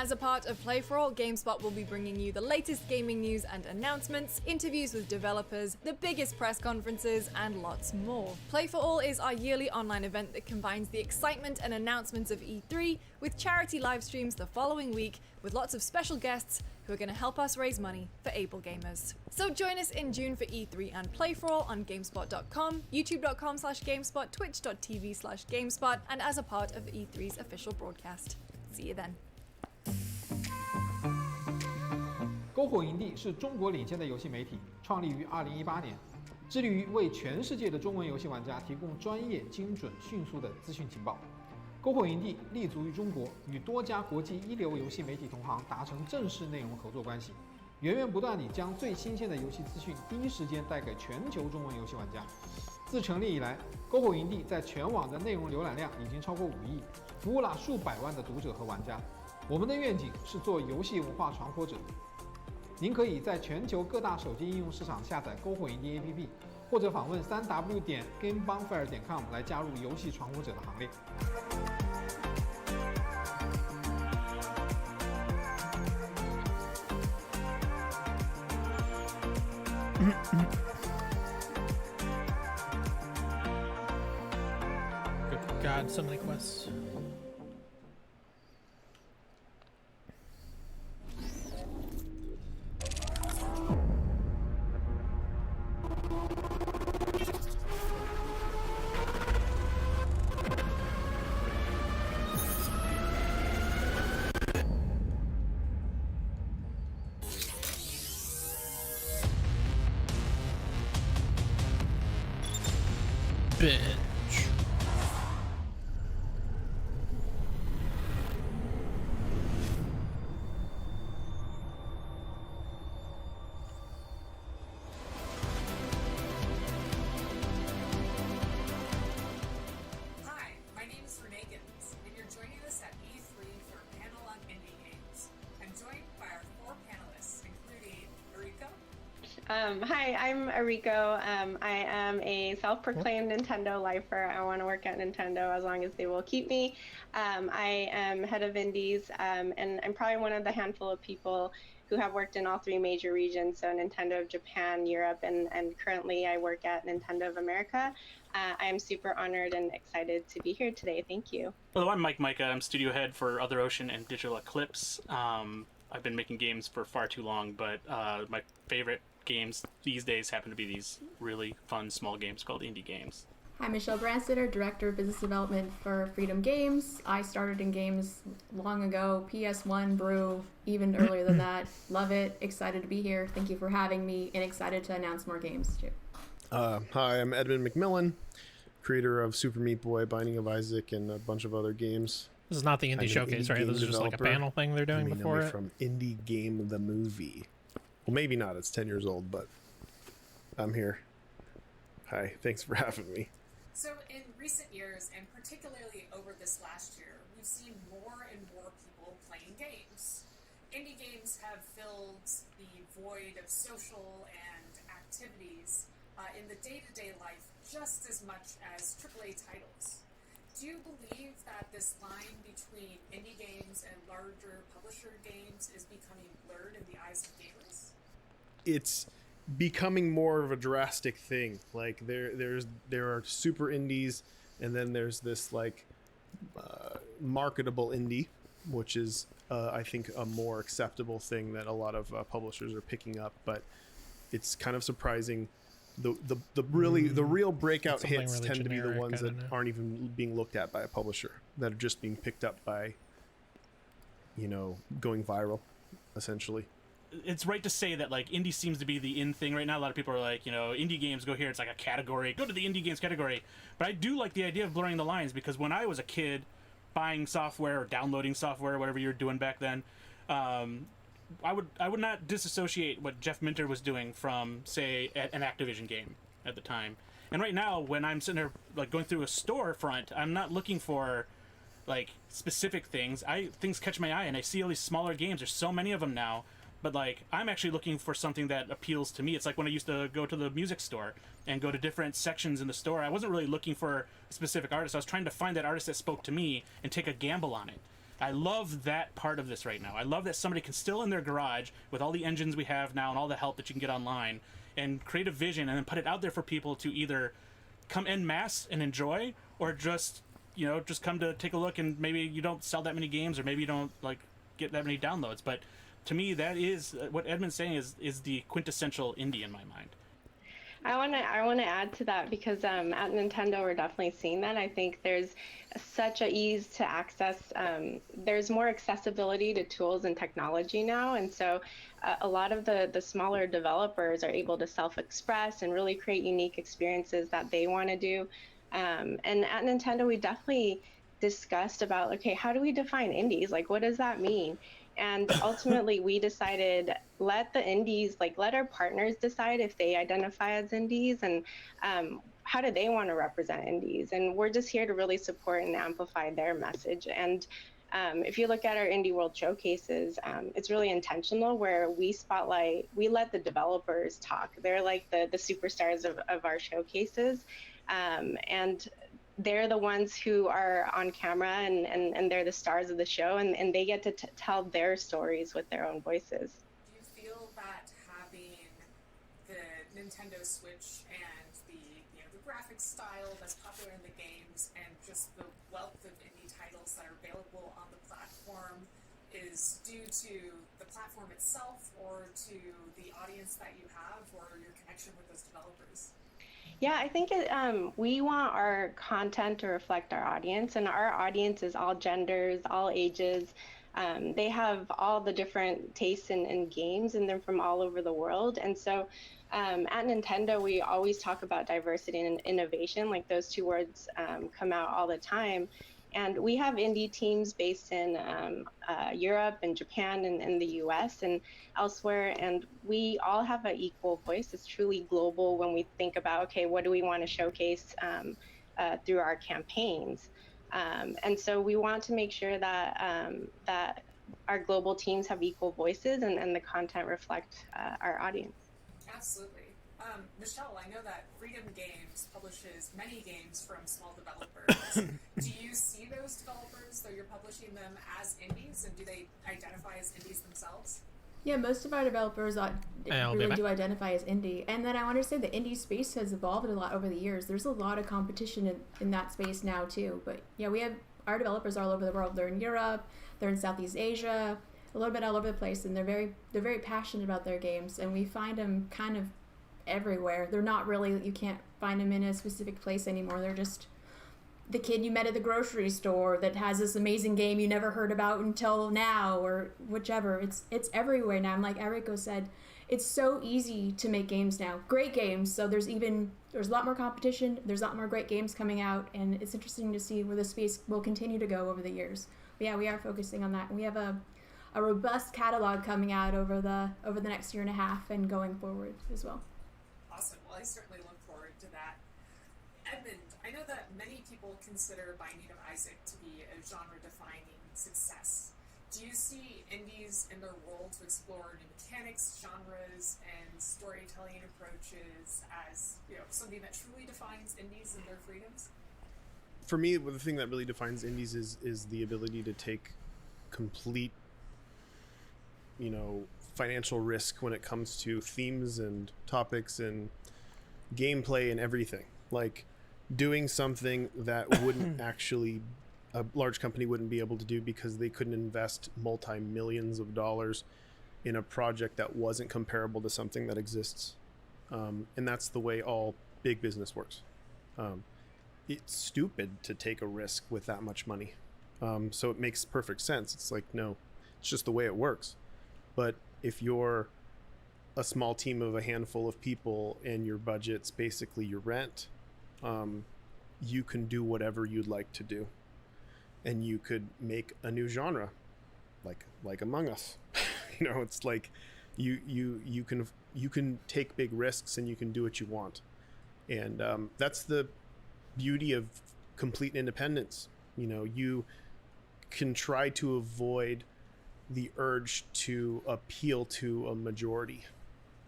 As a part of Play For All, GameSpot will be bringing you the latest gaming news and announcements, interviews with developers, the biggest press conferences, and lots more. Play For All is our yearly online event that combines the excitement and announcements of E3 with charity live streams the following week with lots of special guests who are going to help us raise money for able gamers. So join us in June for E3 and Play For All on GameSpot.com, YouTube.com/GameSpot, Twitch.tv/GameSpot, and as a part of E3's official broadcast. See you then.篝火营地是中国领先的游戏媒体，创立于2018年，致力于为全世界的中文游戏玩家提供专业、精准、迅速的资讯情报。篝火营地立足于中国，与多家国际一流游戏媒体同行达成正式内容合作关系，源源不断地将最新鲜的游戏资讯第一时间带给全球中文游戏玩家。自成立以来，篝火营地在全网的内容浏览量已经超过5亿，服务了数百万的读者和玩家。我们的愿景是做游戏文化传播者。您可以在全球各大手机应用市场下载篝火营地 APP， 或者访问3w.gamebonfire.com 来加入游戏传播者的行列。God, so many quests. Binge. Hi, my name is Renee Gibbons, and you're joining us at E3 for a panel on indie games. I'm joined by our 4 panelists, including Ariko. Hi, I'm Ariko. I am a self-proclaimed Nintendo lifer. I want to work at Nintendo as long as they will keep me. I am head of indies, and I'm probably one of the handful of people who have worked in all 3 major regions, so Nintendo of Japan, Europe, and currently I work at Nintendo of America. I am super honored and excited to be here today. Thank you. Hello, I'm Mike Micah. I'm studio head for Other Ocean and Digital Eclipse. I've been making games for far too long, but my favorite games these days happen to be these really fun small games called indie games. Hi, Michelle Branstetter, Director of Business Development for Freedom Games. I started in games long ago, PS1, Brew, even earlier than that. Love it, excited to be here. Thank you for having me, and excited to announce more games too. Hi, I'm Edmund McMillan, creator of Super Meat Boy, Binding of Isaac, and a bunch of other games. This is not the indie showcase, right? This is just like a panel thing they're doing before it. From Indie Game the Movie. Well, maybe not. It's 10 years old, but I'm here. Hi, thanks for having me. So in recent years, and particularly over this last year, we've seen more and more people playing games. Indie games have filled the void of social and activities in the day-to-day life just as much as AAA titles. Do you believe that this line between indie games and larger publisher games is becoming blurred in the eyes of gamers? It's becoming more of a drastic thing. Like there are super indies, and then there's this like marketable indie, which is I think a more acceptable thing that a lot of publishers are picking up. But it's kind of surprising. The real breakout hits really tend to be the generic, ones I that don't know. aren't even being looked at by a publisher, that are just being picked up by, going viral, essentially. It's right to say that like indie seems to be the in thing right now. A lot of people are like, indie games, go here. It's like a category. Go to the indie games category. But I do like the idea of blurring the lines, because when I was a kid, buying software or downloading software, whatever you were doing back then, I would not disassociate what Jeff Minter was doing from, say, an Activision game at the time. And right now, when I'm sitting there like going through a storefront, I'm not looking for like specific things. Things catch my eye, and I see all these smaller games. There's so many of them now. But like, I'm actually looking for something that appeals to me. It's like when I used to go to the music store and go to different sections in the store. I wasn't really looking for a specific artist. I was trying to find that artist that spoke to me and take a gamble on it. I love that part of this right now. I love that somebody can still in their garage with all the engines we have now and all the help that you can get online and create a vision and then put it out there for people to either come en masse and enjoy, or just come to take a look, and maybe you don't sell that many games, or maybe you don't like get that many downloads. But to me, that is what Edmund's saying is the quintessential indie in my mind. I want to add to that, because at Nintendo we're definitely seeing that. I think there's such a ease to access. There's more accessibility to tools and technology now, and so a lot of the smaller developers are able to self-express and really create unique experiences that they want to do. And at Nintendo we definitely discussed about, okay, how do we define indies? Like, what does that mean? And ultimately we decided, let our partners decide if they identify as indies, and how do they want to represent indies? And we're just here to really support and amplify their message. And if you look at our Indie World showcases, it's really intentional where we let the developers talk. They're like the superstars of our showcases. And they're the ones who are on camera and they're the stars of the show, and they get to tell their stories with their own voices. Do you feel that having the Nintendo Switch and the graphics style that's popular in the games and just the wealth of indie titles that are available on the platform is due to the platform itself or to the audience that you have or your connection with those developers? Yeah, I think we want our content to reflect our audience, and our audience is all genders, all ages. They have all the different tastes in games, and they're from all over the world. And so at Nintendo, we always talk about diversity and innovation, like those two words come out all the time. And we have indie teams based in Europe and Japan and the US and elsewhere, and we all have an equal voice. It's truly global when we think about, okay, what do we want to showcase through our campaigns? And so we want to make sure that that our global teams have equal voices and the content reflect our audience. Absolutely. Michelle, I know that Freedom Games publishes many games from small developers. Do you see those developers, though you're publishing them, as indies, and do they identify as indies themselves? Yeah, most of our developers really do identify as indie. And then I want to say the indie space has evolved a lot over the years. There's a lot of competition in that space now, too. But yeah, we have our developers all over the world. They're in Europe, they're in Southeast Asia, a little bit all over the place, and they're very passionate about their games, and we find them kind of everywhere. They're not really, you can't find them in a specific place anymore. They're just the kid you met at the grocery store that has this amazing game you never heard about until now, or whichever. It's everywhere now. And like Eriko said, it's so easy to make games now. Great games. So there's a lot more competition. There's a lot more great games coming out, and it's interesting to see where the space will continue to go over the years. But yeah, we are focusing on that. And we have a robust catalog coming out over the next year and a half and going forward as well. Awesome. Well, I certainly look forward to that. Edmund, I know that many people consider Binding of Isaac to be a genre-defining success. Do you see indies in their role to explore new mechanics, genres, and storytelling approaches as something that truly defines indies and their freedoms? For me, the thing that really defines indies is the ability to take complete, financial risk when it comes to themes and topics and gameplay and everything. Like doing something that wouldn't actually, a large company wouldn't be able to do because they couldn't invest multi-millions of dollars in a project that wasn't comparable to something that exists. And that's the way all big business works. It's stupid to take a risk with that much money. So it makes perfect sense. It's like, no, it's just the way it works. But if you're a small team of a handful of people and your budget's basically your rent, you can do whatever you'd like to do. And you could make a new genre, like Among Us. It's like you can take big risks and you can do what you want. And that's the beauty of complete independence. You can try to avoid the urge to appeal to a majority.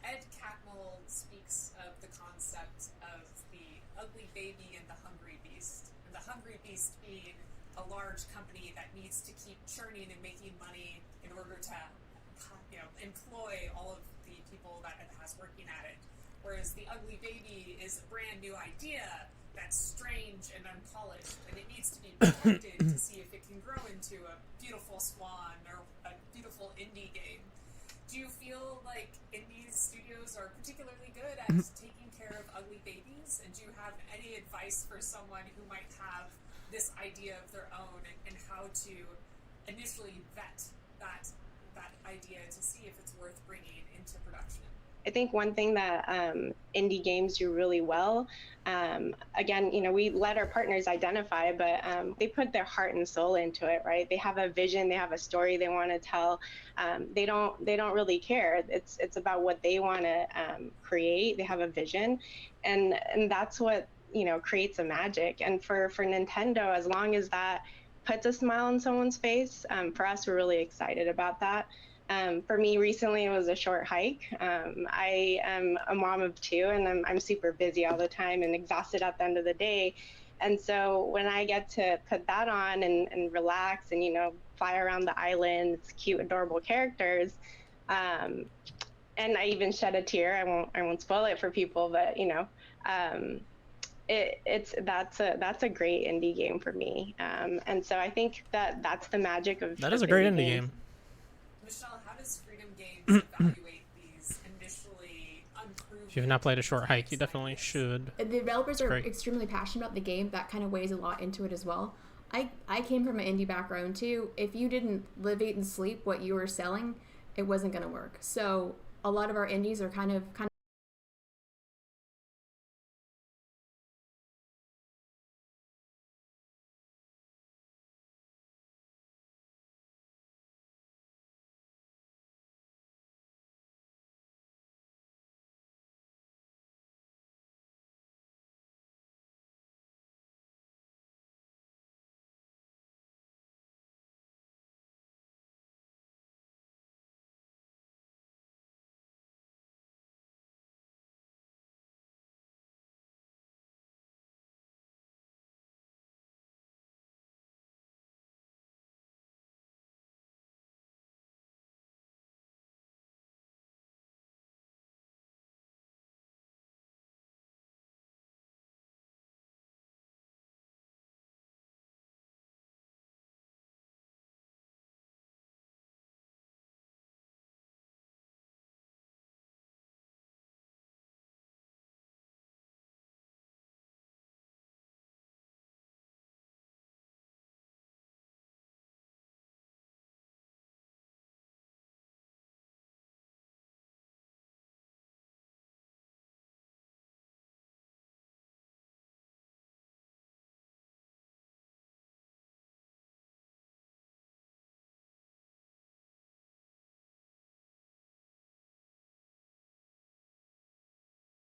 Ed Catmull speaks of the concept of the ugly baby and the hungry beast. And the hungry beast being a large company that needs to keep churning and making money in order to employ all of the people that it has working at it. Whereas the ugly baby is a brand new idea that's strange and unpolished, and it needs to be protected to see if it can grow into a beautiful swan or a beautiful indie game. Do you feel like indie studios are particularly good at taking care of ugly babies? And do you have any advice for someone who might have this idea of their own and how to initially vet that idea to see if it's worth bringing into production? I think one thing that indie games do really well, again, we let our partners identify, but they put their heart and soul into it, right? They have a vision, they have a story they want to tell. They don't really care. It's about what they want to create. They have a vision, and that's what creates a magic. And for Nintendo, as long as that puts a smile on someone's face, for us, we're really excited about that. For me, recently, it was a short hike. I am a mom of 2, and I'm super busy all the time and exhausted at the end of the day. And so when I get to put that on and relax and, fly around the island, it's cute, adorable characters. And I even shed a tear. I won't spoil it for people, but, that's a great indie game for me. And so I think that's the magic of That is a great indie game. Michelle, how does Freedom Games evaluate these initially unproven? If you've not played A Short Hike, you definitely should. The developers are Great. extremely passionate about the game. That kind of weighs a lot into it as well. I came from an indie background too. If you didn't live, eat, and sleep what you were selling, it wasn't going to work. So a lot of our indies are kind of